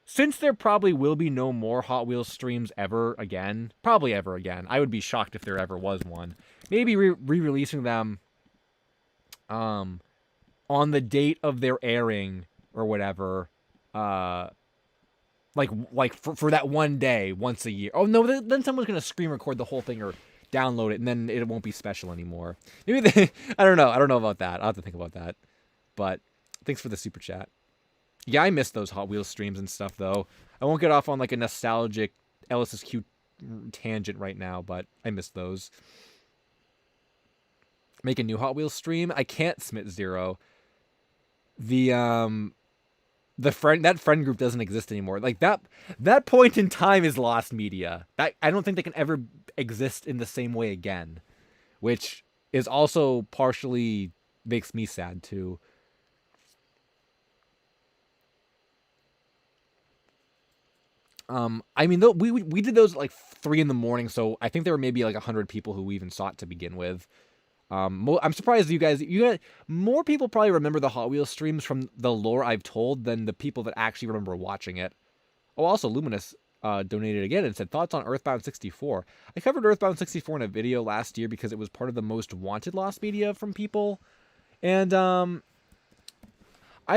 A: since there probably will be no more Hot Wheels streams ever again. I would be shocked if there ever was one. Maybe re-releasing them on the date of their airing or whatever. Like for that one day, once a year. Oh no, then someone's gonna screen record the whole thing or download it, and then it won't be special anymore. Maybe I don't know. I don't know about that. I'll have to think about that. But thanks for the super chat. Yeah, I miss those Hot Wheels streams and stuff, though. I won't get off on like a nostalgic LSSQ tangent right now, but I miss those. Make a new Hot Wheels stream? I can't, Smith Zero. That friend group doesn't exist anymore. Like that point in time is Lost Media. That I don't think they can ever exist in the same way again, which is also partially makes me sad too. I mean, we did those at like 3 a.m, so I think there were maybe like 100 people who we even saw it to begin with. I'm surprised you guys more people probably remember the Hot Wheels streams from the lore I've told than the people that actually remember watching it. Oh, also Luminous donated again and said, thoughts on Earthbound 64. I covered Earthbound 64 in a video last year because it was part of the most wanted Lost Media from people. And I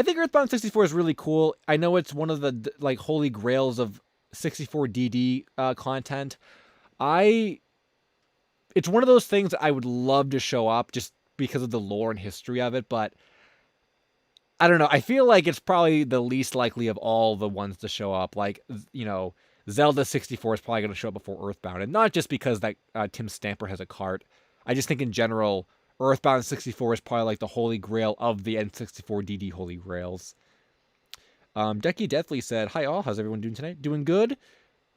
A: think Earthbound 64 is really cool. I know it's one of the like holy grails of 64DD content. It's one of those things I would love to show up just because of the lore and history of it, but I don't know. I feel like it's probably the least likely of all the ones to show up. Like, Zelda 64 is probably going to show up before Earthbound, and not just because that Tim Stamper has a cart. I just think in general, Earthbound 64 is probably like the holy grail of the N64 DD holy grails. Decky Deathly said, "Hi all, how's everyone doing tonight? Doing good.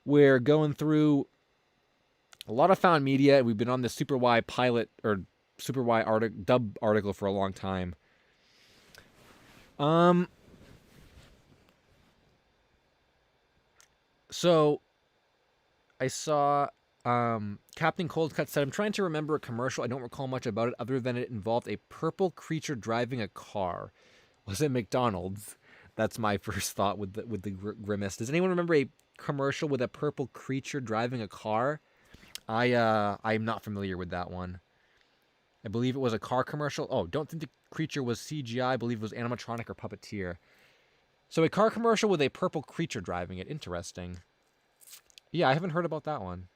A: We're going through a lot of found media. We've been on the Super Y pilot or Super Y dub article for a long time. So I saw Captain Coldcut said, I'm trying to remember a commercial. I don't recall much about it other than it involved a purple creature driving a car. Was it McDonald's? That's my first thought with the grimace. Does anyone remember a commercial with a purple creature driving a car? I'm not familiar with that one. I believe it was a car commercial. Oh, don't think the creature was CGI. I believe it was animatronic or puppeteer. So a car commercial with a purple creature driving it. Interesting. Yeah, I haven't heard about that one.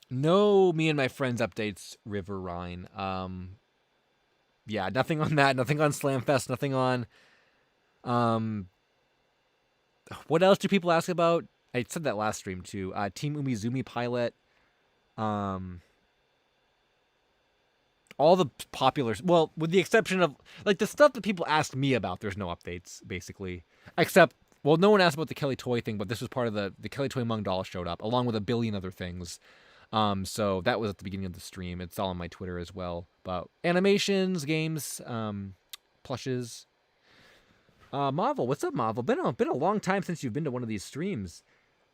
A: No Me and My Friends updates, River Rhine. Yeah, nothing on that. Nothing on Slamfest. Nothing on... What else do people ask about? I said that last stream, too. Team Umizoomi pilot. All the popular... Well, with the exception of... Like, the stuff that people asked me about, there's no updates, basically. Except... Well, no one asked about the Kelly Toy thing, but this was part of the Kelly Toy Mung doll showed up, along with a billion other things. So that was at the beginning of the stream. It's all on my Twitter as well. About animations, games, plushes. Marvel, what's up, Marvel? Been a long time since you've been to one of these streams.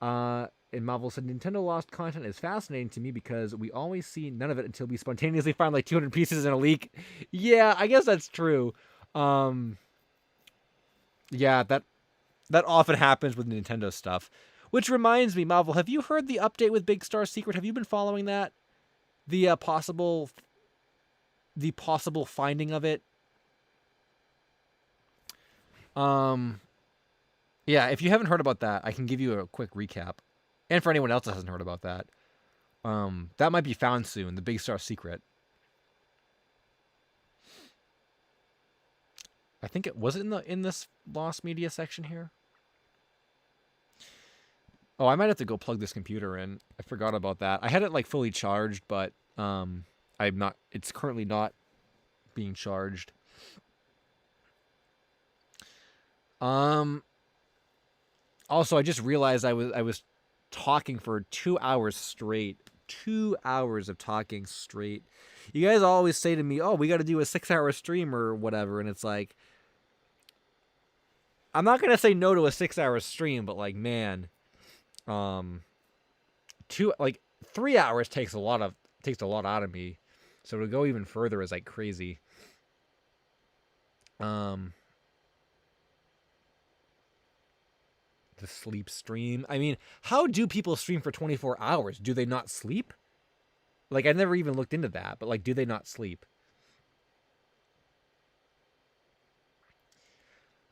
A: And Marvel said, Nintendo lost content is fascinating to me because we always see none of it until we spontaneously find like 200 pieces in a leak. Yeah, I guess that's true. Yeah, that often happens with Nintendo stuff. Which reminds me, Marvel, have you heard the update with Big Star Secret? Have you been following that? The possible finding of it? Yeah, if you haven't heard about that, I can give you a quick recap. And for anyone else that hasn't heard about that. That might be found soon, the Big Star Secret. I think it was in this Lost Media section here. Oh, I might have to go plug this computer in. I forgot about that. I had it like fully charged, but it's currently not being charged. Also, I just realized I was talking for 2 hours straight. 2 hours of talking straight. You guys always say to me, "Oh, we got to do a 6-hour stream or whatever," and it's like, I'm not gonna say no to a 6-hour stream, but like, man, 3 hours takes a lot out of me. So to go even further is like crazy. The sleep stream. I mean, how do people stream for 24 hours? Do they not sleep? Like, I never even looked into that, but like, do they not sleep?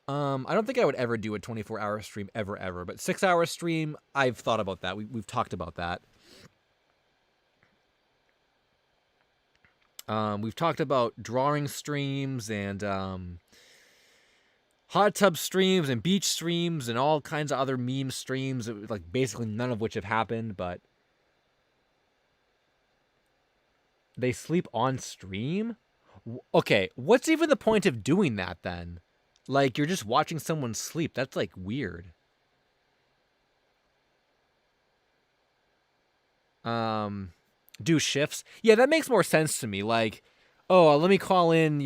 A: I don't think I would ever do a 24-hour stream ever, but 6-hour stream, I've thought about that. We've talked about that. We've talked about drawing streams and hot tub streams and beach streams and all kinds of other meme streams, like basically none of which have happened, but they sleep on stream? Okay, what's even the point of doing that then? Like, you're just watching someone sleep. That's, like, weird. Do shifts? Yeah, that makes more sense to me. Like, oh, let me call in,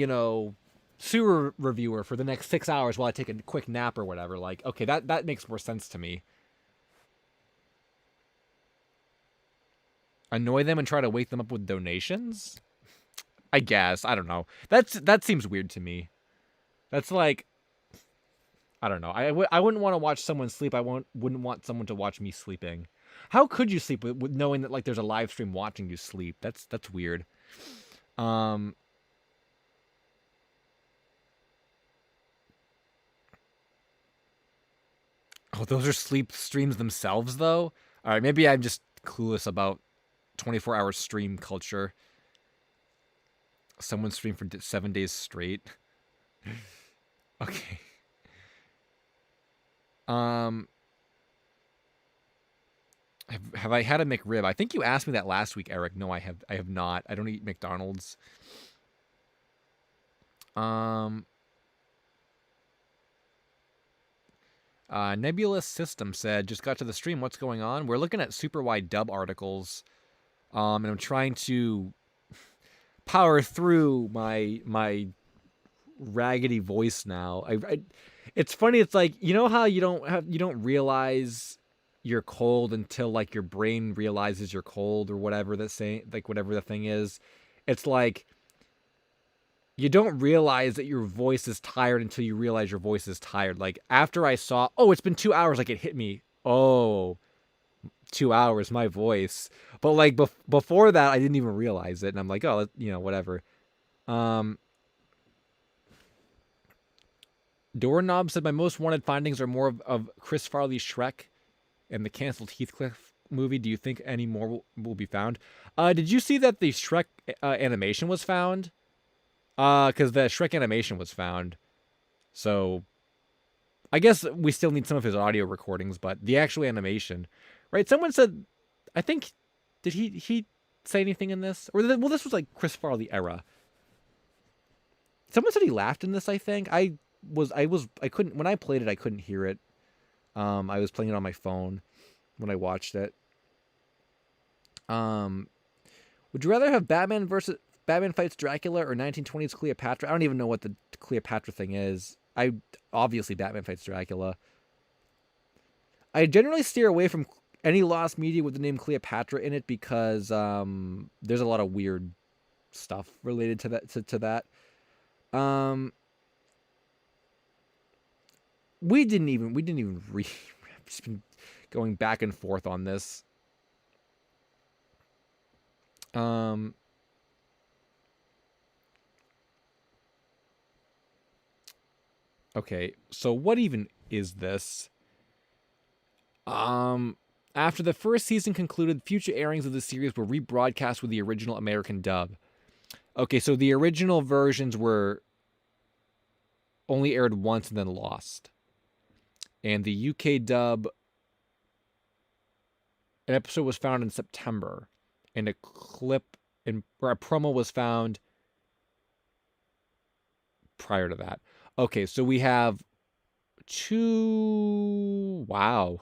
A: sewer reviewer for the next 6 hours while I take a quick nap or whatever. Like, okay, that makes more sense to me. Annoy them and try to wake them up with donations? I guess. I don't know. That seems weird to me. That's like... I don't know. I wouldn't want to watch someone sleep. I wouldn't want someone to watch me sleeping. How could you sleep with knowing that like there's a live stream watching you sleep? That's weird. Oh, those are sleep streams themselves, though? All right, maybe I'm just clueless about 24-hour stream culture. Someone streamed for 7 days straight. Okay. Have I had a McRib? I think you asked me that last week, Eric. No, I have not. I don't eat McDonald's. Nebulous System said, just got to the stream. What's going on? We're looking at super wide dub articles. And I'm trying to power through my raggedy voice now. It's funny. It's like, you know how you don't realize you're cold until like your brain realizes you're cold or whatever whatever the thing is. It's like you don't realize that your voice is tired until you realize your voice is tired. Like after I saw, oh, it's been 2 hours, like it hit me. Oh, 2 hours, my voice. But like before that, I didn't even realize it, and I'm like, oh, whatever. Doorknob said my most wanted findings are more of Chris Farley's Shrek and the canceled Heathcliff movie. Do you think any more will be found? Did you see that the Shrek animation was found? Because the Shrek animation was found. So I guess we still need some of his audio recordings, but the actual animation, right? Someone said, I think, did he say anything in this? Or well, this was like Chris Farley era. Someone said he laughed in this. I think I couldn't, when I played it, I couldn't hear it. I was playing it on my phone when I watched it. Would you rather have Batman fights Dracula or 1920s Cleopatra? I don't even know what the Cleopatra thing is. Obviously Batman fights Dracula. I generally steer away from any lost media with the name Cleopatra in it because there's a lot of weird stuff related to that. We didn't even read. I've just been going back and forth on this. Okay, so what even is this? After the first season concluded, future airings of the series were rebroadcast with the original American dub. Okay, so the original versions were only aired once and then lost. And the UK dub, an episode was found in September, and a clip or a promo was found prior to that. Okay, so we have two. Wow.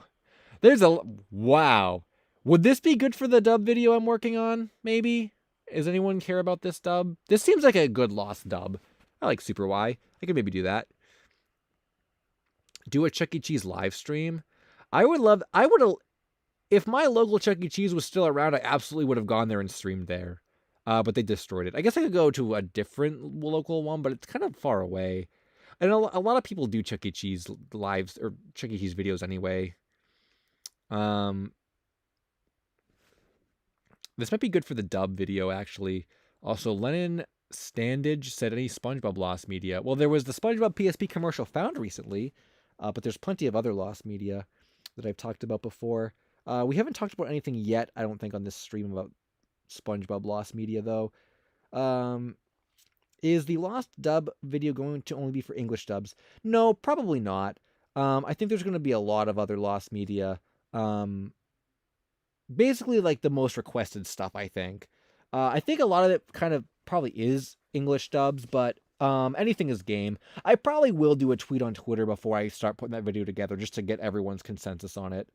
A: Wow. Would this be good for the dub video I'm working on? Maybe? Does anyone care about this dub? This seems like a good lost dub. I like Super Y. I could maybe do that. Do a Chuck E. Cheese live stream. If my local Chuck E. Cheese was still around, I absolutely would have gone there and streamed there. But they destroyed it. I guess I could go to a different local one, but it's kind of far away. I know a lot of people do Chuck E. Cheese lives or Chuck E. Cheese videos anyway. This might be good for the dub video, actually. Also, Lennon Standage said any SpongeBob lost media. Well, there was the SpongeBob PSP commercial found recently, but there's plenty of other lost media that I've talked about before. We haven't talked about anything yet, I don't think, on this stream about SpongeBob lost media, though. Is the lost dub video going to only be for English dubs? No, probably not. I think there's going to be a lot of other lost media. Basically, like the most requested stuff, I think. I think a lot of it kind of probably is English dubs, but anything is game. I probably will do a tweet on Twitter before I start putting that video together, just to get everyone's consensus on it.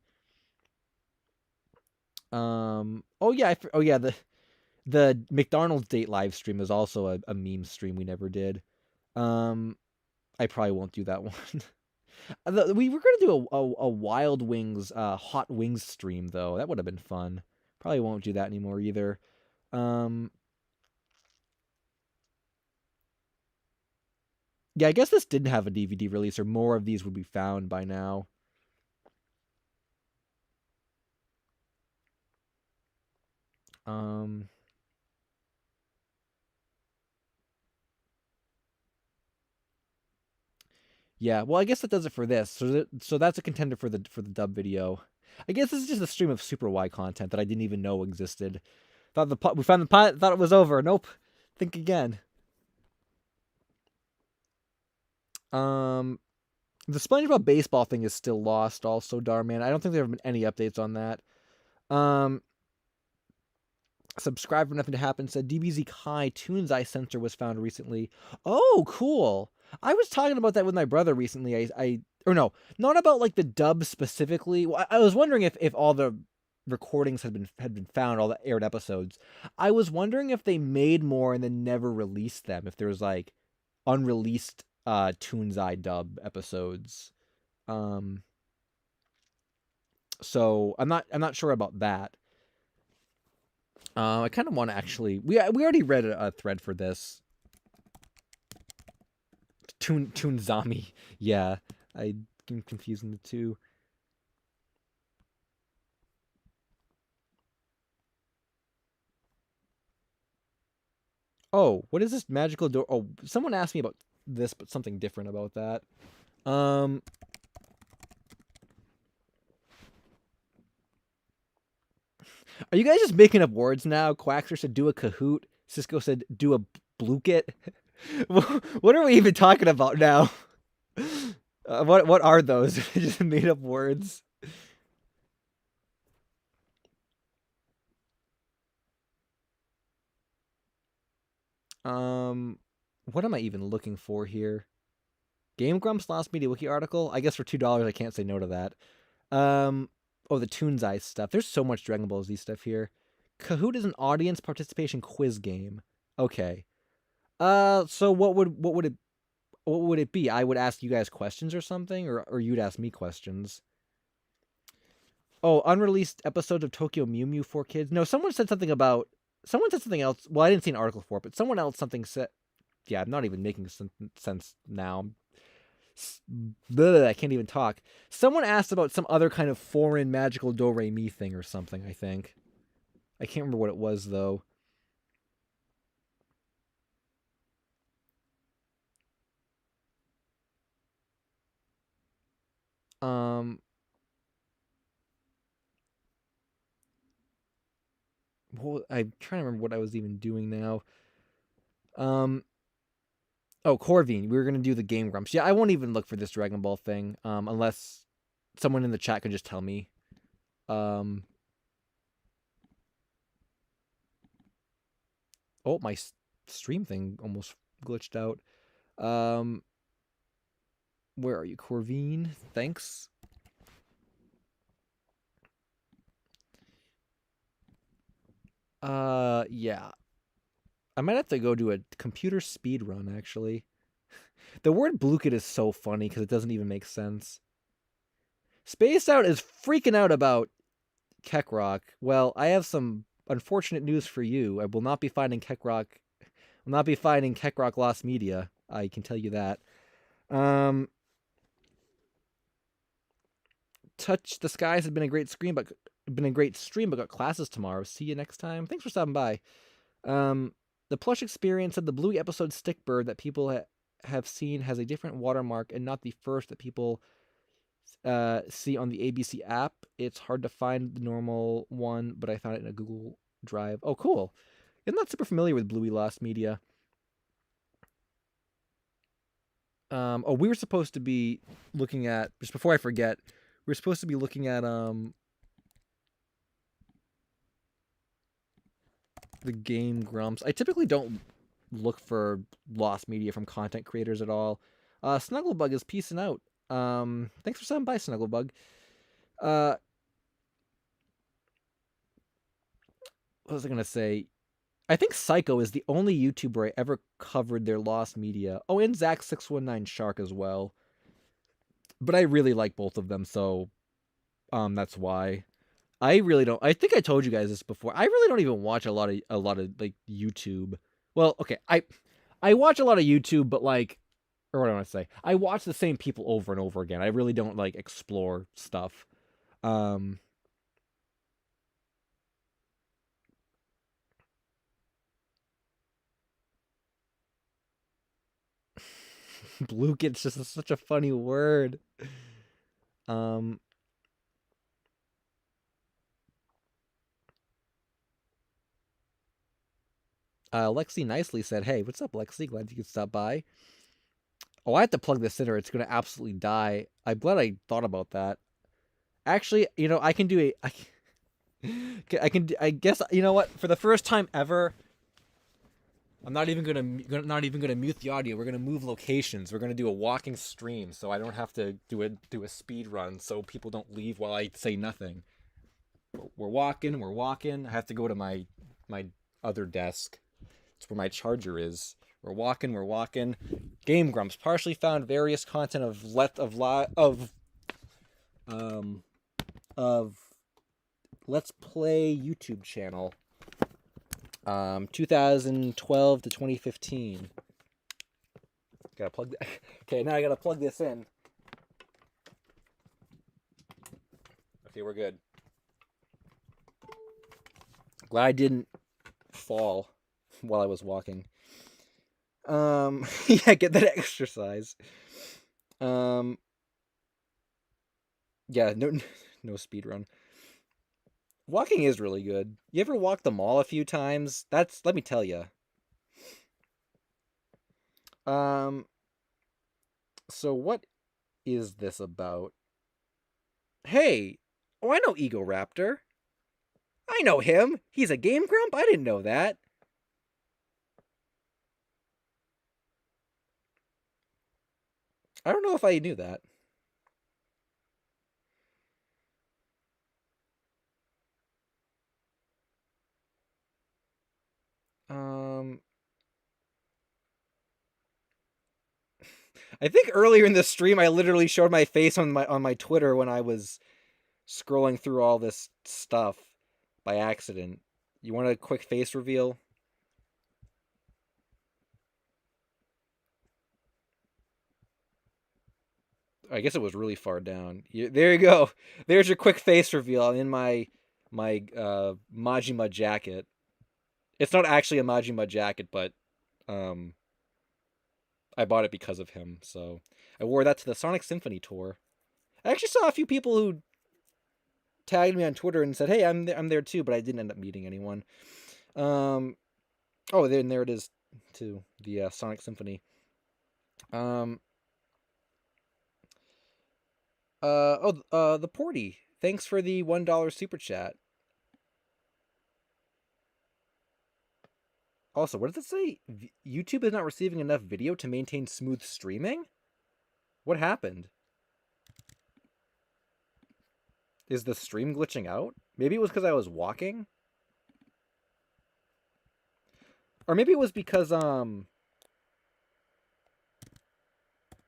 A: Oh yeah, the McDonald's date live stream is also a meme stream we never did. I probably won't do that one. We were going to do a Wild Wings hot wings stream, though. That would have been fun. Probably won't do that anymore either. Yeah, I guess this didn't have a DVD release, or more of these would be found by now. Yeah, well, I guess that does it for this. So that's a contender for the dub video. I guess this is just a stream of Super Y content that I didn't even know existed. We found the pot, thought it was over. Nope. Think again. The SpongeBob baseball thing is still lost also, Darman. I don't think there have been any updates on that. Subscribe for nothing to happen said DBZ Kai Tunes Eye sensor was found recently. Oh, cool. I was talking about that with my brother recently. Or no, not about like the dub specifically. I was wondering if all the recordings had been found, all the aired episodes. I was wondering if they made more and then never released them. If there was like unreleased Tunes Eye dub episodes. So I'm not sure about that. I kind of want to actually. We already read a thread for this. Toonzami. Yeah, I'm confusing the two. Oh, what is this magical door? Oh, someone asked me about this, but something different about that. Are you guys just making up words now? Quaxer said do a Kahoot. Cisco said do a Blukit. What are we even talking about now? What are those? Just made up words. What am I even looking for here? Game Grumps Lost Media Wiki article. I guess for $2 I can't say no to that. Oh, the Toons Eye stuff. There's so much Dragon Ball Z stuff here. Kahoot is an audience participation quiz game. Okay. So what would it be? I would ask you guys questions or something, or you'd ask me questions. Oh, unreleased episodes of Tokyo Mew Mew for kids. No, someone said something else. Well, I didn't see an article for it, but someone else something said. Yeah, I'm not even making sense now. I can't even talk. Someone asked about some other kind of foreign magical do-re-mi thing or something, I think. I can't remember what it was, though. Well, I'm trying to remember what I was even doing now. Oh, Corvine. We were going to do the Game Grumps. Yeah, I won't even look for this Dragon Ball thing, unless someone in the chat can just tell me. Oh, my stream thing almost glitched out. Where are you, Corvine? Thanks. Yeah. I might have to go do a computer speed run, actually. The word Blukit is so funny because it doesn't even make sense. Spaced Out is freaking out about Keckrock. Well, I have some unfortunate news for you. I will not be finding Keckrock. Will not be finding Keckrock Lost Media. I can tell you that. Touch the Skies has been a great stream, but got classes tomorrow. See you next time. Thanks for stopping by. The plush experience of the Bluey episode Stickbird that people have seen has a different watermark and not the first that people see on the ABC app. It's hard to find the normal one, but I found it in a Google Drive. Oh, cool. I'm not super familiar with Bluey Lost Media. We were supposed to be looking at, just before I forget, we're supposed to be looking at the Game Grumps. I typically don't look for lost media from content creators at all. Snugglebug is peacing out. Thanks for stopping by, Snugglebug. What was I gonna say? I think Psycho is the only YouTuber I ever covered their lost media. Oh, and Zach619 Shark as well. But I really like both of them, so that's why. I really don't. I think I told you guys this before. I really don't even watch a lot of like YouTube. Well, okay, I watch a lot of YouTube, but like, or what do I want to say? I watch the same people over and over again. I really don't like explore stuff. Blue gets just such a funny word. Lexi nicely said, "Hey, what's up, Lexi? Glad you could stop by." Oh, I have to plug this in or it's going to absolutely die. I'm glad I thought about that. Actually, I can do I guess, you know what? For the first time ever, I'm not even gonna mute the audio. We're gonna move locations. We're gonna do a walking stream, so I don't have to do a speed run, so people don't leave while I say nothing. We're walking. We're walking. I have to go to my other desk. It's where my charger is. We're walking. We're walking. Game Grumps partially found various content of Let's Play YouTube channel. 2012 to 2015. Gotta plug that. Okay, now I gotta plug this in. Okay, we're good. Glad I didn't fall while I was walking. Yeah, get that exercise. Yeah, no speed run. Walking is really good. You ever walk the mall a few times? Let me tell you. So what is this about? Hey, oh, I know Ego Raptor. I know him. He's a Game Grump? I didn't know that. I don't know if I knew that. I think earlier in the stream I literally showed my face on my Twitter when I was scrolling through all this stuff by accident. You want a quick face reveal? I guess it was really far down. There you go. There's your quick face reveal. I'm in my Majima jacket. It's not actually a Majima jacket, but I bought it because of him. So I wore that to the Sonic Symphony tour. I actually saw a few people who tagged me on Twitter and said, "Hey, I'm there too," but I didn't end up meeting anyone. Oh, then there it is too, the Sonic Symphony. The Porty. Thanks for the $1 super chat. Also, what does it say? YouTube is not receiving enough video to maintain smooth streaming? What happened? Is the stream glitching out? Maybe it was because I was walking? Or maybe it was because, I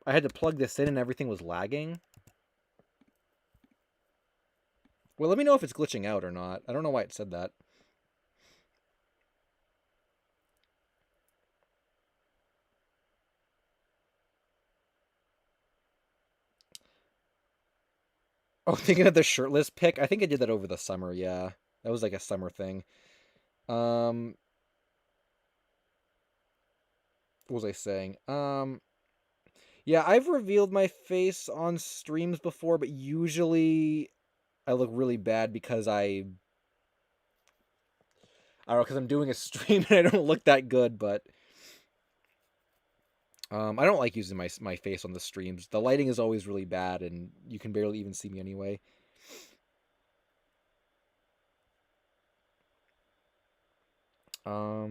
A: had to plug this in and everything was lagging? Well, let me know if it's glitching out or not. I don't know why it said that. Oh, thinking of the shirtless pic? I think I did that over the summer, yeah. That was like a summer thing. What was I saying? Yeah, I've revealed my face on streams before, but usually I look really bad because I don't know, because I'm doing a stream and I don't look that good, but I don't like using my face on the streams. The lighting is always really bad and you can barely even see me anyway. Yeah,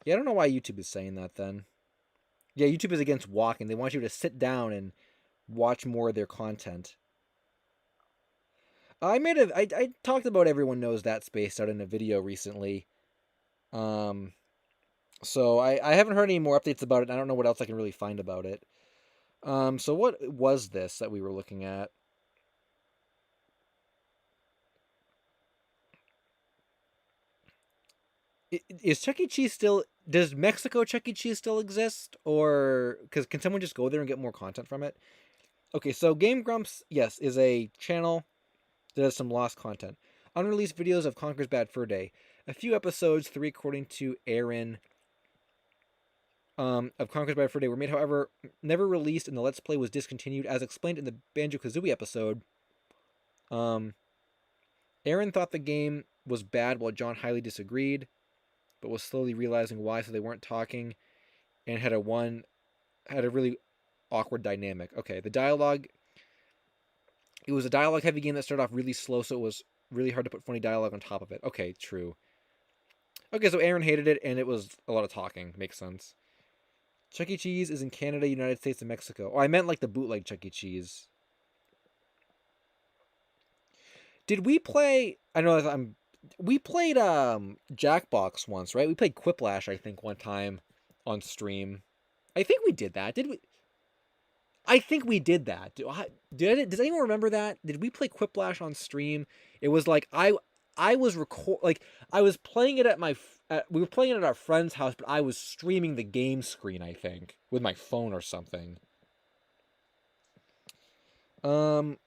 A: I don't know why YouTube is saying that then. Yeah, YouTube is against walking. They want you to sit down and watch more of their content. I talked about Everyone Knows That Spaced Out in a video recently. So I haven't heard any more updates about it. I don't know what else I can really find about it. So what was this that we were looking at? Is Chuck E. Cheese still? Does Mexico Chuck E. Cheese still exist, or can someone just go there and get more content from it? Okay, so Game Grumps, yes, is a channel that has some lost content. Unreleased videos of Conker's Bad Fur Day. A few episodes, 3 according to Aaron, of Conker's Bad Fur Day were made, however, never released, and the Let's Play was discontinued, as explained in the Banjo-Kazooie episode. Aaron thought the game was bad while John highly disagreed, but was slowly realizing why, so they weren't talking. and had a really awkward dynamic. Okay, the dialogue. It was a dialogue heavy game that started off really slow, so it was really hard to put funny dialogue on top of it. Okay, true. Okay, so Aaron hated it, and it was a lot of talking. Makes sense. Chuck E. Cheese is in Canada, United States, and Mexico. Oh, I meant like the bootleg Chuck E. Cheese. Did we play? I know I'm. We played Jackbox once, right? We played Quiplash, I think, one time on stream. I think we did that. Did we? I think we did that. Does anyone remember that? Did we play Quiplash on stream? It was like I was I was playing it we were playing it at our friend's house, but I was streaming the game screen, I think, with my phone or something. So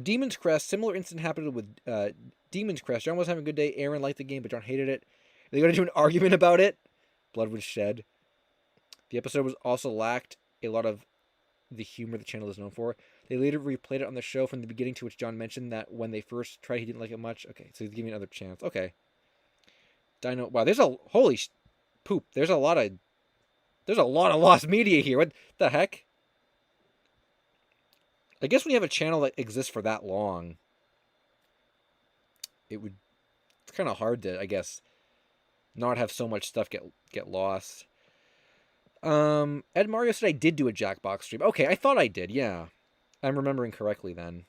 A: Demon's Crest, similar incident happened with Demon's Crest. John was having a good day. Aaron liked the game, but John hated it. They got into an argument about it. Blood was shed. The episode was also lacked a lot of the humor the channel is known for. They later replayed it on the show from the beginning, to which John mentioned that when they first tried, he didn't like it much. Okay, so he's giving me another chance. Okay. Dino. Wow, there's a holy poop. There's a lot of lost media here. What the heck? I guess when you have a channel that exists for that long, it's kind of hard to, I guess, not have so much stuff get lost. Ed Mario said I did do a Jackbox stream. Okay, I thought I did. Yeah, I'm remembering correctly then.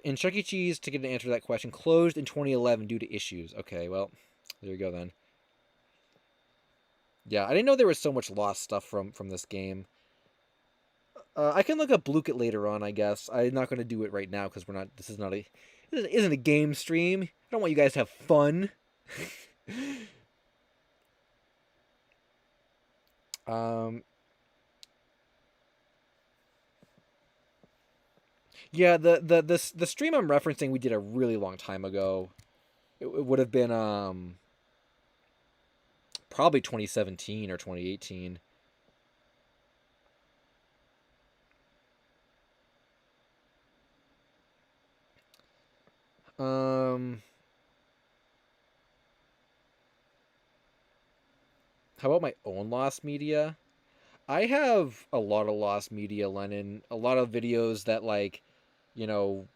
A: In Chuck E. Cheese, to get an answer to that question, closed in 2011 due to issues. Okay, well, there you go then. Yeah, I didn't know there was so much lost stuff from this game. I can look up Blue-Kit later on, I guess. I'm not going to do it right now because this isn't a game stream. I don't want you guys to have fun. Yeah, the stream I'm referencing we did a really long time ago. It would have been probably 2017 or 2018. How about my own lost media? I have a lot of lost media, Lennon. A lot of videos that, like, you know,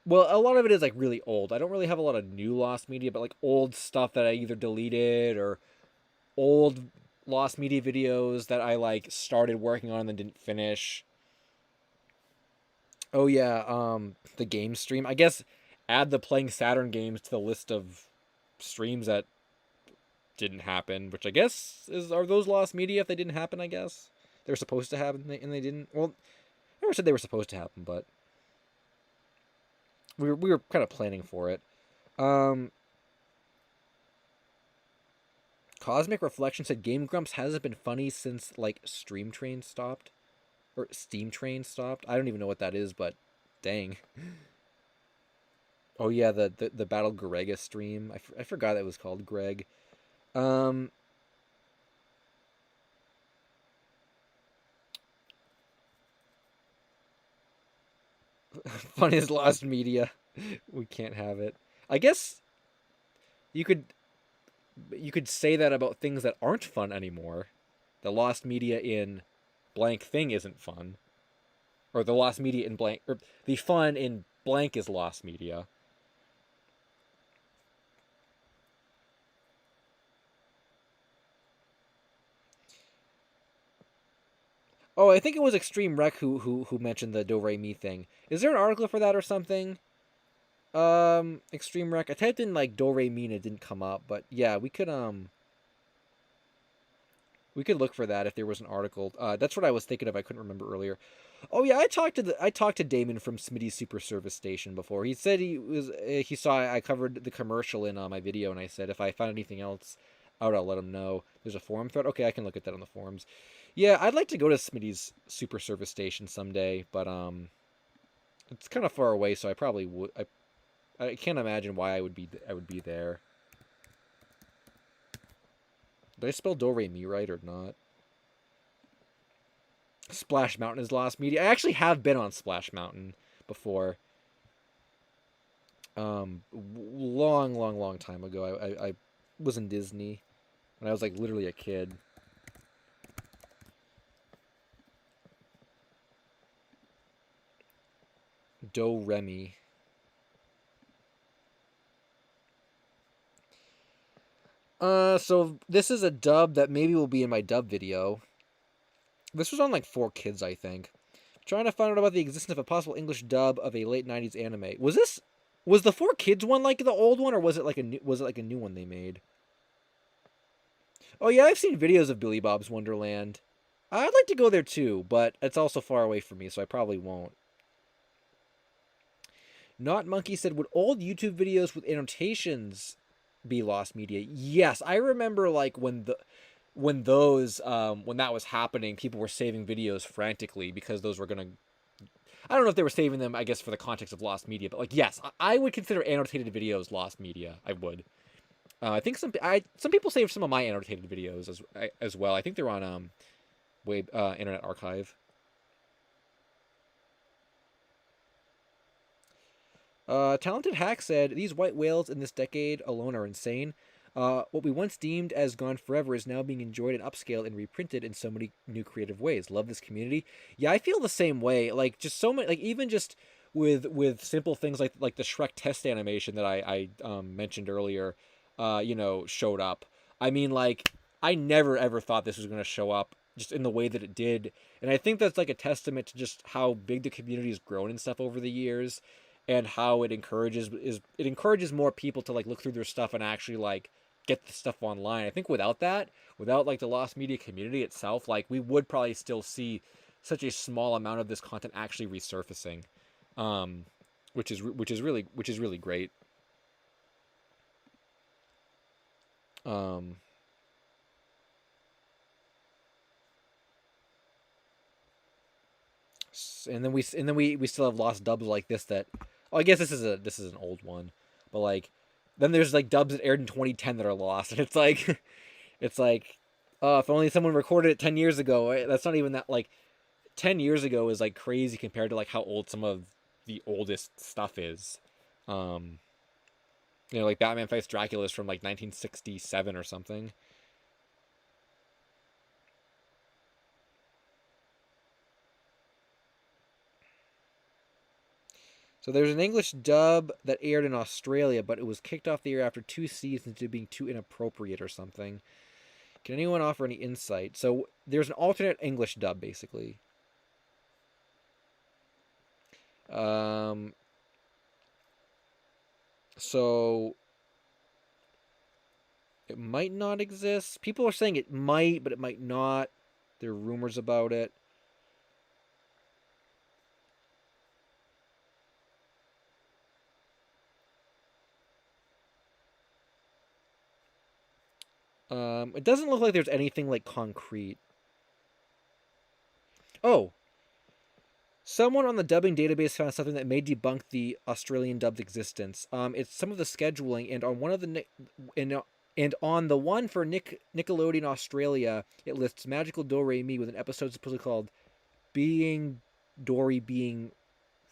A: well, a lot of it is like really old. I don't really have a lot of new lost media, but like old stuff that I either deleted, or old lost media videos that I like started working on and then didn't finish. Oh yeah, the game stream. I guess add the playing Saturn games to the list of streams that didn't happen, which I guess are those lost media if they didn't happen. I guess they were supposed to happen and they didn't. Well, I never said they were supposed to happen, but we were kind of planning for it. Cosmic Reflection said Game Grumps hasn't been funny since like Stream Train stopped, or Steam Train stopped. I don't even know what that is, but dang. Oh yeah, the Battle Grega stream. I forgot it was called Greg. Funniest lost media. We can't have it. I guess you could say that about things that aren't fun anymore. The lost media in blank thing isn't fun, or the lost media in blank, or the fun in blank is lost media. Oh, I think it was Extreme Rec who mentioned the Do Re Mi thing. Is there an article for that or something? Extreme Rec. I typed in like Do Re Mi and it didn't come up, but yeah, we could look for that if there was an article. That's what I was thinking of. I couldn't remember earlier. Oh yeah, I talked to Damon from Smitty's Super Service Station before. He said he saw I covered the commercial in my video, and I said if I found anything else out, I'll let him know. There's a forum thread. Okay, I can look at that on the forums. Yeah, I'd like to go to Smitty's Super Service Station someday, but it's kind of far away, so I probably would. I can't imagine why I would be there. Did I spell Do Re Mi right or not? Splash Mountain is lost media. I actually have been on Splash Mountain before. Long, long, long time ago. I was in Disney when I was like literally a kid. Do Remy. So this is a dub that maybe will be in my dub video. This was on like 4Kids, I think. Trying to find out about the existence of a possible English dub of a late '90s anime. Was the 4Kids one like the old one, or was it like a new one they made? Oh yeah, I've seen videos of Billy Bob's Wonderland. I'd like to go there too, but it's also far away from me, so I probably won't. Not Monkey said, would old YouTube videos with annotations be lost media? Yes, I remember like when that was happening, people were saving videos frantically because those were gonna. I don't know if they were saving them, I guess, for the context of lost media, but like, yes, I would consider annotated videos lost media. I would. I think some people save some of my annotated videos as well. I think they're on Internet Archive. Talented Hack said, these white whales in this decade alone are insane. What we once deemed as gone forever is now being enjoyed and upscaled and reprinted in so many new creative ways. Love this community. Yeah, I feel the same way. Like just so many, like even just with simple things like the Shrek test animation that I mentioned earlier, showed up. I mean, like I never ever thought this was going to show up just in the way that it did, and I think that's like a testament to just how big the community has grown and stuff over the years, and how it encourages more people to like look through their stuff and actually like get the stuff online. I think without that, without like the lost media community itself, like we would probably still see such a small amount of this content actually resurfacing, um, which is really great. Um, and then we still have lost dubs like this that. Oh, I guess this is an old one, but like then there's like dubs that aired in 2010 that are lost, and it's like it's like, oh, if only someone recorded it 10 years ago. That's not even that like 10 years ago is like crazy compared to like how old some of the oldest stuff is. Um, like Batman Fights Dracula is from like 1967 or something. So there's an English dub that aired in Australia, but it was kicked off the air after 2 seasons due to being too inappropriate or something. Can anyone offer any insight? So there's an alternate English dub, basically. Um, so it might not exist. People are saying it might, but it might not. There are rumors about it. It doesn't look like there's anything like concrete. Oh, someone on the dubbing database found something that may debunk the Australian dubbed existence. It's some of the scheduling, and on one of the and on the one for Nickelodeon Australia, it lists Magical Do Re Mi with an episode supposedly called "Being Dory Being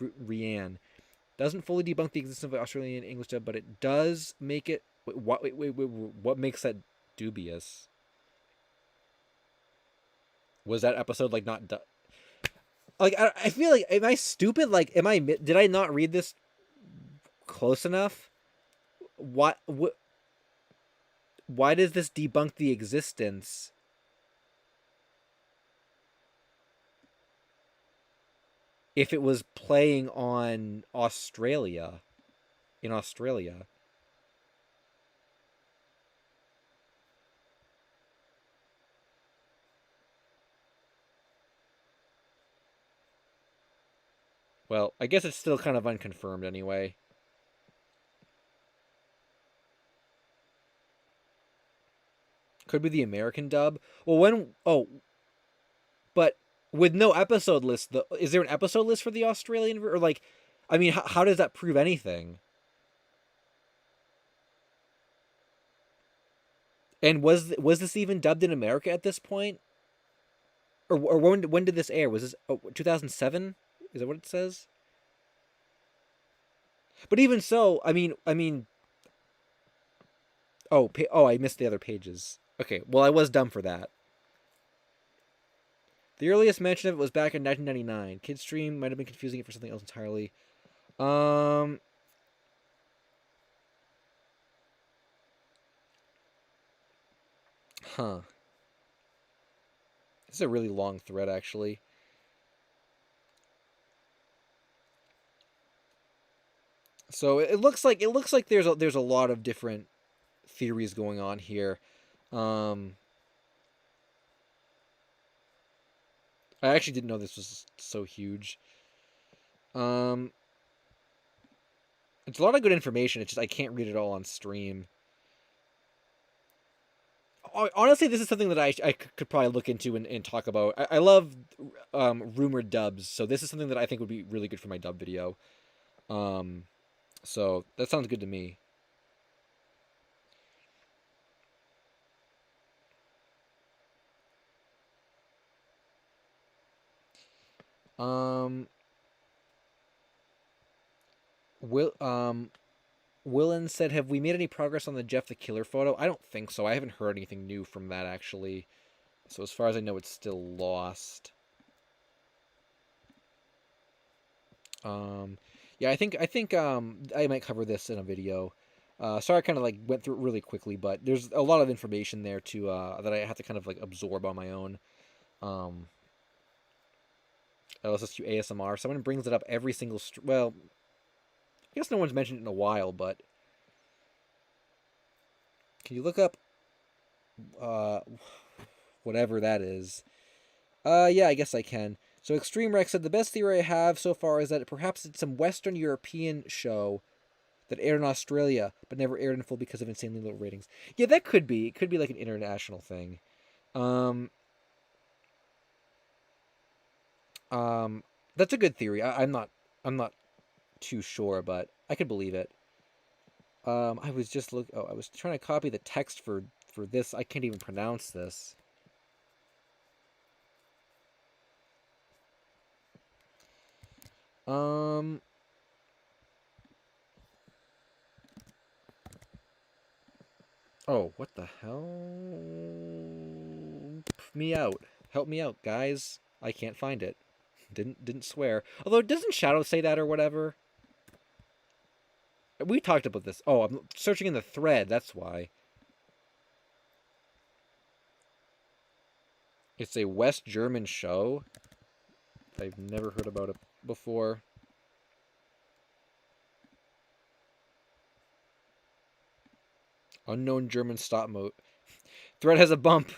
A: Rianne." Doesn't fully debunk the existence of an Australian English dub, but it does make it. What makes that dubious? Was that episode like not like I feel like, am I stupid? Like am I did I not read this close enough? What why does this debunk the existence if it was playing on Australia in Australia? Well, I guess it's still kind of unconfirmed anyway. Could be the American dub. Well, but with no episode list, is there an episode list for the Australian or like, I mean, how does that prove anything? And was this even dubbed in America at this point, or when did this air? Was this 2007? Is that what it says? But even so, I missed the other pages. Okay, well, I was dumb for that. The earliest mention of it was back in 1999. Kidstream might have been confusing it for something else entirely. Um, huh. This is a really long thread, actually. So it looks like there's a lot of different theories going on here. Um, I actually didn't know this was so huge. Um, it's a lot of good information. It's just I can't read it all on stream. Honestly, this is something that I could probably look into and talk about. I love rumored dubs, so this is something that I think would be really good for my dub video. Um, so that sounds good to me. Um, Will Willen said, "Have we made any progress on the Jeff the Killer photo?" I don't think so. I haven't heard anything new from that actually. So as far as I know, it's still lost. Um, yeah, I think I might cover this in a video. Sorry, I kind of like went through it really quickly, but there's a lot of information there to that I have to kind of like absorb on my own. Um, LSSQ ASMR. Someone brings it up every single. Well, I guess no one's mentioned it in a while, but can you look up uh, whatever that is? Yeah, I guess I can. So Extreme Rex said the best theory I have so far is that perhaps it's some Western European show that aired in Australia but never aired in full because of insanely low ratings. Yeah, that could be. It could be like an international thing. Um, um, that's a good theory. I'm not too sure, but I could believe it. I was just look. Oh, I was trying to copy the text for this. I can't even pronounce this. Um. Oh, what the hell? Me out. Help me out, guys. I can't find it. Didn't swear. Although doesn't Shadow say that or whatever? We talked about this. Oh, I'm searching in the thread. That's why. It's a West German show. I've never heard about it before. Unknown German stop mode. Thread has a bump.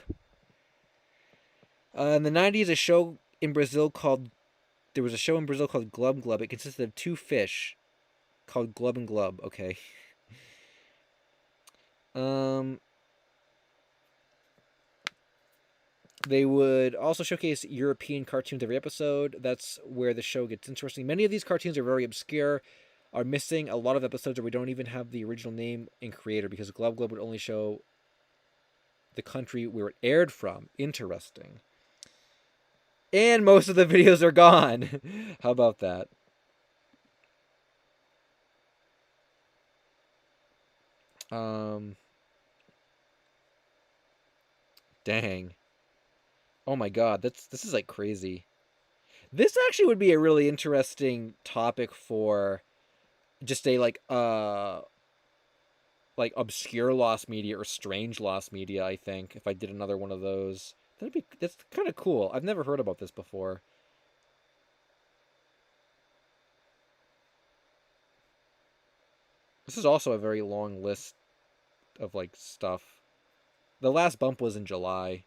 A: In the 90s, a show in Brazil called. There was a show in Brazil called Glub Glub. It consisted of two fish called Glub and Glub. Okay. Um, they would also showcase European cartoons every episode. That's where the show gets interesting. Many of these cartoons are very obscure, are missing a lot of episodes where we don't even have the original name and creator because Glub Glub would only show the country where it aired from. Interesting. And most of the videos are gone. How about that? Um, dang. Oh my god, this is like crazy. This actually would be a really interesting topic for just a like obscure lost media or strange lost media, I think, if I did another one of those. That's kind of cool. I've never heard about this before. This is also a very long list of like stuff. The last bump was in July,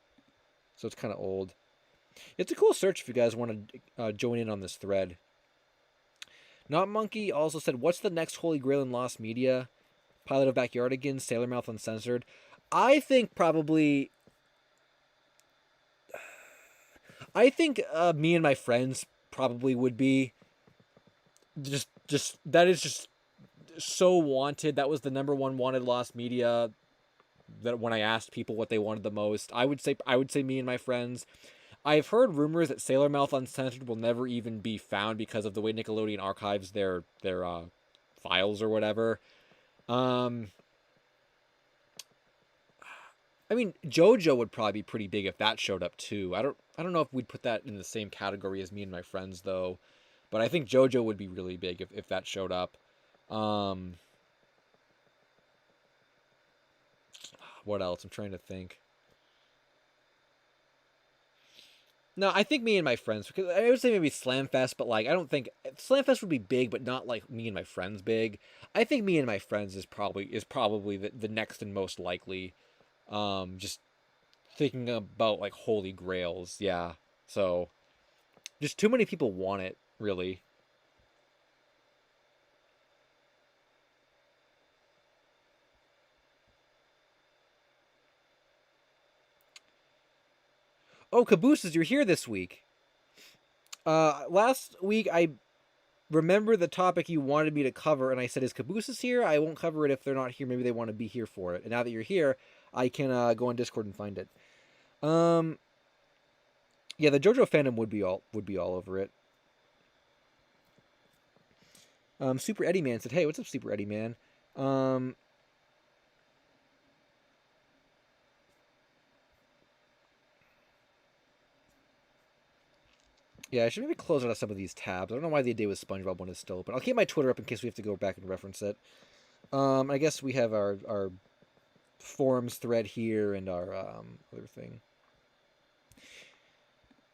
A: so it's kind of old. It's a cool search if you guys want to join in on this thread. Not Monkey also said, "What's the next Holy Grail in lost media? Pilot of Backyardigans, Sailor Mouth Uncensored." I think probably. I think me and my friends probably would be just that is just so wanted. That was the number one wanted lost media. That when I asked people what they wanted the most, I would say me and my friends. I've heard rumors that Sailor Mouth Uncensored will never even be found because of the way Nickelodeon archives their files or whatever. I mean, JoJo would probably be pretty big if that showed up too. I don't know if we'd put that in the same category as Me and My Friends though, but I think JoJo would be really big if that showed up. Um, what else? I'm trying to think. No, I think Me and My Friends, because I would say maybe Slamfest, but like I don't think Slamfest would be big, but not like Me and My Friends big. I think Me and My Friends is probably the next and most likely. Just thinking about like holy grails, yeah. So just too many people want it, really. Oh, Cabooses, you're here this week. Last week I remember the topic you wanted me to cover, and I said, "Is Cabooses here? I won't cover it if they're not here. Maybe they want to be here for it." And now that you're here, I can go on Discord and find it. Um, yeah, the JoJo fandom would be all over it. Super Eddie Man said, "Hey, what's up, Super Eddie Man?" Um, yeah, I should maybe close out of some of these tabs. I don't know why the Day with SpongeBob one is still open. I'll keep my Twitter up in case we have to go back and reference it. I guess we have our forums thread here and our other thing.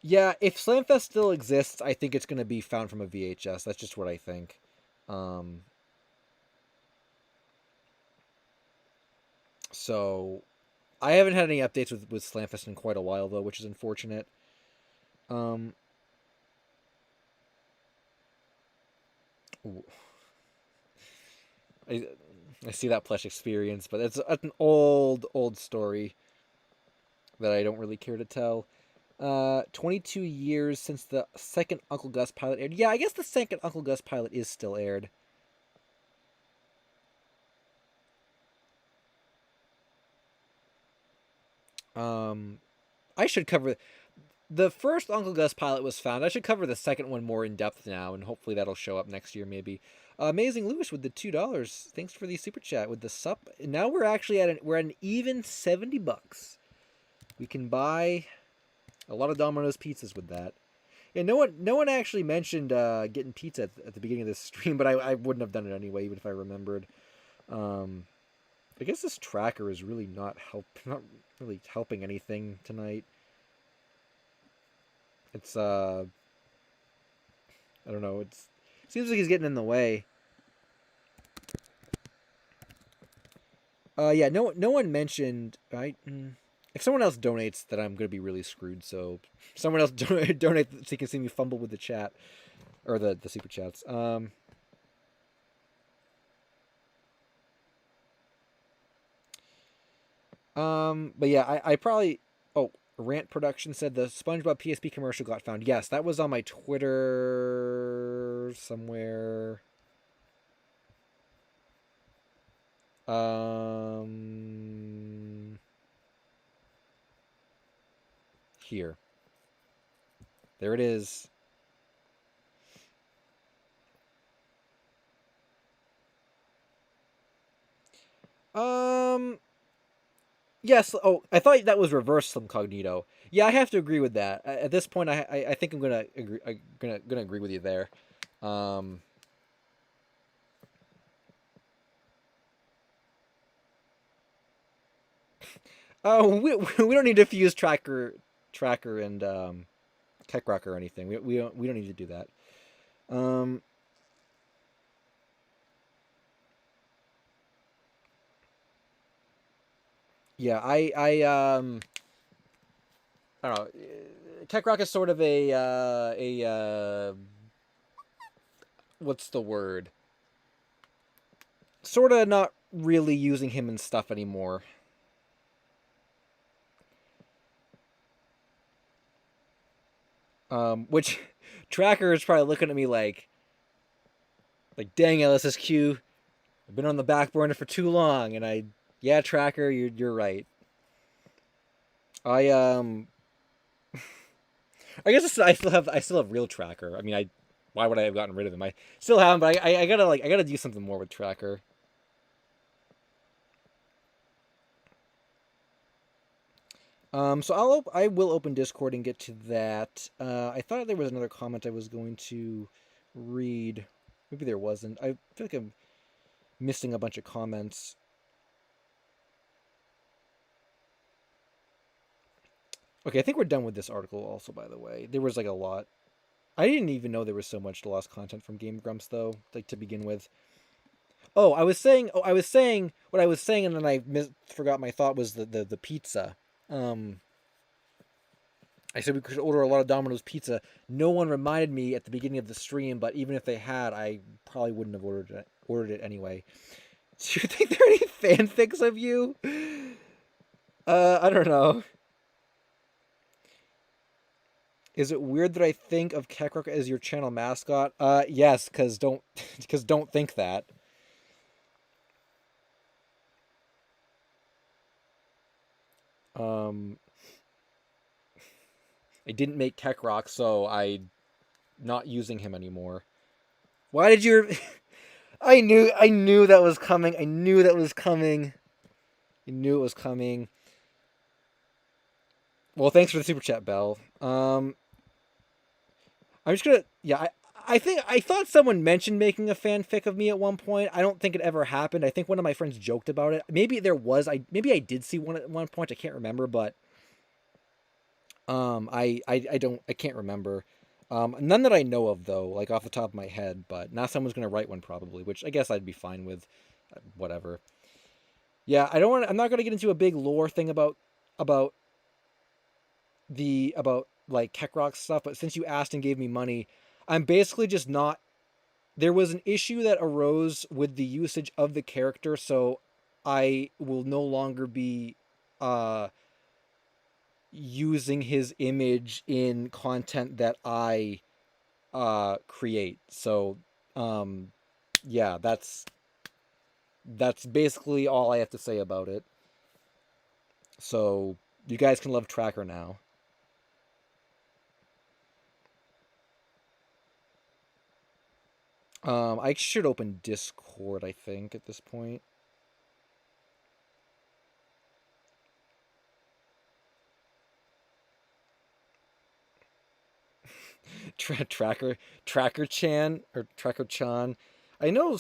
A: Yeah, if Slamfest still exists, I think it's going to be found from a VHS. That's just what I think. Um, so I haven't had any updates with Slamfest in quite a while though, which is unfortunate. Um, I I see that plush experience, but that's an old story that I don't really care to tell. 22 years since the second Uncle Gus pilot aired. Yeah, I guess the second Uncle Gus pilot is still aired. Um, I should cover the first Uncle Gus pilot was found. I should cover the second one more in depth now, and hopefully that'll show up next year, maybe. Amazing Lewis with the $2. Thanks for the super chat with the sup. Now we're actually we're at an even $70. We can buy a lot of Domino's pizzas with that. Yeah, no one actually mentioned getting pizza at the beginning of this stream, but I wouldn't have done it anyway, even if I remembered. Um, I guess this tracker is really not really helping anything tonight. It's I don't know. It seems like he's getting in the way. Yeah, no one mentioned. If someone else donates, then I'm gonna be really screwed. So someone else donate so you can see me fumble with the chat or the super chats. But yeah, I probably. Oh, Rant Production said the SpongeBob PSP commercial got found. Yes, that was on my Twitter somewhere. Here. There it is. Yes. Oh, I thought that was reverse incognito. Yeah, I have to agree with that. At this point, I think I'm gonna agree. I'm gonna agree with you there. Um. Oh, we don't need to fuse tracker and tech rock or anything. We don't need to do that. Um. Yeah, I don't know. Tech rock is sort of a what's the word? Sort of not really using him in stuff anymore. Which Tracker is probably looking at me like dang LSSQ, I've been on the back burner for too long, and yeah, Tracker, you're right. I I guess I still have real Tracker. I mean, why would I have gotten rid of him? I still haven't, but I gotta do something more with Tracker. So I will open Discord and get to that. I thought there was another comment I was going to read. Maybe there wasn't. I feel like I'm missing a bunch of comments. Okay, I think we're done with this article also, by the way. There was like a lot. I didn't even know there was so much lost content from Game Grumps though, like to begin with. I was saying what I was saying, and then I forgot my thought was the pizza. Um, I said we could order a lot of Domino's pizza. No one reminded me at the beginning of the stream, but even if they had, I probably wouldn't have ordered it anyway. Do you think there are any fanfics of you? I don't know. Is it weird that I think of Kekrok as your channel mascot? Yes, because don't think that. I didn't make Kekrok, so I'm not using him anymore. Why did you? I knew that was coming. I knew it was coming. Well, thanks for the super chat, Bell. I'm just gonna. Yeah, I thought someone mentioned making a fanfic of me at one point. I don't think it ever happened. I think one of my friends joked about it. Maybe there was. Maybe I did see one at one point. I can't remember, but I can't remember. None that I know of though, like off the top of my head. But now someone's gonna write one probably, which I guess I'd be fine with. Whatever. Yeah, I don't want. I'm not gonna get into a big lore thing about about like Kekrok stuff. But since you asked and gave me money, I'm basically just not. There was an issue that arose with the usage of the character, so I will no longer be using his image in content that I create. So yeah, that's basically all I have to say about it. So you guys can love Tracker now. I should open Discord, I think, at this point. Tracker Chan or Tracker Chan. I know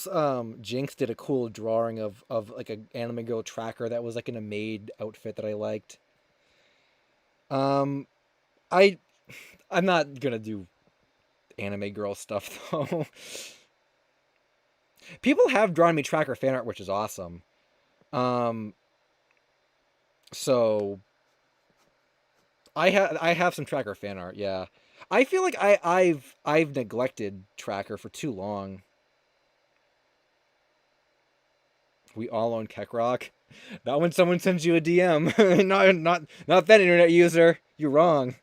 A: Jinx did a cool drawing of like an anime girl Tracker that was like in a maid outfit that I liked. Um, I I'm not gonna do anime girl stuff though. People have drawn me Tracker fan art, which is awesome. Um, so I have some Tracker fan art. Yeah, I feel like I've neglected Tracker for too long. We all own Kekrok. Not when someone sends you a DM. Not that internet user. You're wrong.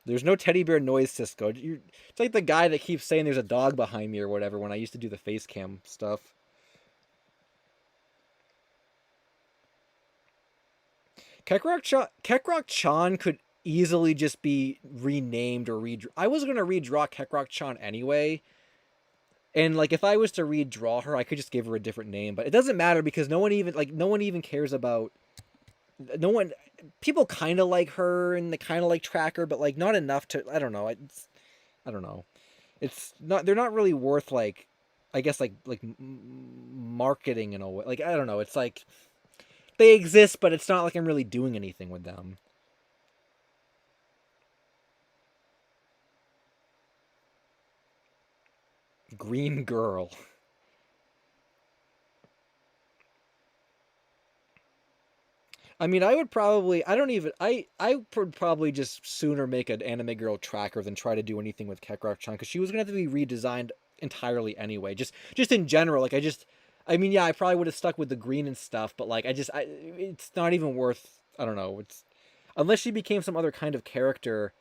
A: There's no teddy bear noise, Cisco. It's like the guy that keeps saying there's a dog behind me or whatever when I used to do the face cam stuff. Kekrok Chan could easily just be renamed or redraw. I was gonna redraw Kekrok Chan anyway, and like if I was to redraw her, I could just give her a different name. But it doesn't matter because no one even cares about. No one, people kind of like her and they kind of like Tracker, but like not enough to. I don't know. I don't know. It's not. They're not really worth like. I guess like marketing in a way. Like I don't know. It's like they exist, but it's not like I'm really doing anything with them. Green Girl. I mean, I would probably. I don't even. I would probably just sooner make an anime girl Tracker than try to do anything with Kekrok-chan because she was gonna have to be redesigned entirely anyway. Just in general, like I just. I mean, yeah, I probably would have stuck with the green and stuff, but like it's not even worth. I don't know. It's unless she became some other kind of character.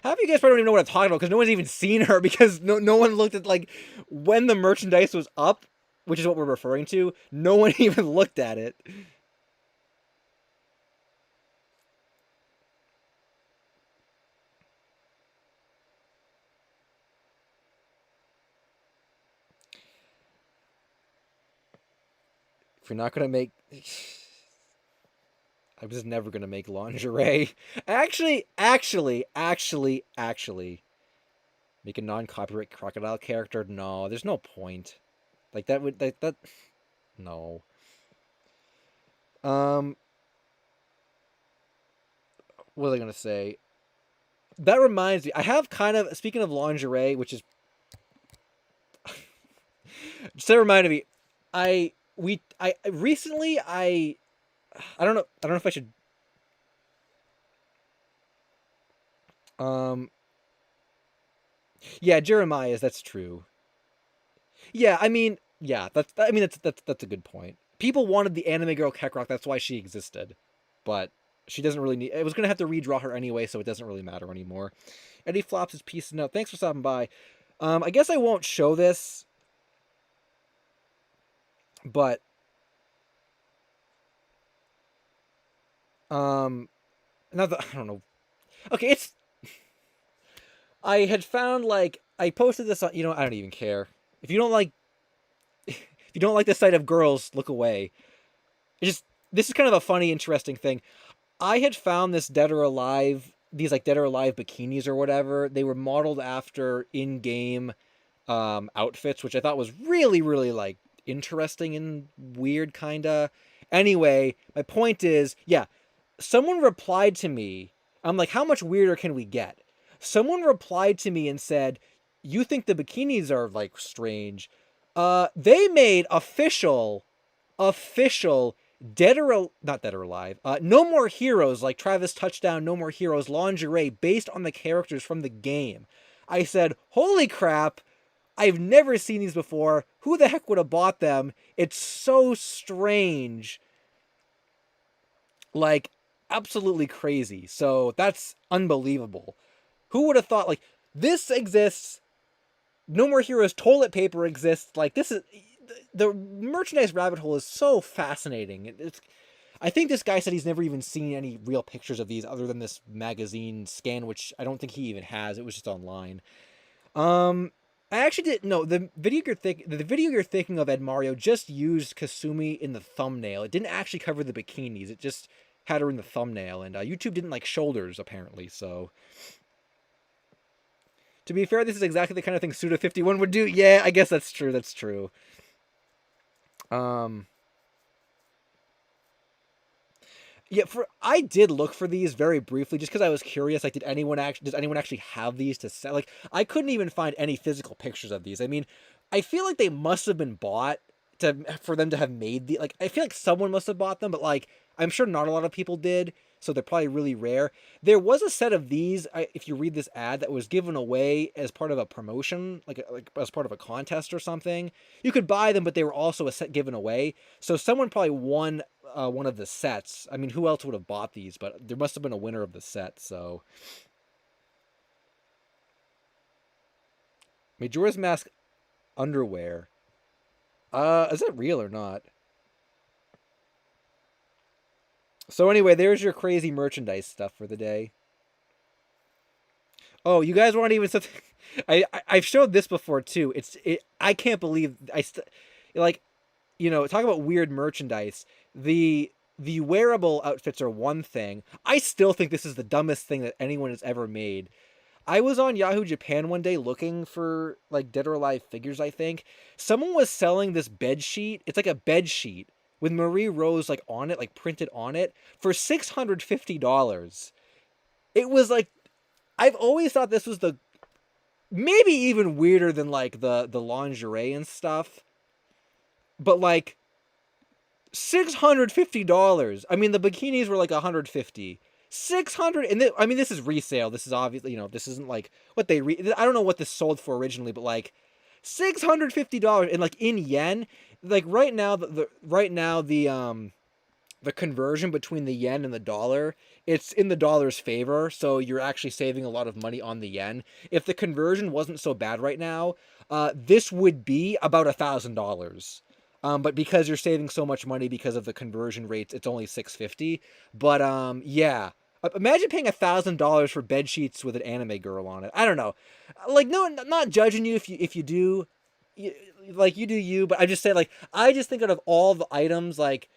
A: Half of you guys probably don't even know what I'm talking about because no one's even seen her because no one looked at like when the merchandise was up, which is what we're referring to. No one even looked at it. If you're not gonna make, I'm just never gonna make lingerie. Actually, make a non-copyright crocodile character. No, there's no point. Like that would that no. What was I gonna say? That reminds me. I have kind of speaking of lingerie, which is just that reminded me. I recently I don't know if I should um yeah, Jeremiah's, that's true. Yeah, I mean, yeah, that's a good point. People wanted the anime girl Kekrok, that's why she existed. But she doesn't really need, it was gonna have to redraw her anyway, so it doesn't really matter anymore. Eddie Flops is peacing out. Thanks for stopping by. I guess I won't show this, but not that, I don't know. Okay, it's I had found like I posted this on, I don't even care. If you don't like if you don't like the sight of girls, look away. It just this is kind of a funny, interesting thing. I had found this Dead or Alive, these like Dead or Alive bikinis or whatever. They were modeled after in-game outfits, which I thought was really, really like interesting and weird, kinda. Anyway, my point is, yeah, someone replied to me. I'm like, how much weirder can we get? Someone replied to me and said, "You think the bikinis are like strange?" They made official not Dead or Alive. No More Heroes, like Travis Touchdown, No More Heroes lingerie based on the characters from the game. I said, "Holy crap! I've never seen these before. Who the heck would have bought them? It's so strange." Like, absolutely crazy. So that's unbelievable. Who would have thought, like, this exists? No More Heroes toilet paper exists. Like, this is the merchandise rabbit hole is so fascinating. I think this guy said he's never even seen any real pictures of these other than this magazine scan, which I don't think he even has. It was just online. I actually didn't know the video you're thinking of, Ed Mario, just used Kasumi in the thumbnail. It didn't actually cover the bikinis. It just had her in the thumbnail, and YouTube didn't like shoulders apparently. So, to be fair, this is exactly the kind of thing Suda51 would do. Yeah, I guess that's true. That's true. Yeah, I did look for these very briefly just because I was curious. Like, does anyone actually have these to sell? Like, I couldn't even find any physical pictures of these. I mean, I feel like they must have been bought for them to have made the, like, I feel like someone must have bought them, but like I'm sure not a lot of people did, so they're probably really rare. There was a set of these, if you read this ad, that was given away as part of a promotion, like as part of a contest or something. You could buy them, but they were also a set given away. So someone probably won one of the sets. I mean, who else would have bought these? But there must have been a winner of the set. So Majora's Mask underwear. Is that real or not? So anyway, there's your crazy merchandise stuff for the day. Oh, you guys weren't even. I've showed this before too. I can't believe like, talk about weird merchandise. The wearable outfits are one thing. I still think this is the dumbest thing that anyone has ever made. I was on Yahoo Japan one day looking for like Dead or Alive figures, I think. Someone was selling this bed sheet. It's like a bed sheet with Marie Rose like on it, like printed on it, for $650. It was like, I've always thought this was the maybe even weirder than like the lingerie and stuff. But like $650. I mean, the bikinis were like $150. 600, and I mean, this is resale. This is obviously, this isn't like what they I don't know what this sold for originally, but like $650, and like in yen, like right now the conversion between the yen and the dollar, it's in the dollar's favor, so you're actually saving a lot of money on the yen. If the conversion wasn't so bad right now, this would be about $1,000. But because you're saving so much money because of the conversion rates, it's only $650. But yeah, imagine paying $1,000 for bed sheets with an anime girl on it. I don't know, like, no, not judging you if you do.
B: like you do you, but I just say like I just think out of all the items, like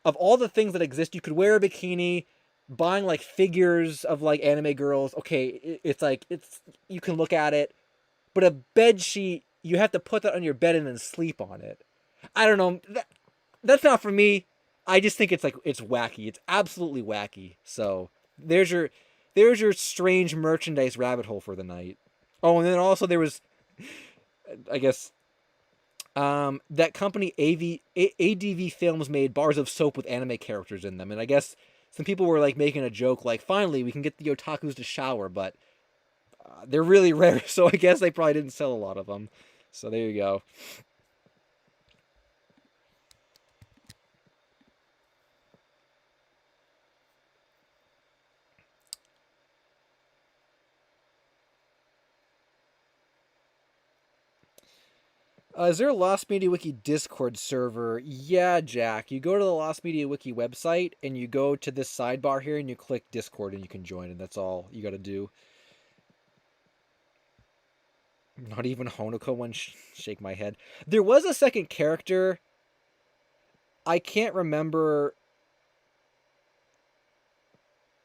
B: of all the things that exist, you could wear a bikini, buying like figures of like anime girls. Okay, it's like it's you can look at it, but a bed sheet you have to put that on your bed and then sleep on it. I don't know. That's not for me. I just think it's like it's wacky. It's absolutely wacky. So there's your there's your strange merchandise rabbit hole for the night. Oh, and then also there was, I guess, that company ADV Films made bars of soap with anime characters in them, and I guess some people were like making a joke like, finally we can get the otakus to shower, but they're really rare, so I guess they probably didn't sell a lot of them. So there you go. Is there a Lost Media Wiki Discord server? Yeah, Jack. You go to the Lost Media Wiki website and you go to this sidebar here and you click Discord and you can join, and that's all you got to do. Not even Honoka one. Shake my head. There was a second character. I can't remember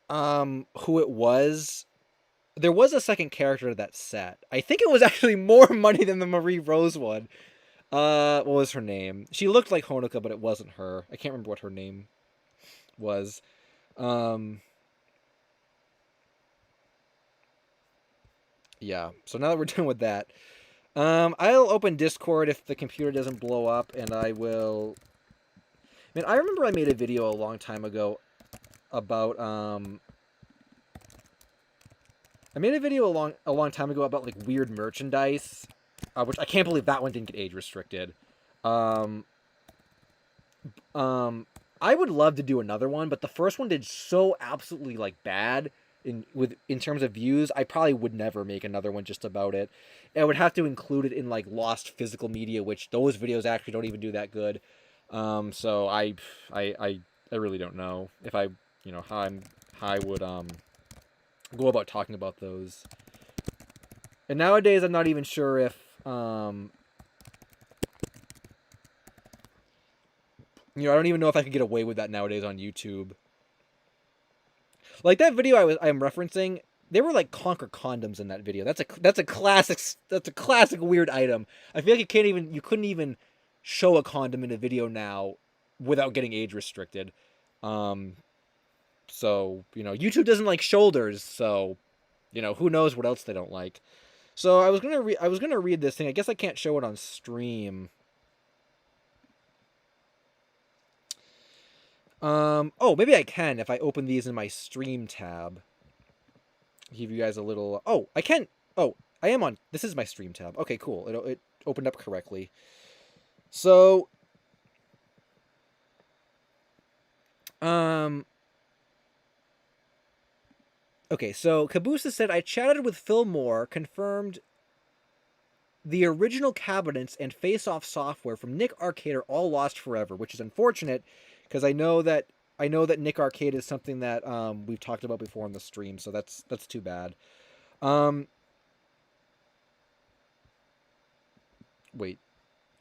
B: who it was. There was a second character to that set. I think it was actually more money than the Marie Rose one. What was her name? She looked like Honoka, but it wasn't her. I can't remember what her name was. Um, yeah. So now that we're done with that, I'll open Discord if the computer doesn't blow up, and I will. Man, I remember I made a video a long time ago about I made a video a long time ago about like weird merchandise, which I can't believe that one didn't get age restricted. Um, I would love to do another one, but the first one did so absolutely like bad in terms of views. I probably would never make another one just about it. I would have to include it in like lost physical media, which those videos actually don't even do that good. So I really don't know if I how I would go about talking about those. And nowadays, I'm not even sure if I don't even know if I could get away with that nowadays on YouTube. Like that video I'm referencing, there were like Conquer condoms in that video. That's a classic weird item. I feel like you couldn't even show a condom in a video now without getting age restricted. Um, so YouTube doesn't like shoulders, so who knows what else they don't like. So I was gonna read this thing. I guess I can't show it on stream. Oh, maybe I can if I open these in my stream tab. Give you guys a little. Oh, I can. Oh, I am on. This is my stream tab. Okay, cool. It opened up correctly. So, um, okay. So Kabusa said I chatted with Phil Moore, confirmed the original cabinets and face-off software from Nick Arcade are all lost forever, which is unfortunate because I know that Nick Arcade is something that we've talked about before on the stream, so that's too bad. Um, wait.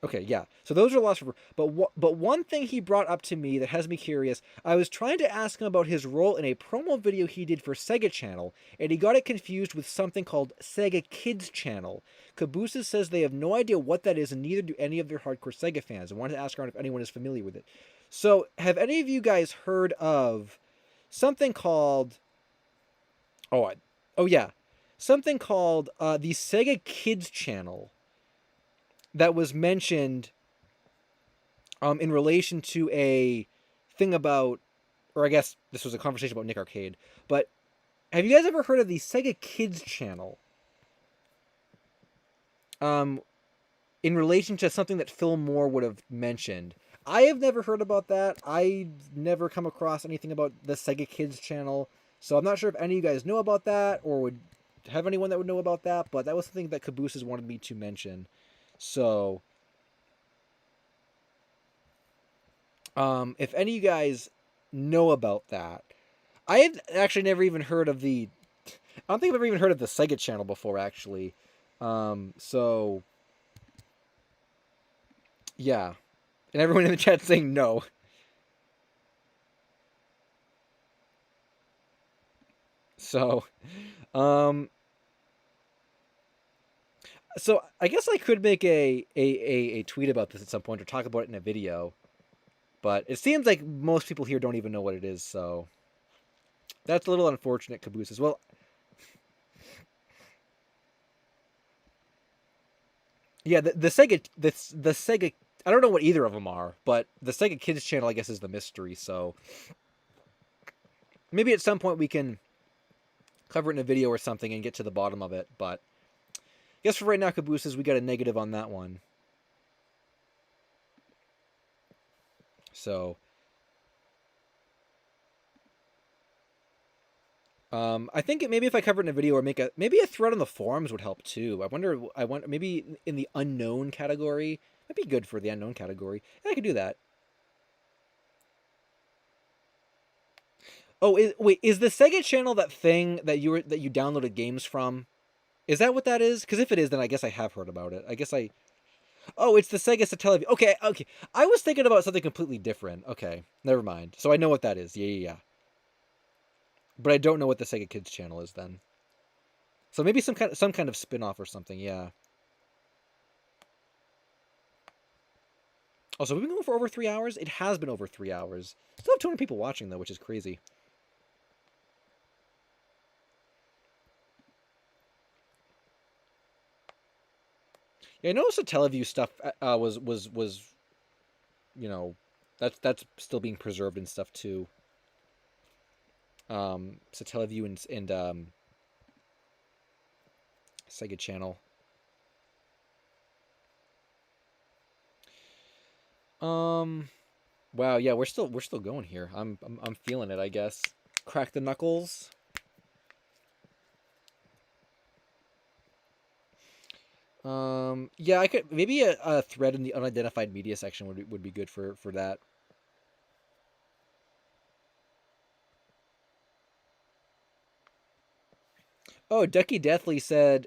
B: Okay, yeah. So those are lost forever. But one thing he brought up to me that has me curious. I was trying to ask him about his role in a promo video he did for Sega Channel, and he got it confused with something called Sega Kids Channel. Kabusa says they have no idea what that is, and neither do any of their hardcore Sega fans. I wanted to ask around if anyone is familiar with it. So, have any of you guys heard of something called? Oh yeah, something called the Sega Kids Channel that was mentioned in relation to a thing about, or I guess this was a conversation about Nick Arcade. But have you guys ever heard of the Sega Kids Channel? In relation to something that Phil Moore would have mentioned. I have never heard about that. I've never come across anything about the Sega Kids Channel. So I'm not sure if any of you guys know about that or would have anyone that would know about that, but that was something that Cabooses wanted me to mention. So, if any of you guys know about that, I have actually never even heard of the. I don't think I've ever even heard of the Sega Channel before, actually. So Yeah. And everyone in the chat saying no. So, um, so I guess I could make a tweet about this at some point or talk about it in a video, but it seems like most people here don't even know what it is, so that's a little unfortunate, Caboose. As well. Yeah, the Sega the Sega. I don't know what either of them are, but the Sega Kids channel, I guess, is the mystery. So maybe at some point we can cover it in a video or something and get to the bottom of it. But I guess for right now, Cabooses, we got a negative on that one. So I think maybe if I cover it in a video or make maybe a thread on the forums would help too. I wonder maybe in the unknown category. That'd be good for the unknown category. Yeah, I could do that. Oh, wait, is the Sega channel that thing that you downloaded games from? Is that what that is? Because if it is, then I guess I have heard about it. I guess I. Oh, it's the Sega Satellaview. Okay, okay. I was thinking about something completely different. Okay, never mind. So I know what that is. Yeah, yeah, yeah. But I don't know what the Sega Kids channel is then. So maybe some kind of spin-off or something. Yeah. Also, we've been going for over 3 hours. It has been over 3 hours. Still have 200 people watching though, which is crazy. Yeah, I noticed the Teleview stuff was you know that's still being preserved and stuff too. So Teleview and Sega Channel. Wow, yeah, we're still going here. I'm feeling it, I guess. Crack the knuckles. Yeah, I could maybe a thread in the unidentified media section would be good for that. Oh, Ducky Deathly said,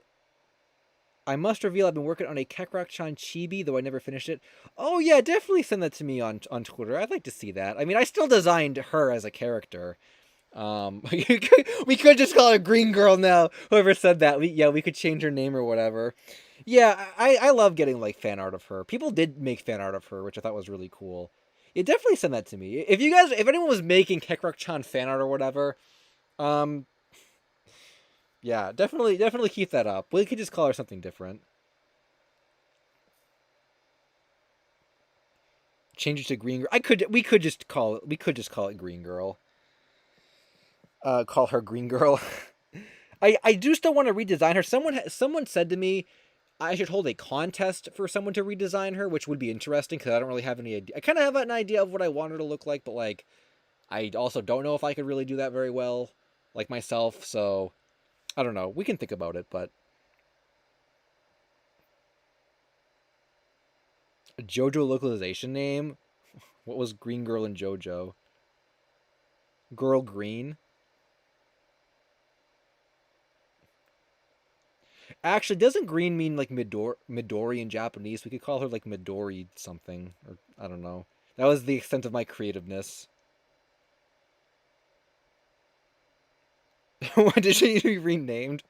B: I must reveal I've been working on a Kakarot-chan chibi, though I never finished it. Oh yeah, definitely send that to me on Twitter. I'd like to see that. I mean, I still designed her as a character. We could just call her Green Girl now. Whoever said that, we could change her name or whatever. Yeah, I love getting like fan art of her. People did make fan art of her, which I thought was really cool. Yeah, definitely send that to me. If anyone was making Kakarot-chan fan art or whatever, um, yeah, definitely keep that up. We could just call her something different. Change it to Green Girl. We could just call it Green Girl. Call her Green Girl. I do still want to redesign her. Someone said to me I should hold a contest for someone to redesign her, which would be interesting because I don't really have any idea. I kind of have an idea of what I want her to look like, but like I also don't know if I could really do that very well, like myself. So I don't know. We can think about it, but a JoJo localization name. What was Green Girl in JoJo? Girl Green. Actually, doesn't green mean like Midori in Japanese? We could call her like Midori something, or I don't know. That was the extent of my creativeness. What did she be renamed?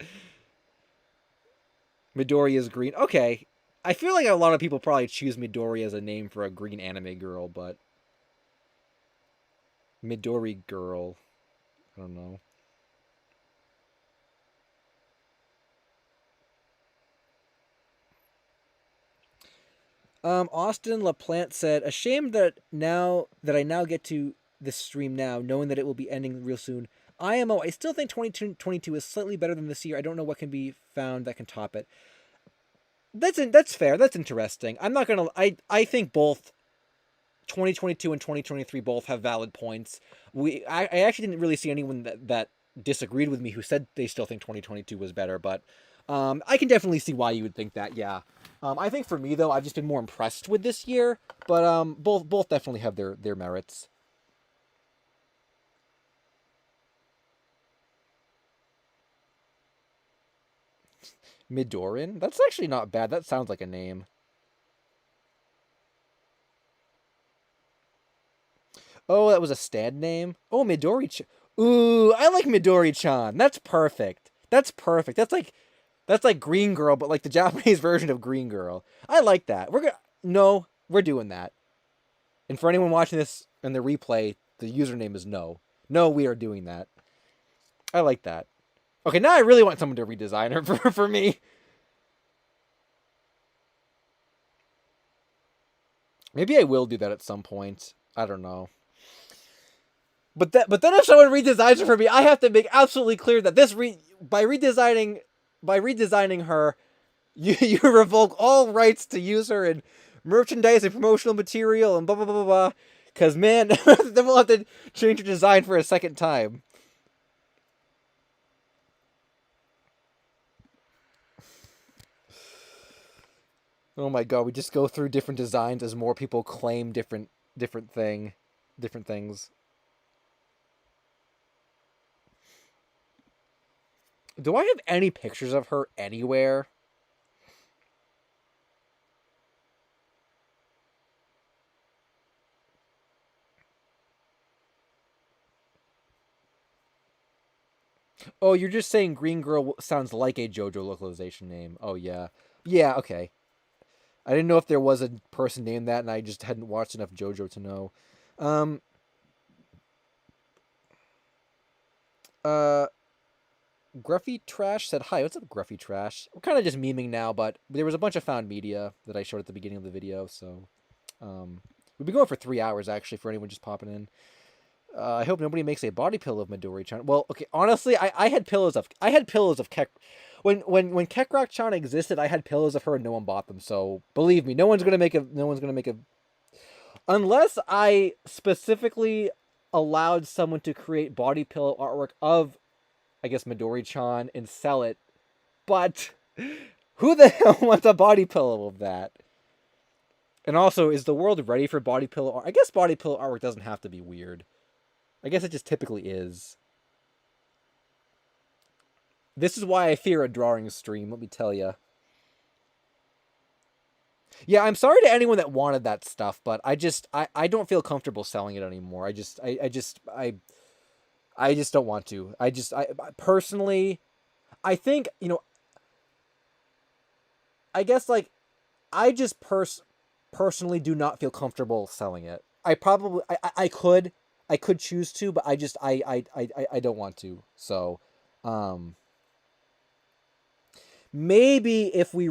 B: Midori is green. Okay. I feel like a lot of people probably choose Midori as a name for a green anime girl, but Midori girl. I don't know. Austin LaPlante said, "A shame that I now get to this stream now, knowing that it will be ending real soon. IMO, I still think 2022 is slightly better than this year. I don't know what can be found that can top it. That's fair. That's interesting. I'm not gonna. I think both 2022 and 2023 both have valid points. I actually didn't really see anyone that disagreed with me who said they still think 2022 was better, but I can definitely see why you would think that. Yeah. I think for me though, I've just been more impressed with this year, but both definitely have their merits. Midorin? That's actually not bad. That sounds like a name. Oh, that was a stand name. Oh, Midori-chan. Ooh, I like Midori-chan. That's perfect. That's perfect. That's like Green Girl, but like the Japanese version of Green Girl. I like that. We're doing that. And for anyone watching this in the replay, the username is no. No, we are doing that. I like that. Okay, now I really want someone to redesign her for me. Maybe I will do that at some point. I don't know. But then if someone redesigns her for me, I have to make absolutely clear that by redesigning her, you revoke all rights to use her in merchandise and promotional material and blah blah blah blah blah. Cause man, then we'll have to change her design for a second time. Oh my god, we just go through different designs as more people claim different things. Do I have any pictures of her anywhere? Oh, you're just saying Green Girl sounds like a JoJo localization name. Oh yeah. Yeah, okay. I didn't know if there was a person named that and I just hadn't watched enough JoJo to know. Um uh Gruffy Trash said, "Hi, what's up, Gruffy Trash?" We're kind of just memeing now, but there was a bunch of found media that I showed at the beginning of the video, so we've been going for 3 hours actually. For anyone just popping in, I hope nobody makes a body pillow of Midori-chan. Well, okay, honestly, I had pillows of Kek. When Kekrok-chan existed, I had pillows of her and no one bought them. So believe me, no one's gonna make a unless I specifically allowed someone to create body pillow artwork of, I guess, Midori-chan and sell it. But who the hell wants a body pillow of that? And also, is the world ready for body pillow art? I guess body pillow artwork doesn't have to be weird. I guess it just typically is. This is why I fear a drawing stream, let me tell you. Yeah, I'm sorry to anyone that wanted that stuff, but I don't feel comfortable selling it anymore. I just don't want to. I personally, I think, I guess like I just personally do not feel comfortable selling it. I could choose to, but I don't want to. So, um, maybe if we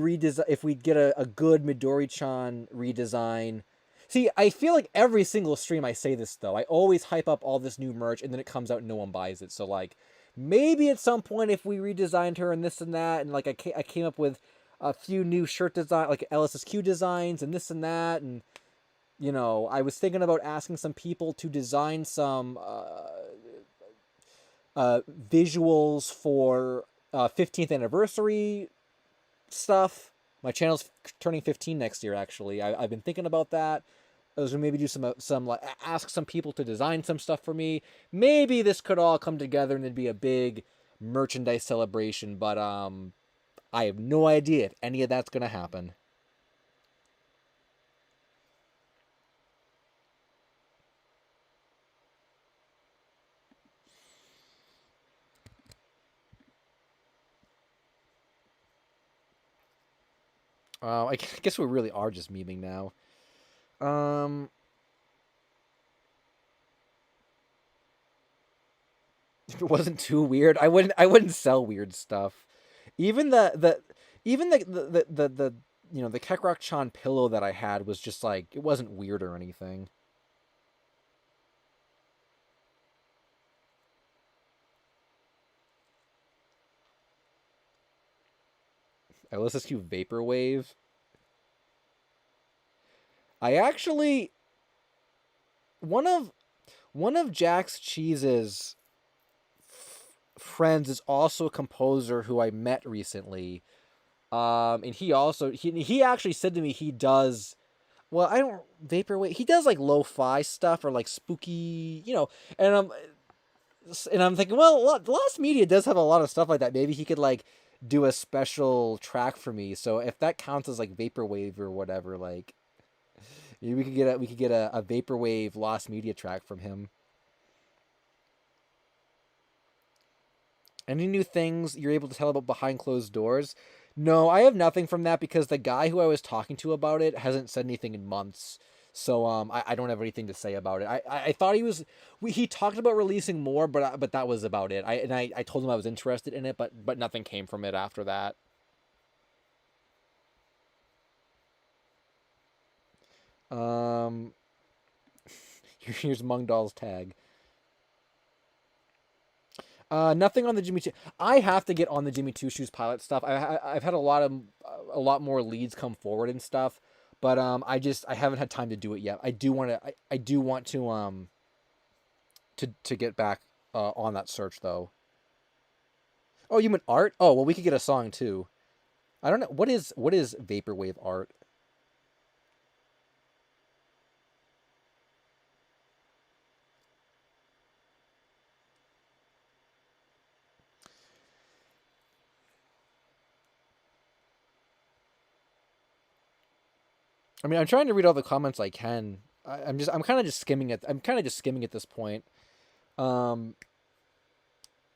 B: get a good Midori-chan redesign. See, I feel like every single stream I say this though. I always hype up all this new merch and then it comes out and no one buys it. So like maybe at some point if we redesigned her and this and that and like I came up with a few new shirt design like LSSQ designs and this and that and I was thinking about asking some people to design some visuals for 15th anniversary stuff. My channel's turning 15 next year. Actually, I've been thinking about that. I was gonna maybe do some like ask some people to design some stuff for me. Maybe this could all come together and it'd be a big merchandise celebration. But I have no idea if any of that's gonna happen. I guess we really are just memeing now. Um, if it wasn't too weird, I wouldn't sell weird stuff. Even the the Kekrok-chan pillow that I had was just like it wasn't weird or anything. LSSQ Vaporwave. I actually one of Jax Cheese's friends is also a composer who I met recently. And he actually said to me he does well, I don't vaporwave. He does like lo-fi stuff or like spooky, and I'm thinking, well, Lost Media does have a lot of stuff like that. Maybe he could like do a special track for me. So if that counts as like vaporwave or whatever, like Maybe we could get a vaporwave lost media track from him. Any new things you're able to tell about behind closed doors? No, I have nothing from that because the guy who I was talking to about it hasn't said anything in months. So I don't have anything to say about it. I thought he talked about releasing more, but that was about it. I told him I was interested in it, but nothing came from it after that. Um, here's Mungdal's tag. Nothing on the Jimmy Two. I have to get on the Jimmy Two Shoes pilot stuff. I've had a lot more leads come forward and stuff, but I haven't had time to do it yet. I do want to I do want to get back on that search though. Oh, you meant art? Oh, well, we could get a song too. I don't know what is vaporwave art. I mean, I'm trying to read all the comments I can. I'm kind of just skimming it. I'm kind of just skimming at this point. Um,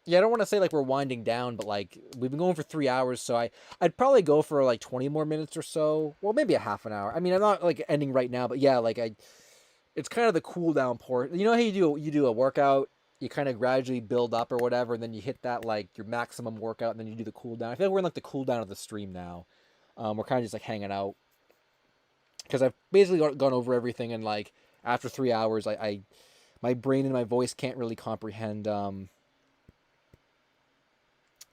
B: yeah, I don't want to say like we're winding down, but like we've been going for 3 hours, so I'd probably go for like 20 more minutes or so. Well, maybe a half an hour. I mean, I'm not like ending right now, but yeah, like it's kind of the cool down part. You know how you do a workout, you kind of gradually build up or whatever, and then you hit that like your maximum workout, and then you do the cool down. I feel like we're in like the cool down of the stream now. We're kind of just like hanging out because I've basically gone over everything, and like after 3 hours, I my brain and my voice can't really comprehend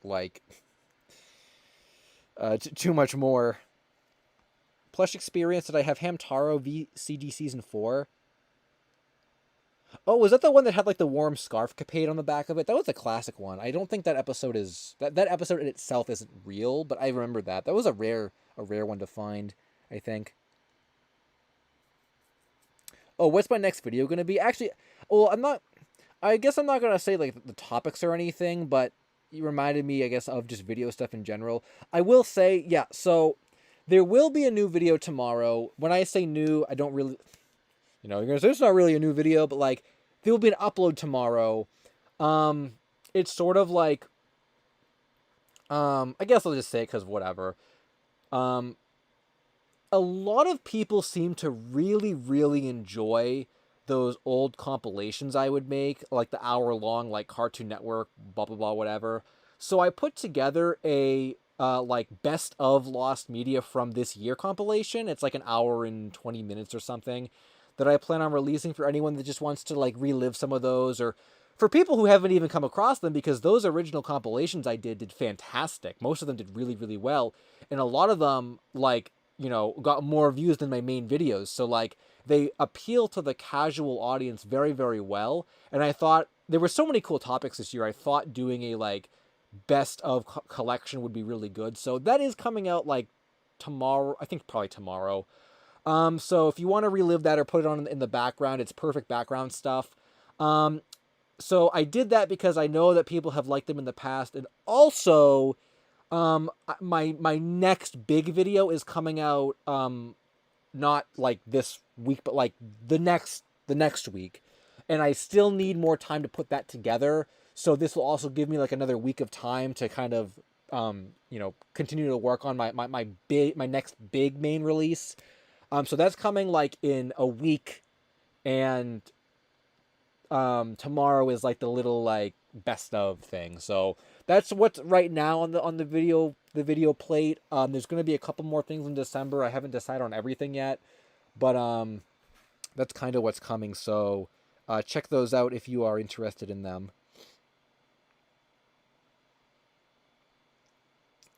B: like too much more. Plush experience. Did I have Hamtaro VCG season 4? Oh, was that the one that had like the warm scarf capade on the back of it? That was a classic one. I don't think that episode is that episode in itself isn't real, but I remember that. That was a rare one to find, I think. Oh, what's my next video going to be? Actually, well, I guess I'm not going to say like the topics or anything, but you reminded me, I guess, of just video stuff in general. I will say, yeah, so there will be a new video tomorrow. When I say new, I don't really, you're going to say it's not really a new video, but like there will be an upload tomorrow. It's sort of like, I guess I'll just say it because whatever. Um, a lot of people seem to really, really enjoy those old compilations I would make, like the hour long, like Cartoon Network, blah, blah, blah, whatever. So I put together a like best of lost media from this year compilation. It's like an hour and 20 minutes or something that I plan on releasing for anyone that just wants to like relive some of those, or for people who haven't even come across them, because those original compilations I did fantastic. Most of them did really, really well. And a lot of them, like, got more views than my main videos. So like they appeal to the casual audience very, very well. And I thought there were so many cool topics this year. I thought doing a like best of collection would be really good. So that is coming out like tomorrow. I think probably tomorrow. So if you want to relive that or put it on in the background, it's perfect background stuff. So I did that because I know that people have liked them in the past, and also my next big video is coming out not like this week, but like the next week, and I still need more time to put that together. So this will also give me like another week of time to kind of continue to work on my next big main release. So that's coming like in a week, and tomorrow is like the little like best of thing. So that's what's right now on the video plate. There's gonna be a couple more things in December. I haven't decided on everything yet, but that's kind of what's coming. So check those out if you are interested in them.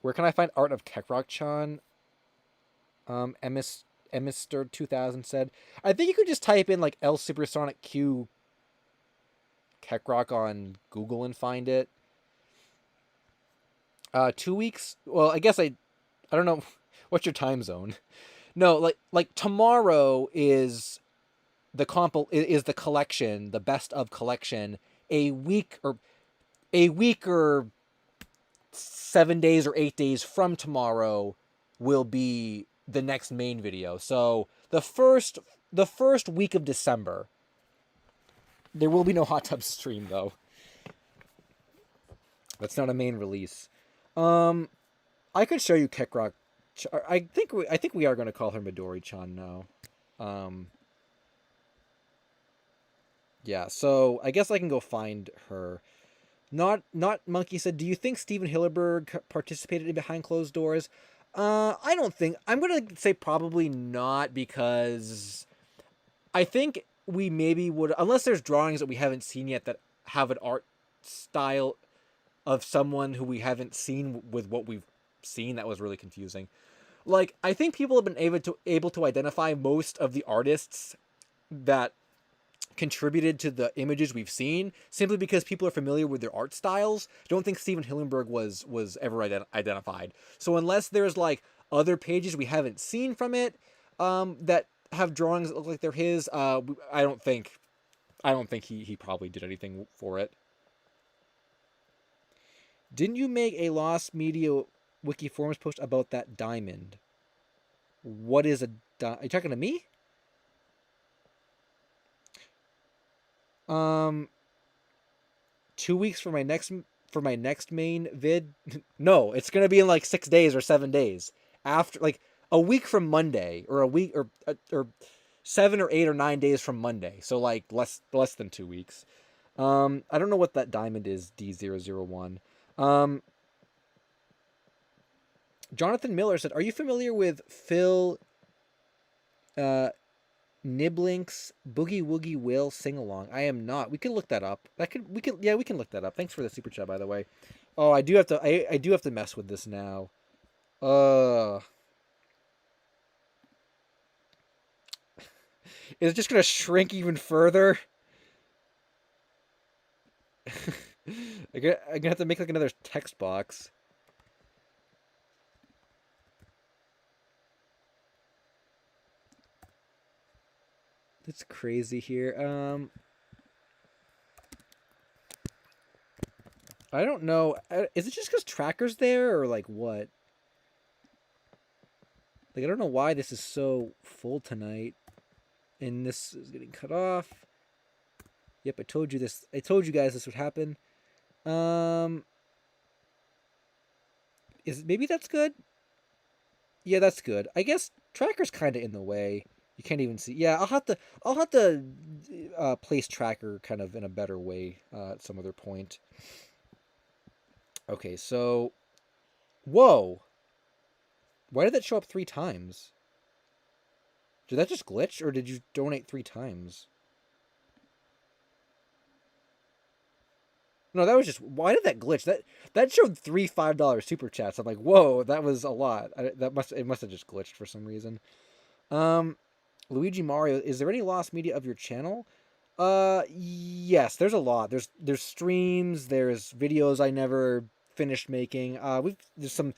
B: Where can I find art of Kekrok-chan? Emister 2000 said. I think you could just type in like LSuperSonicQ Kekrok on Google and find it. 2 weeks. Well, I guess I don't know. What's your time zone? No, like tomorrow is the collection, the best of collection. A week or 7 days or 8 days from tomorrow will be the next main video. So the first the first week of December. There will be no hot tub stream though. That's not a main release. I could show you Kekrock. I think we are going to call her Midori-chan now. Yeah, so I guess I can go find her. Not Monkey said, do you think Steven Hillenburg participated in Behind Closed Doors? I don't think. I'm going to say probably not, because I think we maybe would, unless there's drawings that we haven't seen yet that have an art style of someone who we haven't seen with what we've seen. That was really confusing. Like, I think people have been able to identify most of the artists that contributed to the images we've seen simply because people are familiar with their art styles. I don't think Steven Hillenburg was ever identified. So unless there's like other pages we haven't seen from it that have drawings that look like they're his, I don't think he probably did anything for it. Didn't you make a Lost Media Wiki Forums post about that diamond? What is a diamond? Are you talking to me? 2 weeks for my next main vid? No, it's gonna be in like 6 days or 7 days. After, like, a week from Monday, or a week, or 7 or 8 or 9 days from Monday. So like less than 2 weeks. I don't know what that diamond is, D001. Jonathan Miller said, "Are you familiar with Phil Niblink's Boogie Woogie Will sing along?" I am not. We can look that up. We can look that up. Thanks for the super chat, by the way. Oh, I do have to mess with this now. Is it just gonna shrink even further? I'm gonna have to make like another text box. That's crazy here. I don't know. Is it just because Tracker's there, or like what? Like, I don't know why this is so full tonight. And this is getting cut off. Yep, I told you this. I told you guys this would happen. Maybe that's good? Yeah, that's good. I guess Tracker's kind of in the way. You can't even see. Yeah, I'll have to place Tracker kind of in a better way at some other point. Okay, so, whoa. Why did that show up 3 times? Did that just glitch, or did you donate 3 times? No, that was just, why did that glitch? That showed 3 $5 super chats. I'm like, whoa, that was a lot. It must have just glitched for some reason. Luigi Mario, is there any lost media of your channel? Yes, there's a lot. There's streams, there's videos I never finished making. There's some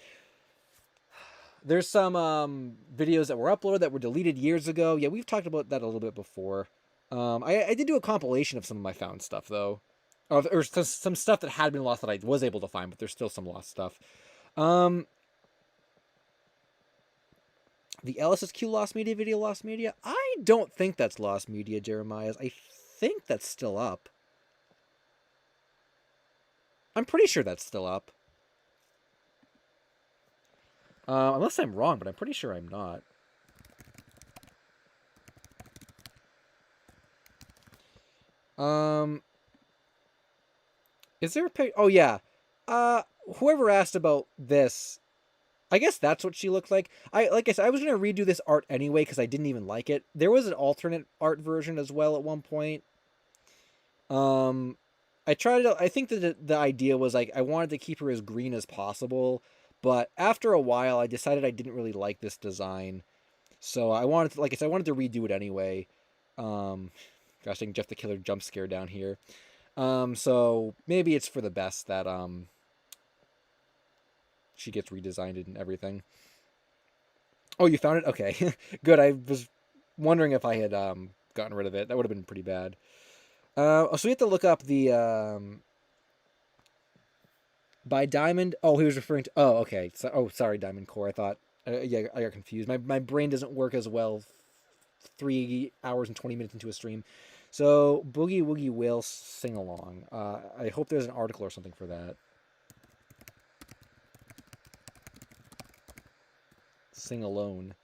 B: videos that were uploaded that were deleted years ago. Yeah, we've talked about that a little bit before. I did do a compilation of some of my found stuff though. Or some stuff that had been lost that I was able to find, but there's still some lost stuff. The LSSQ lost media video lost media? I don't think that's lost media, Jeremiah. I think that's still up. I'm pretty sure that's still up. Unless I'm wrong, but I'm pretty sure I'm not. Is there a pic? Oh, yeah. Whoever asked about this, I guess that's what she looked like. Like I said, I was going to redo this art anyway because I didn't even like it. There was an alternate art version as well at one point. I think that the idea was like I wanted to keep her as green as possible, but after a while I decided I didn't really like this design. So I wanted to, like I said, I wanted to redo it anyway. Gosh, I think Jeff the Killer jump scare down here. So maybe it's for the best that she gets redesigned and everything. Oh, you found it? Okay. Good. I was wondering if I had gotten rid of it. That would have been pretty bad. So we have to look up the by Diamond. Oh, he was referring to. Oh, okay. So, sorry, Diamond Core. I thought. Yeah, I got confused. My brain doesn't work as well 3 hours and 20 minutes into a stream. So Boogie Woogie Whale sing along. I hope there's an article or something for that. Sing alone.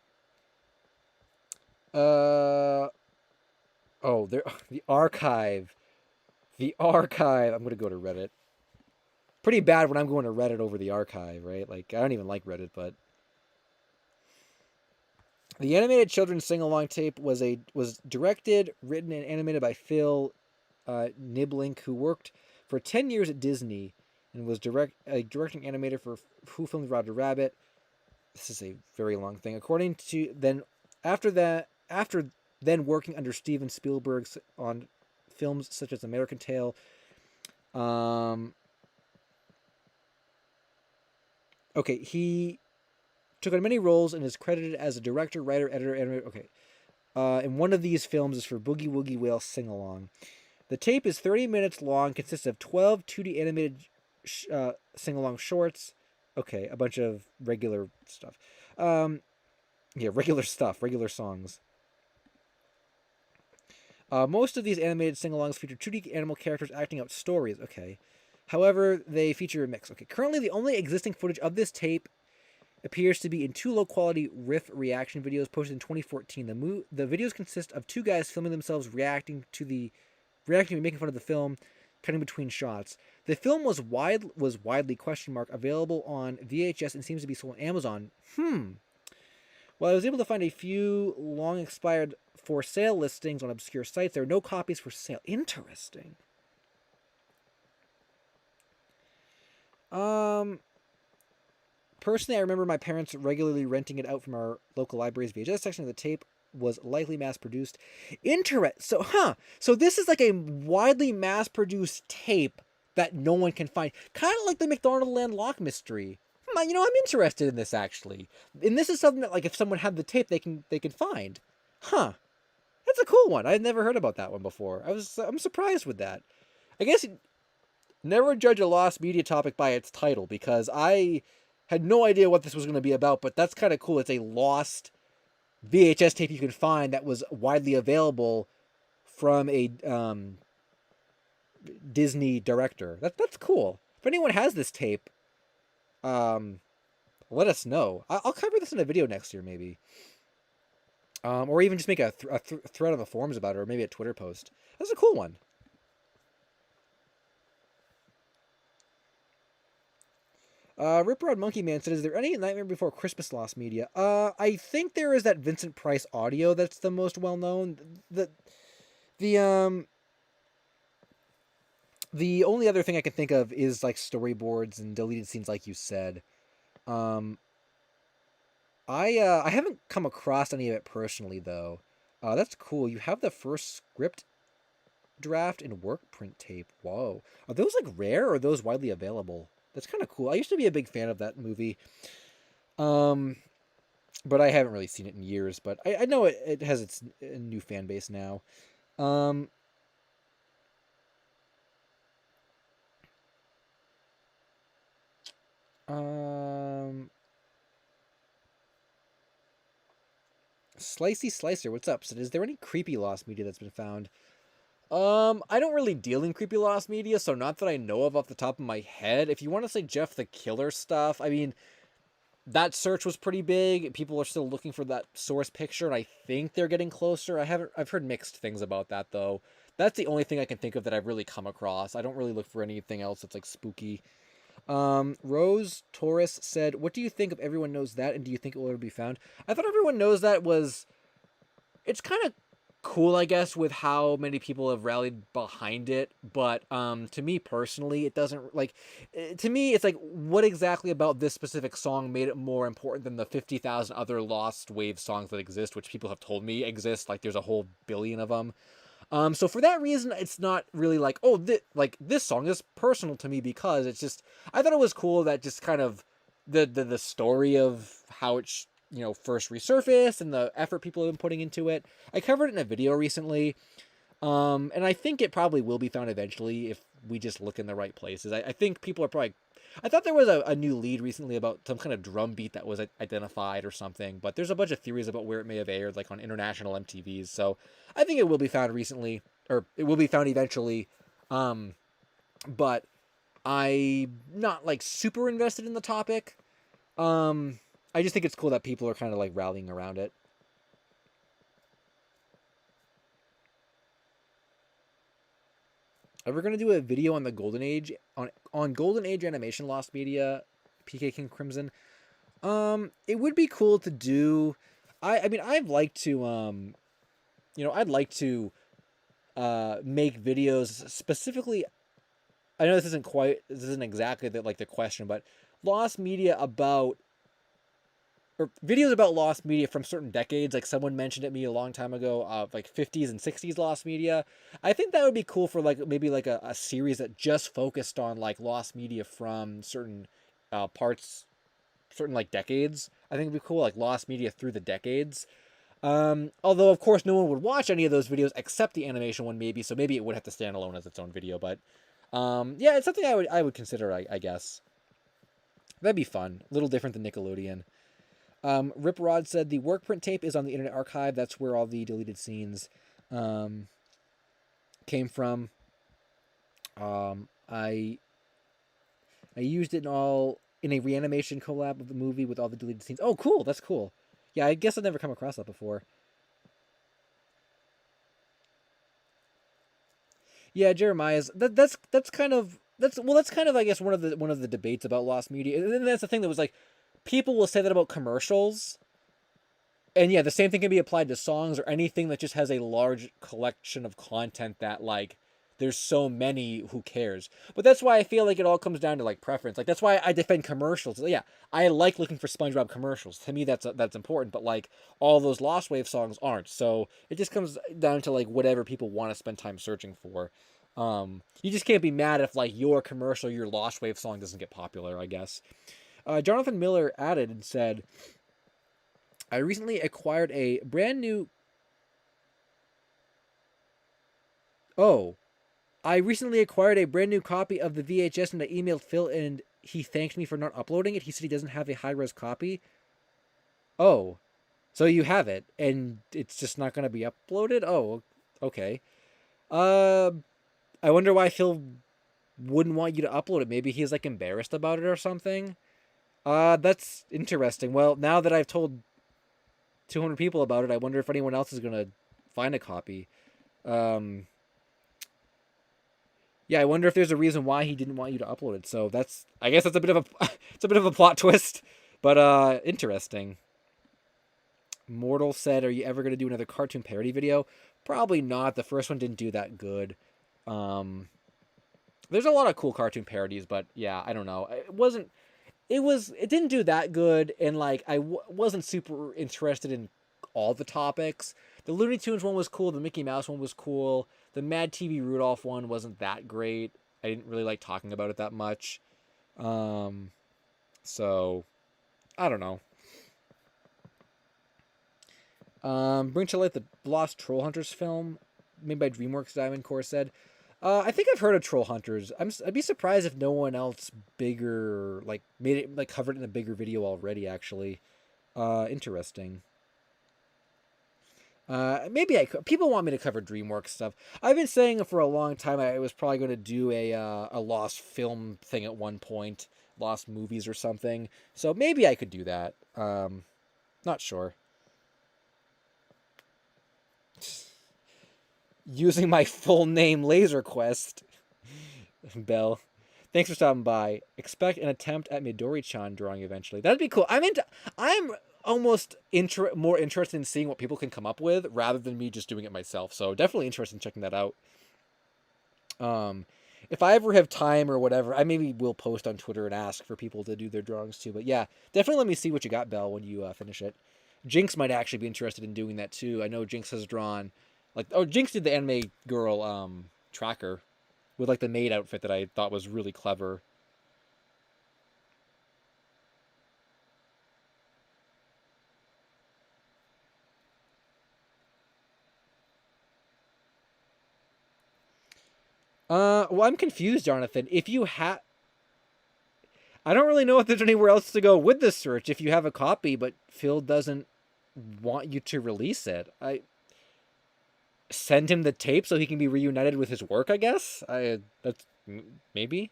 B: Oh, there. The archive. The archive. I'm gonna go to Reddit. Pretty bad when I'm going to Reddit over the archive, right? Like I don't even like Reddit, but the animated children's sing-along tape was directed, written, and animated by Phil Niblink, who worked for 10 years at Disney and was directing animator for Who Filmed Roger Rabbit. This is a very long thing. According to after working under Steven Spielberg on films such as American Tail, he took on many roles and is credited as a director, writer, editor, animator. Okay. And one of these films is for Boogie Woogie Whale Sing Along. The tape is 30 minutes long, consists of 12 2D animated sing along shorts. Okay, a bunch of regular stuff. Regular stuff, regular songs. Most of these animated sing alongs feature 2D animal characters acting out stories. Okay. However, they feature a mix. Okay, currently the only existing footage of this tape appears to be in 2 low-quality riff reaction videos posted in 2014. The videos consist of 2 guys filming themselves reacting and making fun of the film, cutting between shots. The film was widely available on VHS and seems to be sold on Amazon. While I was able to find a few long expired for sale listings on obscure sites, there are no copies for sale. Interesting. Personally, I remember my parents regularly renting it out from our local library's VHS section of the tape was likely mass-produced. So this is like a widely mass-produced tape that no one can find. Kind of like the McDonaldland lock mystery. I'm interested in this, actually. And this is something that, like, if someone had the tape, they can find. That's a cool one. I'd never heard about that one before. I'm surprised with that. I guess never judge a lost media topic by its title, because I had no idea what this was going to be about, but that's kind of cool. It's a lost VHS tape you can find that was widely available from a Disney director. That's cool. If anyone has this tape, let us know. I'll cover this in a video next year, maybe. Or even just make a thread on the forums about it, or maybe a Twitter post. That's a cool one. Rip Rod Monkey Man said, "Is there any Nightmare Before Christmas lost media?" I think there is that Vincent Price audio that's the most well known. The only other thing I can think of is like storyboards and deleted scenes, like you said. I haven't come across any of it personally though. That's cool. You have the first script draft in work print tape. Whoa, are those like rare or are those widely available? That's kind of cool. I used to be a big fan of that movie. But I haven't really seen it in years. But I know it has its new fan base now. Slicey Slicer, what's up? So, is there any creepy lost media that's been found? I don't really deal in creepy lost media, so not that I know of off the top of my head. If you want to say Jeff the Killer stuff, I mean, that search was pretty big. People are still looking for that source picture, and I think they're getting closer. I've heard mixed things about that though. That's the only thing I can think of that I've really come across. I don't really look for anything else that's like spooky. Rose Torres said, "What do you think of Everyone Knows That, and do you think it will ever be found?" I thought Everyone Knows That it's kind of cool, I guess, with how many people have rallied behind it, but to me personally, it doesn't, like, to me it's like, what exactly about this specific song made it more important than the 50,000 other Lost Wave songs that exist, which people have told me exist? Like, there's a whole billion of them. So for that reason, it's not really like, oh, this song is personal to me, because it's just, I thought it was cool that just kind of the story of how it's first resurfaced and the effort people have been putting into it. I covered it in a video recently. And I think it probably will be found eventually if we just look in the right places. I think people are probably. I thought there was a new lead recently about some kind of drum beat that was identified or something, but there's a bunch of theories about where it may have aired, like on international MTVs. So I think it will be found recently, or it will be found eventually. But I'm not like super invested in the topic. I just think it's cool that people are kind of like rallying around it. Are we gonna do a video on the Golden Age on Golden Age animation lost media, PK King Crimson? It would be cool to do. I mean I'd like to I'd like to make videos specifically. I know this isn't exactly the question, but lost media about or videos about lost media from certain decades. Like someone mentioned it to me a long time ago, like 50s and 60s lost media. I think that would be cool for like maybe like a series that just focused on like lost media from certain parts, certain like decades. I think it'd be cool, like lost media through the decades. Although of course no one would watch any of those videos except the animation one, maybe. So maybe it would have to stand alone as its own video. But yeah, it's something I would consider. I guess that'd be fun. A little different than Nickelodeon. Rip Rod said the work print tape is on the Internet Archive. That's where all the deleted scenes came from. I used it in a reanimation collab of the movie with all the deleted scenes. Oh, cool! That's cool. Yeah, I guess I've never come across that before. Yeah, Jeremiah's that's kind of that's kind of I guess one of the debates about lost media, and that's the thing that was like people will say that about commercials. And yeah, the same thing can be applied to songs or anything that just has a large collection of content that like there's so many, who cares. But that's why I feel like it all comes down to like preference. Like that's why I defend commercials. Yeah, I like looking for SpongeBob commercials. To me that's important, but like all those Lost Wave songs aren't. So it just comes down to like whatever people want to spend time searching for. You just can't be mad if like your commercial, your Lost Wave song doesn't get popular, I guess. Jonathan Miller added and said, I recently acquired a brand new. Oh, I recently acquired a brand new copy of the VHS and I emailed Phil and he thanked me for not uploading it. He said he doesn't have a high res copy. Oh, so you have it and it's just not going to be uploaded? Oh, okay. Uh, I wonder why Phil wouldn't want you to upload it. Maybe he's like embarrassed about it or something. That's interesting. Well, now that I've told 200 people about it, I wonder if anyone else is going to find a copy. Um, yeah, I wonder if there's a reason why he didn't want you to upload it. So I guess that's a bit of a it's a bit of a plot twist, but interesting. Mortal said, "Are you ever going to do another cartoon parody video?" Probably not. The first one didn't do that good. Um, there's a lot of cool cartoon parodies, but yeah, I don't know. It didn't do that good, and like wasn't super interested in all the topics. The Looney Tunes one was cool. The Mickey Mouse one was cool. The Mad TV Rudolph one wasn't that great. I didn't really like talking about it that much. So I don't know. Bring to light the Lost Troll Hunters film made by DreamWorks Diamond Core said, I think I've heard of Troll Hunters. I'd be surprised if no one else bigger like made it like covered it in a bigger video already. Actually, interesting. Maybe I could. People want me to cover DreamWorks stuff. I've been saying for a long time I was probably going to do a lost film thing at one point, lost movies or something. So maybe I could do that. Not sure. Using my full name, Laser Quest. Bell. Thanks for stopping by. Expect an attempt at Midori-chan drawing eventually. That'd be cool. I'm almost more interested in seeing what people can come up with rather than me just doing it myself. So definitely interested in checking that out. If I ever have time or whatever, I maybe will post on Twitter and ask for people to do their drawings too. But yeah, definitely let me see what you got, Bell, when you finish it. Jinx might actually be interested in doing that too. I know Jinx has drawn, Jinx did the anime girl tracker with like the maid outfit that I thought was really clever. Well, I'm confused, Jonathan. If you have, I don't really know if there's anywhere else to go with this search. If you have a copy, but Phil doesn't want you to release it, I send him the tape so he can be reunited with his work. I guess. That's maybe.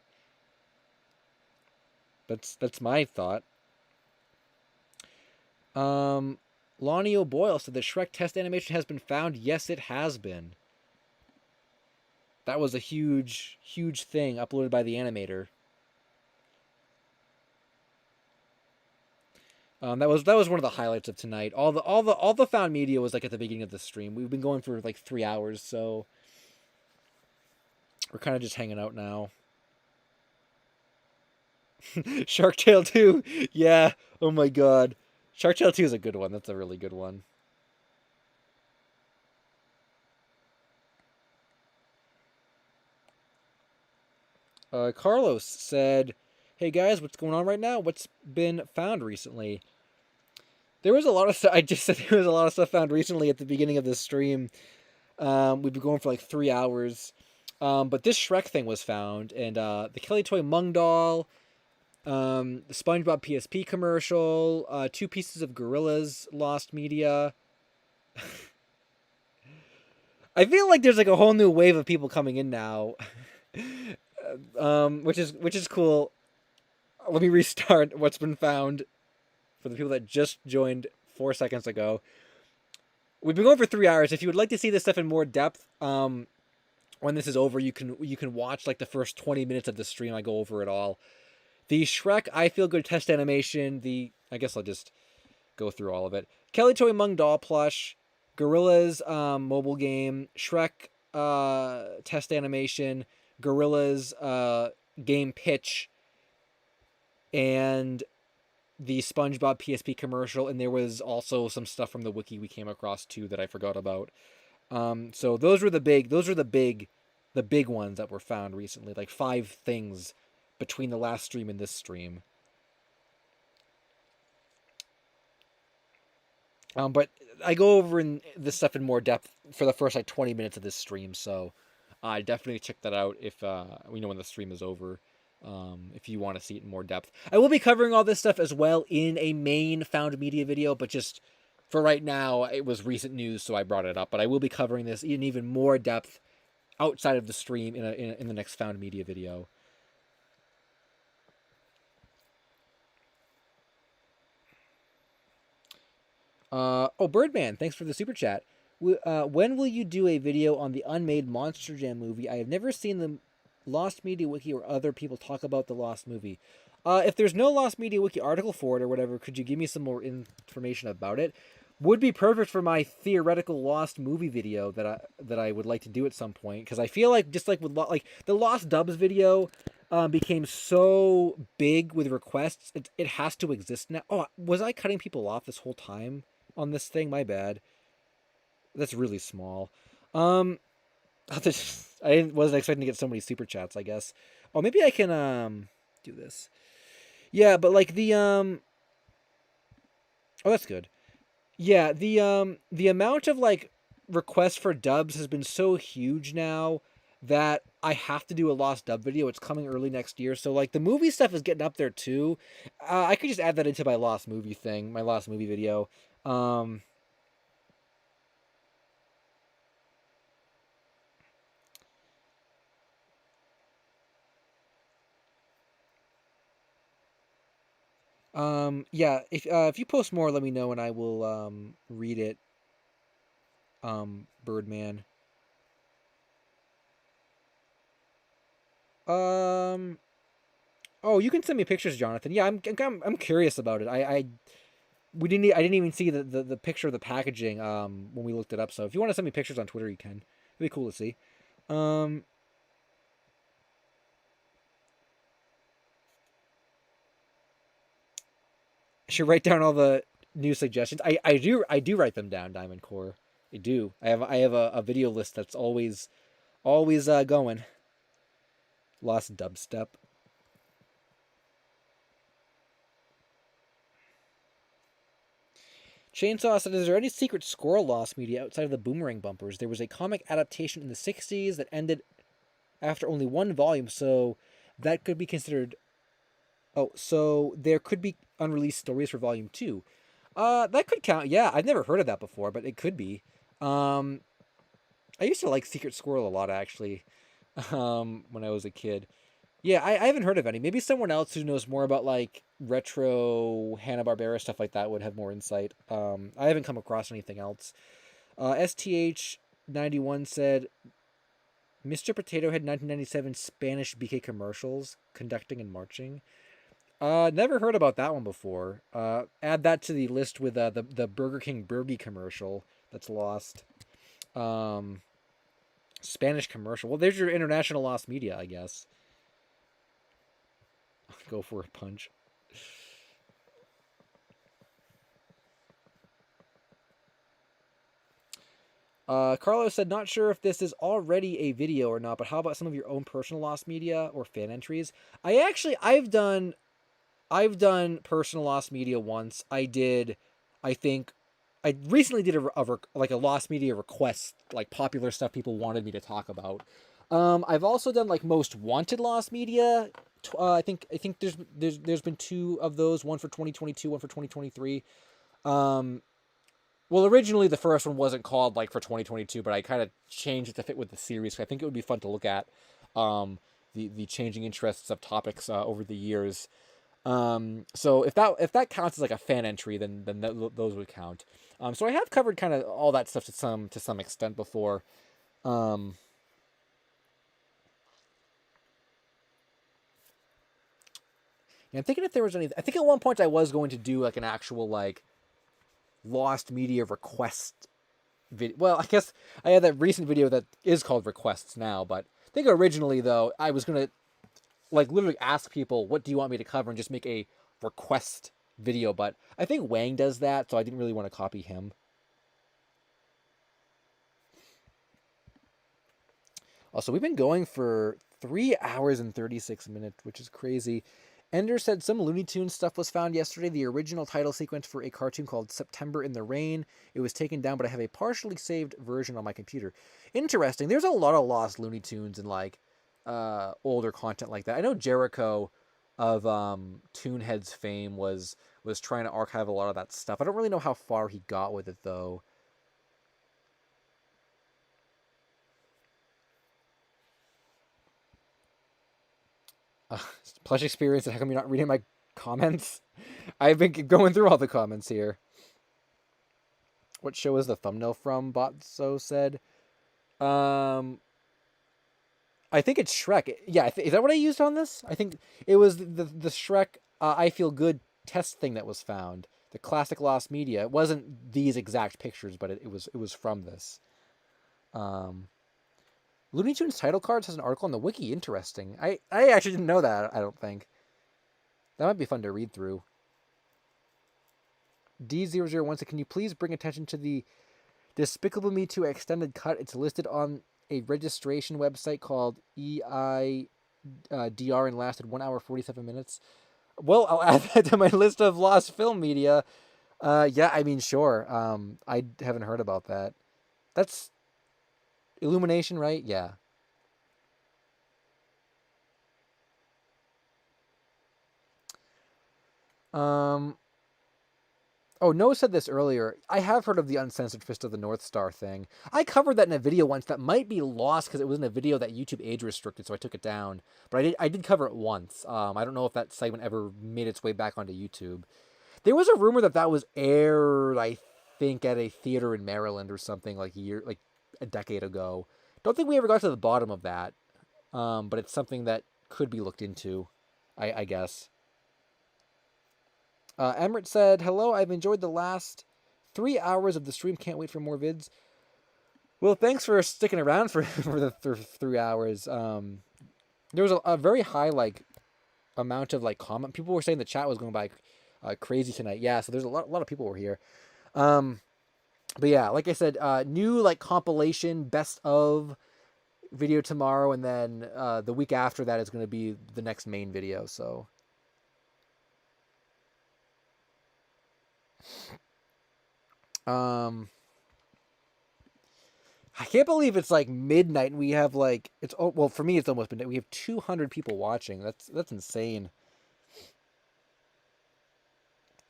B: That's my thought. Lonnie O'Boyle said the Shrek test animation has been found. Yes, it has been. That was a huge thing uploaded by the animator. That was one of the highlights of tonight. All the found media was like at the beginning of the stream. We've been going for like 3 hours, so we're kind of just hanging out now. Shark Tale 2, yeah. Oh my god, Shark Tale 2 is a good one. That's a really good one. Carlos said, "Hey guys, what's going on right now? What's been found recently?" There was a lot of stuff. I just said there was a lot of stuff found recently at the beginning of this stream. We've been going for like 3 hours. But this Shrek thing was found, and the Kelly Toy Mung doll, the SpongeBob PSP commercial, 2 pieces of Gorilla's lost media. I feel like there's like a whole new wave of people coming in now, which is cool. Let me restart what's been found for the people that just joined 4 seconds ago. We've been going for 3 hours. If you would like to see this stuff in more depth, when this is over, you can watch like the first 20 minutes of the stream. I go over it all. The Shrek I Feel Good test animation. I guess I'll just go through all of it. Kelly Toy Mung doll plush, Gorilla's mobile game, Shrek test animation, Gorilla's game pitch, and the SpongeBob PSP commercial. And there was also some stuff from the wiki we came across too that I forgot about. So those were the big ones that were found recently. Like 5 things between the last stream and this stream. But I go over this stuff in more depth for the first like 20 minutes of this stream, so definitely check that out if we know when the stream is over. If you want to see it in more depth, I will be covering all this stuff as well in a main found media video, but just for right now, it was recent news, so I brought it up. But I will be covering this in even more depth outside of the stream in the next found media video. Birdman, thanks for the super chat. When will you do a video on the unmade Monster Jam movie? I have never seen the Lost Media Wiki or other people talk about the Lost movie. If there's no Lost Media Wiki article for it or whatever, could you give me some more information about it? Would be perfect for my theoretical Lost movie video that I would like to do at some point, because I feel like just like with like the Lost Dubs video became so big with requests, it has to exist now. Oh, was I cutting people off this whole time on this thing? My bad. That's really small. I wasn't expecting to get so many super chats, I guess. Oh, maybe I can do this. Yeah, but like the oh, that's good. Yeah, the amount of like requests for dubs has been so huge now that I have to do a Lost Dub video. It's coming early next year, so like the movie stuff is getting up there too. I could just add that into my Lost movie thing, my Lost movie video. Yeah, if you post more, let me know and I will read it. Birdman. Oh, you can send me pictures, Jonathan. Yeah, I'm curious about it. I didn't even see the picture of the packaging when we looked it up. So if you want to send me pictures on Twitter, you can. It'd be cool to see. I should write down all the new suggestions. I do write them down, Diamond Core. I do. I have a video list that's always going. Lost Dubstep. Chainsaw said, is there any secret squirrel Lost media outside of the Boomerang bumpers? There was a comic adaptation in the 60s that ended after only one volume, so that could be considered. Oh, so there could be unreleased stories for volume 2. That could count. Yeah, I've never heard of that before, but it could be. Um, I used to like Secret Squirrel a lot actually, when I was a kid. Yeah, I haven't heard of any. Maybe someone else who knows more about like retro Hanna-Barbera stuff like that would have more insight. I haven't come across anything else. STH91 said Mr. Potato Head 1997 Spanish BK commercials conducting and marching. Never heard about that one before. Add that to the list with the Burger King Burgie commercial that's lost. Um, Spanish commercial. Well, there's your international lost media, I guess. Go for a punch. Carlos said, not sure if this is already a video or not, but how about some of your own personal lost media or fan entries? I've done personal lost media once. I think, I recently did like a lost media request, like popular stuff people wanted me to talk about. I've also done like most wanted lost media. I think there's been 2 of those, one for 2022, one for 2023. Um, well, originally the first one wasn't called like for 2022, but I kind of changed it to fit with the series. I think it would be fun to look at the changing interests of topics over the years. So if that counts as like a fan entry, then those would count. So I have covered kind of all that stuff to some extent before. Um, yeah, I'm thinking if there was any. I think at one point I was going to do like an actual like lost media request video. Well, I guess I had that recent video that is called requests now, but I think originally though I was gonna like literally ask people what do you want me to cover and just make a request video. But I think Wang does that, so I didn't really want to copy him. Also, we've been going for 3 hours and 36 minutes, which is crazy. Ender said some Looney Tunes stuff was found yesterday. The original title sequence for a cartoon called September in the Rain. It was taken down, but I have a partially saved version on my computer. Interesting. There's a lot of lost Looney Tunes and like older content like that. I know Jericho of Toonhead's fame was trying to archive a lot of that stuff. I don't really know how far he got with it though. Uh, Plush experience. How come you're not reading my comments? I've been going through all the comments here. What show is the thumbnail from? Botso said. Um, I think it's Shrek. Yeah, is that what I used on this? I think it was the Shrek I Feel Good test thing that was found. The classic lost media. It wasn't these exact pictures, but it was from this. Um, Looney Tunes title cards has an article on the wiki. Interesting. I actually didn't know that. I don't think that might be fun to read through. D001 said, can you please bring attention to the Despicable Me 2 extended cut? It's listed on a registration website called EIDR and lasted 1 hour 47 minutes. Well, I'll add that to my list of lost film media. Yeah, I mean, sure. I haven't heard about that. That's Illumination, right? Yeah. Um, Oh, Noah said this earlier. I have heard of the uncensored Fist of the North Star thing. I covered that in a video once that might be lost because it was in a video that YouTube age restricted, so I took it down. But I did cover it once. I don't know if that segment ever made its way back onto YouTube. There was a rumor that that was aired, I think, at a theater in Maryland or something like a decade ago. Don't think we ever got to the bottom of that. But it's something that could be looked into, I guess. Emmerich said, hello, I've enjoyed the last 3 hours of the stream. Can't wait for more vids. Well, thanks for sticking around for the 3 hours. There was a very high like amount of like comment. People were saying the chat was going by crazy tonight. Yeah, so there's a lot of people were here. Um, but yeah, like I said, new like compilation best of video tomorrow, and then the week after that is going to be the next main video. So um I can't believe it's like midnight and we have like it's well for me it's almost midnight. We have 200 people watching. That's insane.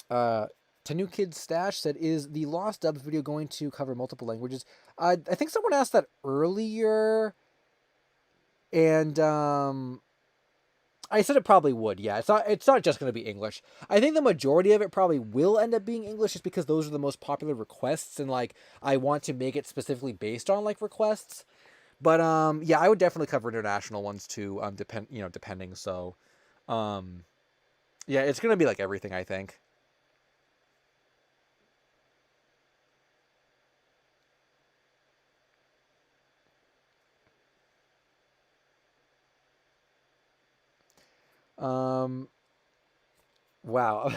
B: Uh, Tanu Kid Stash said, "Is the Lost Dubs video going to cover multiple languages?" I think someone asked that earlier, and I said it probably would. Yeah, it's not just going to be English. I think the majority of it probably will end up being English, just because those are the most popular requests, and like I want to make it specifically based on like requests. But yeah, I would definitely cover international ones too. Depending. So, um, yeah, it's gonna be like everything, I think. Um, wow,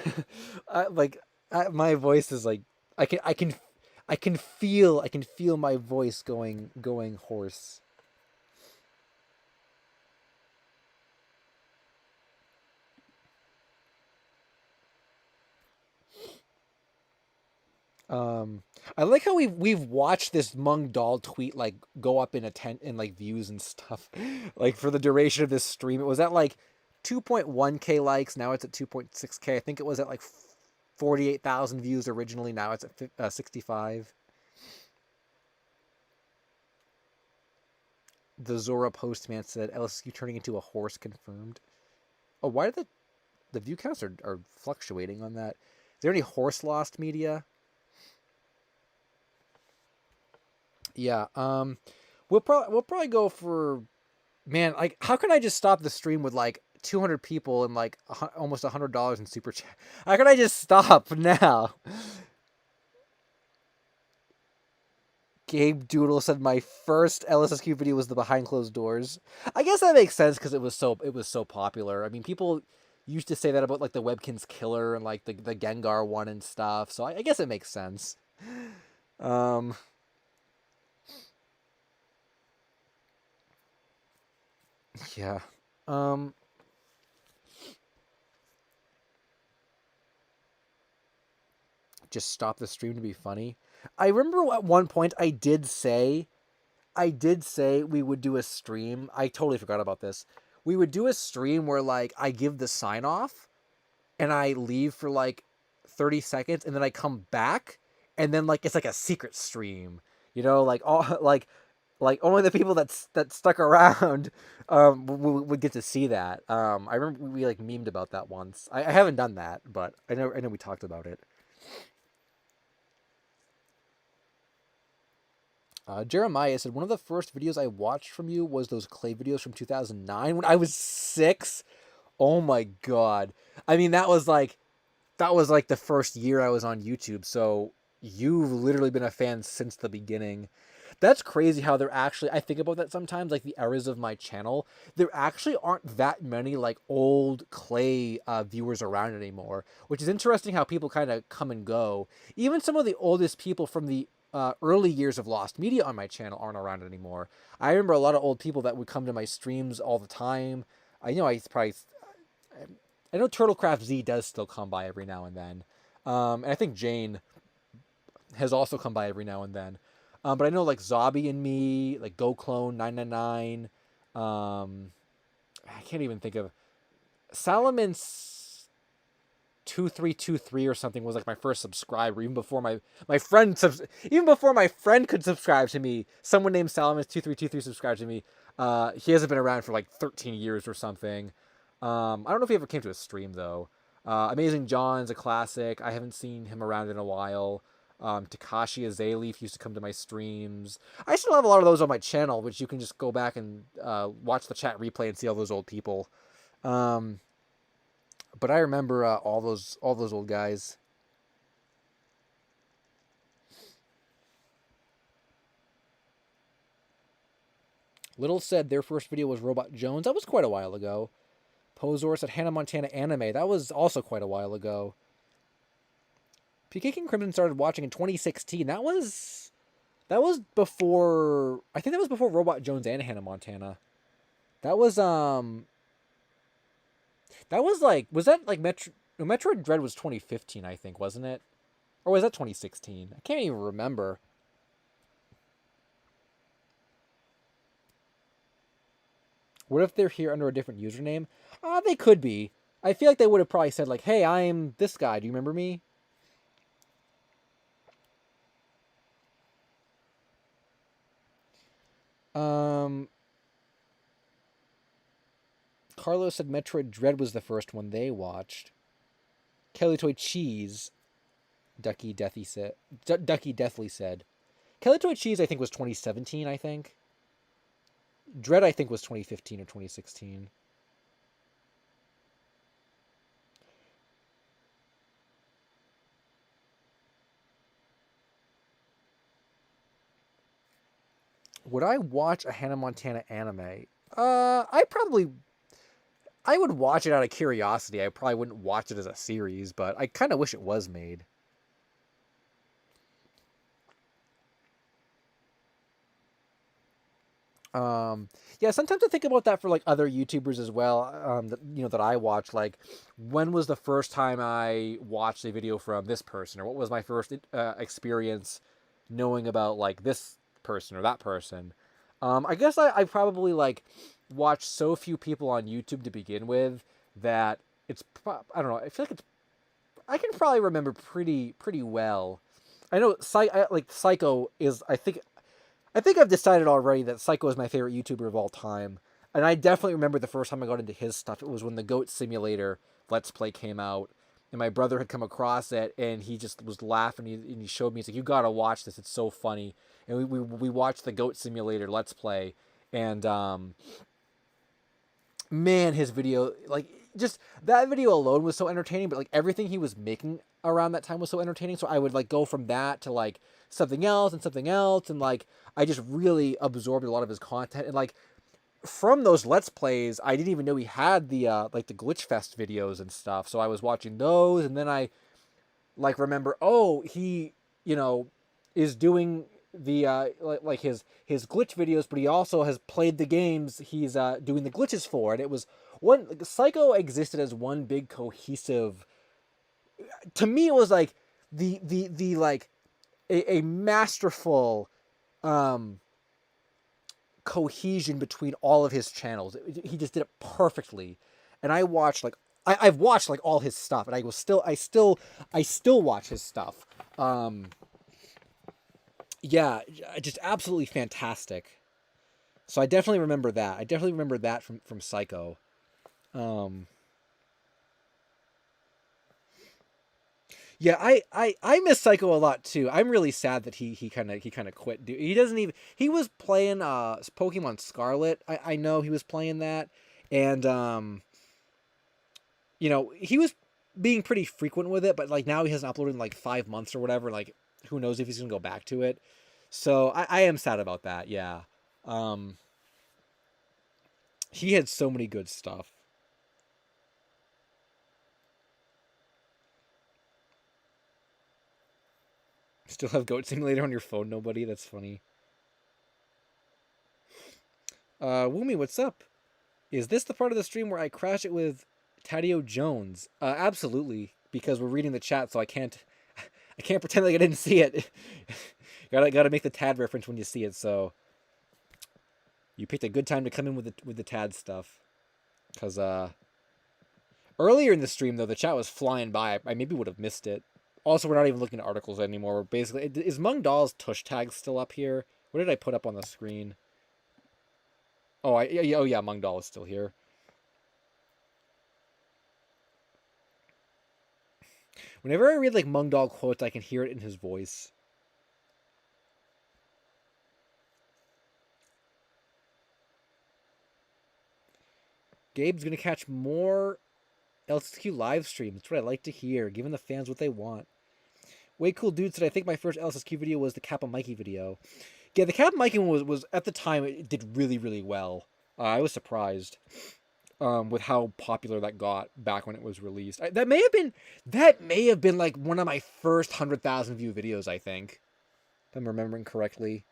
B: my voice is like I can I can I can feel my voice going hoarse. Um, I like how we've watched this Mung Doll tweet like go up in like views and stuff, like for the duration of this stream. It was at like 2.1K likes. Now it's at 2.6K. I think it was at like 48,000 views originally. Now it's at 65. The Zora Postman said LSU turning into a horse confirmed. Oh, why are the view counts are fluctuating on that? Is there any horse lost media? Yeah. We'll probably go for, man. Like, how can I just stop the stream with like 200 people and like almost $100 in super chat? How can I just stop now? Gabe Doodle said my first LSSQ video was the behind closed doors. I guess that makes sense because it was so popular. I mean, people used to say that about like the Webkins Killer and like the Gengar one and stuff. So I guess it makes sense. Um, yeah. Um, just stop the stream to be funny. I remember at one point I did say we would do a stream. I totally forgot about this. We would do a stream where like I give the sign off and I leave for like 30 seconds and then I come back and then like it's like a secret stream. Like all like only the people that stuck around would get to see that. I remember we like memed about that once. I haven't done that, but I know we talked about it. Jeremiah said one of the first videos I watched from you was those clay videos from 2009 when I was 6. Oh my god! I mean that was like the first year I was on YouTube. So you've literally been a fan since the beginning. That's crazy how there actually, I think about that sometimes, like the eras of my channel. There actually aren't that many like old clay viewers around anymore, which is interesting how people kind of come and go. Even some of the oldest people from the early years of Lost Media on my channel aren't around anymore. I remember a lot of old people that would come to my streams all the time. I know Turtlecraft Z does still come by every now and then. And I think Jane has also come by every now and then. But I know like Zobby and me, like Go Clone 999. I can't even think of Salamon's 2323 or something was like my first subscriber even before my friend even before my friend could subscribe to me. Someone named Salamon's 2323 subscribed to me. He hasn't been around for like 13 years or something. I don't know if he ever came to a stream though. Amazing John's a classic. I haven't seen him around in a while. Takashi Azaleaf used to come to my streams. I still have a lot of those on my channel, which you can just go back and watch the chat replay and see all those old people. Um, but I remember all those old guys. Little said their first video was Robot Jones. That was quite a while ago. Pozor said Hannah Montana anime. That was also quite a while ago. PK King Crimson started watching in 2016. That was before, I think that was before Robot Jones and Hannah Montana. That was was that like Metroid Dread was 2015, I think, wasn't it? Or was that 2016? I can't even remember. What if they're here under a different username? They could be. I feel like they would have probably said like, "Hey, I'm this guy. Do you remember me?" Um, Carlos said Metroid Dread was the first one they watched. Kelly Toy Cheese, Ducky Deathly said. Kelly Toy Cheese, I think, was 2017, I think. Dread, I think, was 2015 or 2016. Would I watch a Hannah Montana anime? I would watch it out of curiosity. I probably wouldn't watch it as a series, but I kind of wish it was made. Yeah, sometimes I think about that for like other YouTubers as well. That I watch. Like, when was the first time I watched a video from this person, or what was my first experience knowing about like this person or that person? I guess I probably like watched so few people on YouTube to begin with that I don't know. I feel like I can probably remember pretty well. I know Psycho is I think I've decided already that Psycho is my favorite YouTuber of all time. And I definitely remember the first time I got into his stuff. It was when the Goat Simulator Let's Play came out. And my brother had come across it, and he just was laughing. And he showed me, he's like, "You gotta watch this. It's so funny." And we watched the Goat Simulator Let's Play. And man, his video, like, just that video alone was so entertaining. But like everything he was making around that time was so entertaining. So I would like go from that to like something else and something else, and like I just really absorbed a lot of his content. And like from those Let's Plays, I didn't even know he had the like the Glitch Fest videos and stuff. So I was watching those, and then I like remember, oh, he is doing the like his glitch videos, but he also has played the games he's doing the glitches for. And it was one like, Psycho existed as one big cohesive. To me, it was like the like a masterful um cohesion between all of his channels. He just did it perfectly. And I watched like I've watched like all his stuff, and I still watch his stuff. Yeah, just absolutely fantastic. So I definitely remember that. I definitely remember that from Psycho. Um, yeah, I miss Psycho a lot too. I'm really sad that he kind of quit. He doesn't even he was playing Pokemon Scarlet. I know he was playing that, and he was being pretty frequent with it, but like now he hasn't uploaded in like 5 months or whatever. Like who knows if he's gonna go back to it. So I am sad about that. Yeah. Um, he had so many good stuff. Still have Goat Simulator on your phone, nobody? That's funny. Woomy, what's up? Is this the part of the stream where I crash it with Tadio Jones? Absolutely, because we're reading the chat, so I can't I can't pretend like I didn't see it. Gotta make the Tad reference when you see it. So you picked a good time to come in with the Tad stuff, because earlier in the stream though the chat was flying by. I maybe would have missed it. Also, we're not even looking at articles anymore. We're basically is Mung Doll's tush tag still up here? What did I put up on the screen? Oh, yeah, Mung Doll is still here. Whenever I read like Mung Doll quotes, I can hear it in his voice. Gabe's gonna catch more LSQ live streams. That's what I like to hear, giving the fans what they want. Way Cool Dude said, I think my first LSQ video was the Kappa Mikey video. Yeah, the Kappa Mikey one was at the time, it did really, really well. I was surprised with how popular that got back when it was released. That may have been like one of my first 100,000 view videos, I think. If I'm remembering correctly.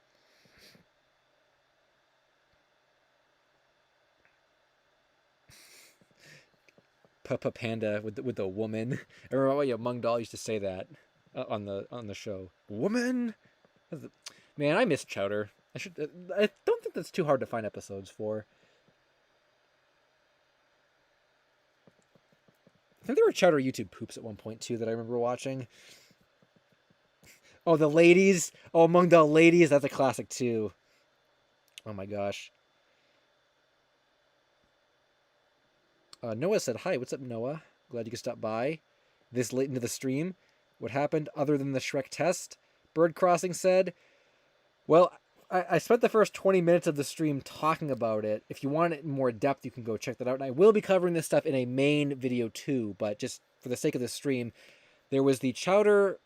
B: Papa Panda with the woman. I remember Mung Doll used to say that on the show. Woman. Man, I miss Chowder. I don't think that's too hard to find episodes for. I think there were Chowder YouTube poops at one point too that I remember watching. Oh, the ladies. Oh, Among the Ladies. That's a classic too. Oh my gosh. Noah said, "Hi, what's up, Noah? Glad you could stop by this late into the stream. What happened other than the Shrek test?" Bird Crossing said, "Well, I spent the first 20 minutes of the stream talking about it. If you want it in more depth, you can go check that out. And I will be covering this stuff in a main video too, but just for the sake of the stream, there was the Chowder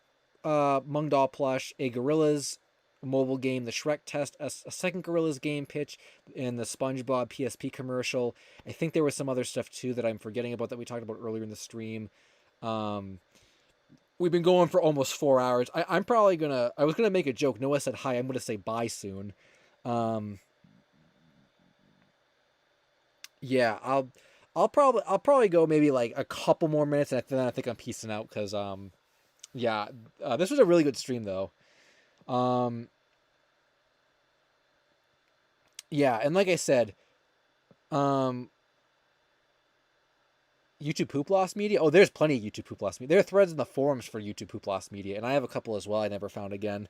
B: Mung Doll plush, a Gorillas mobile game, the Shrek test, a second Gorillas game pitch, and the SpongeBob PSP commercial. I think there was some other stuff too that I'm forgetting about that we talked about earlier in the stream. We've been going for almost 4 hours. I'm probably gonna. I was gonna make a joke. Noah said hi. I'm gonna say bye soon. Yeah, I'll probably go maybe like a couple more minutes, and then I think I'm peacing out because yeah, this was a really good stream though. Yeah, and like I said, YouTube Poop Lost Media. Oh, there's plenty of YouTube Poop Lost Media. There are threads in the forums for YouTube Poop Lost Media, and I have a couple as well. I never found again.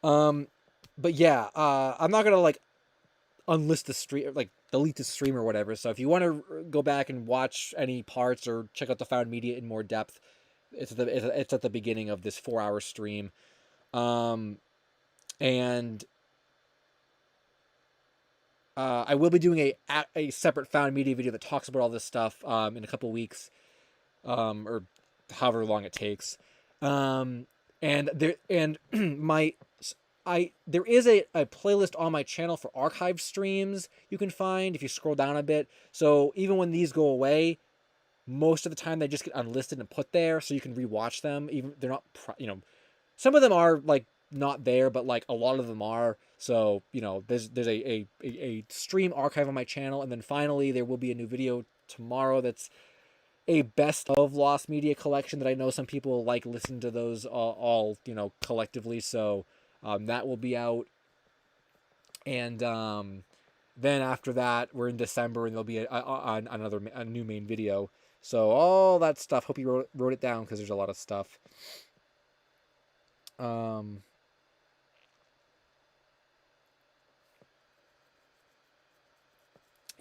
B: But yeah, I'm not gonna like unlist the stream, like delete the stream or whatever. So if you want to go back and watch any parts or check out the found media in more depth, it's at the beginning of this 4-hour stream. And I will be doing a separate found media video that talks about all this stuff in a couple weeks, or however long it takes. And my there is a playlist on my channel for archive streams you can find if you scroll down a bit. So even when these go away, most of the time they just get unlisted and put there, so you can rewatch them. Even they're not, some of them are like not there, but like a lot of them are. So there's a stream archive on my channel, and then finally there will be a new video tomorrow that's a best of Lost Media collection that I know some people like listen to those all collectively. So that will be out, and then after that we're in December, and there'll be a new main video. So all that stuff. Hope you wrote it down because there's a lot of stuff.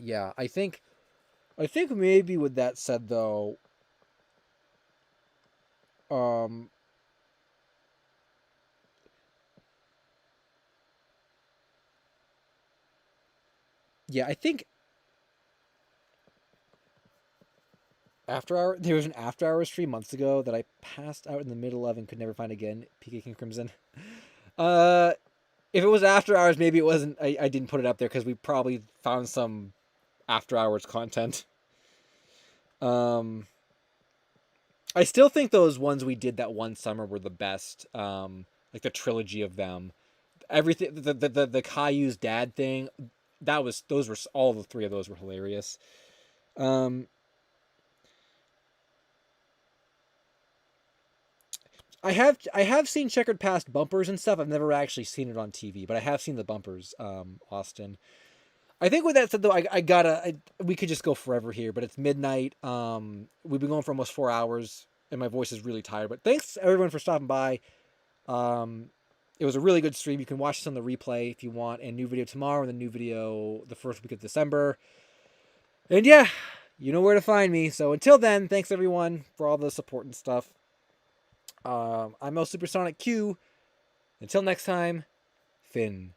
B: Yeah, I think maybe with that said though, yeah, I think there was an after hour stream months ago that I passed out in the middle of and could never find again. PK King Crimson. If it was after hours, maybe it wasn't. I didn't put it up there because we probably found some after hours content. I still think those ones we did that one summer were the best. Like the trilogy of them. Everything, the Caillou's dad thing, those were all the three of those were hilarious. I have seen Checkered Past bumpers and stuff. I've never actually seen it on TV, but I have seen the bumpers, Austin. I think with that said though, we could just go forever here, but it's midnight. We've been going for almost 4 hours, and my voice is really tired. But thanks everyone for stopping by. It was a really good stream. You can watch this on the replay if you want, and new video tomorrow, and the new video the first week of December. And yeah, you know where to find me. So until then, thanks everyone for all the support and stuff. I'm LSuperSonicQ. Until next time, Finn.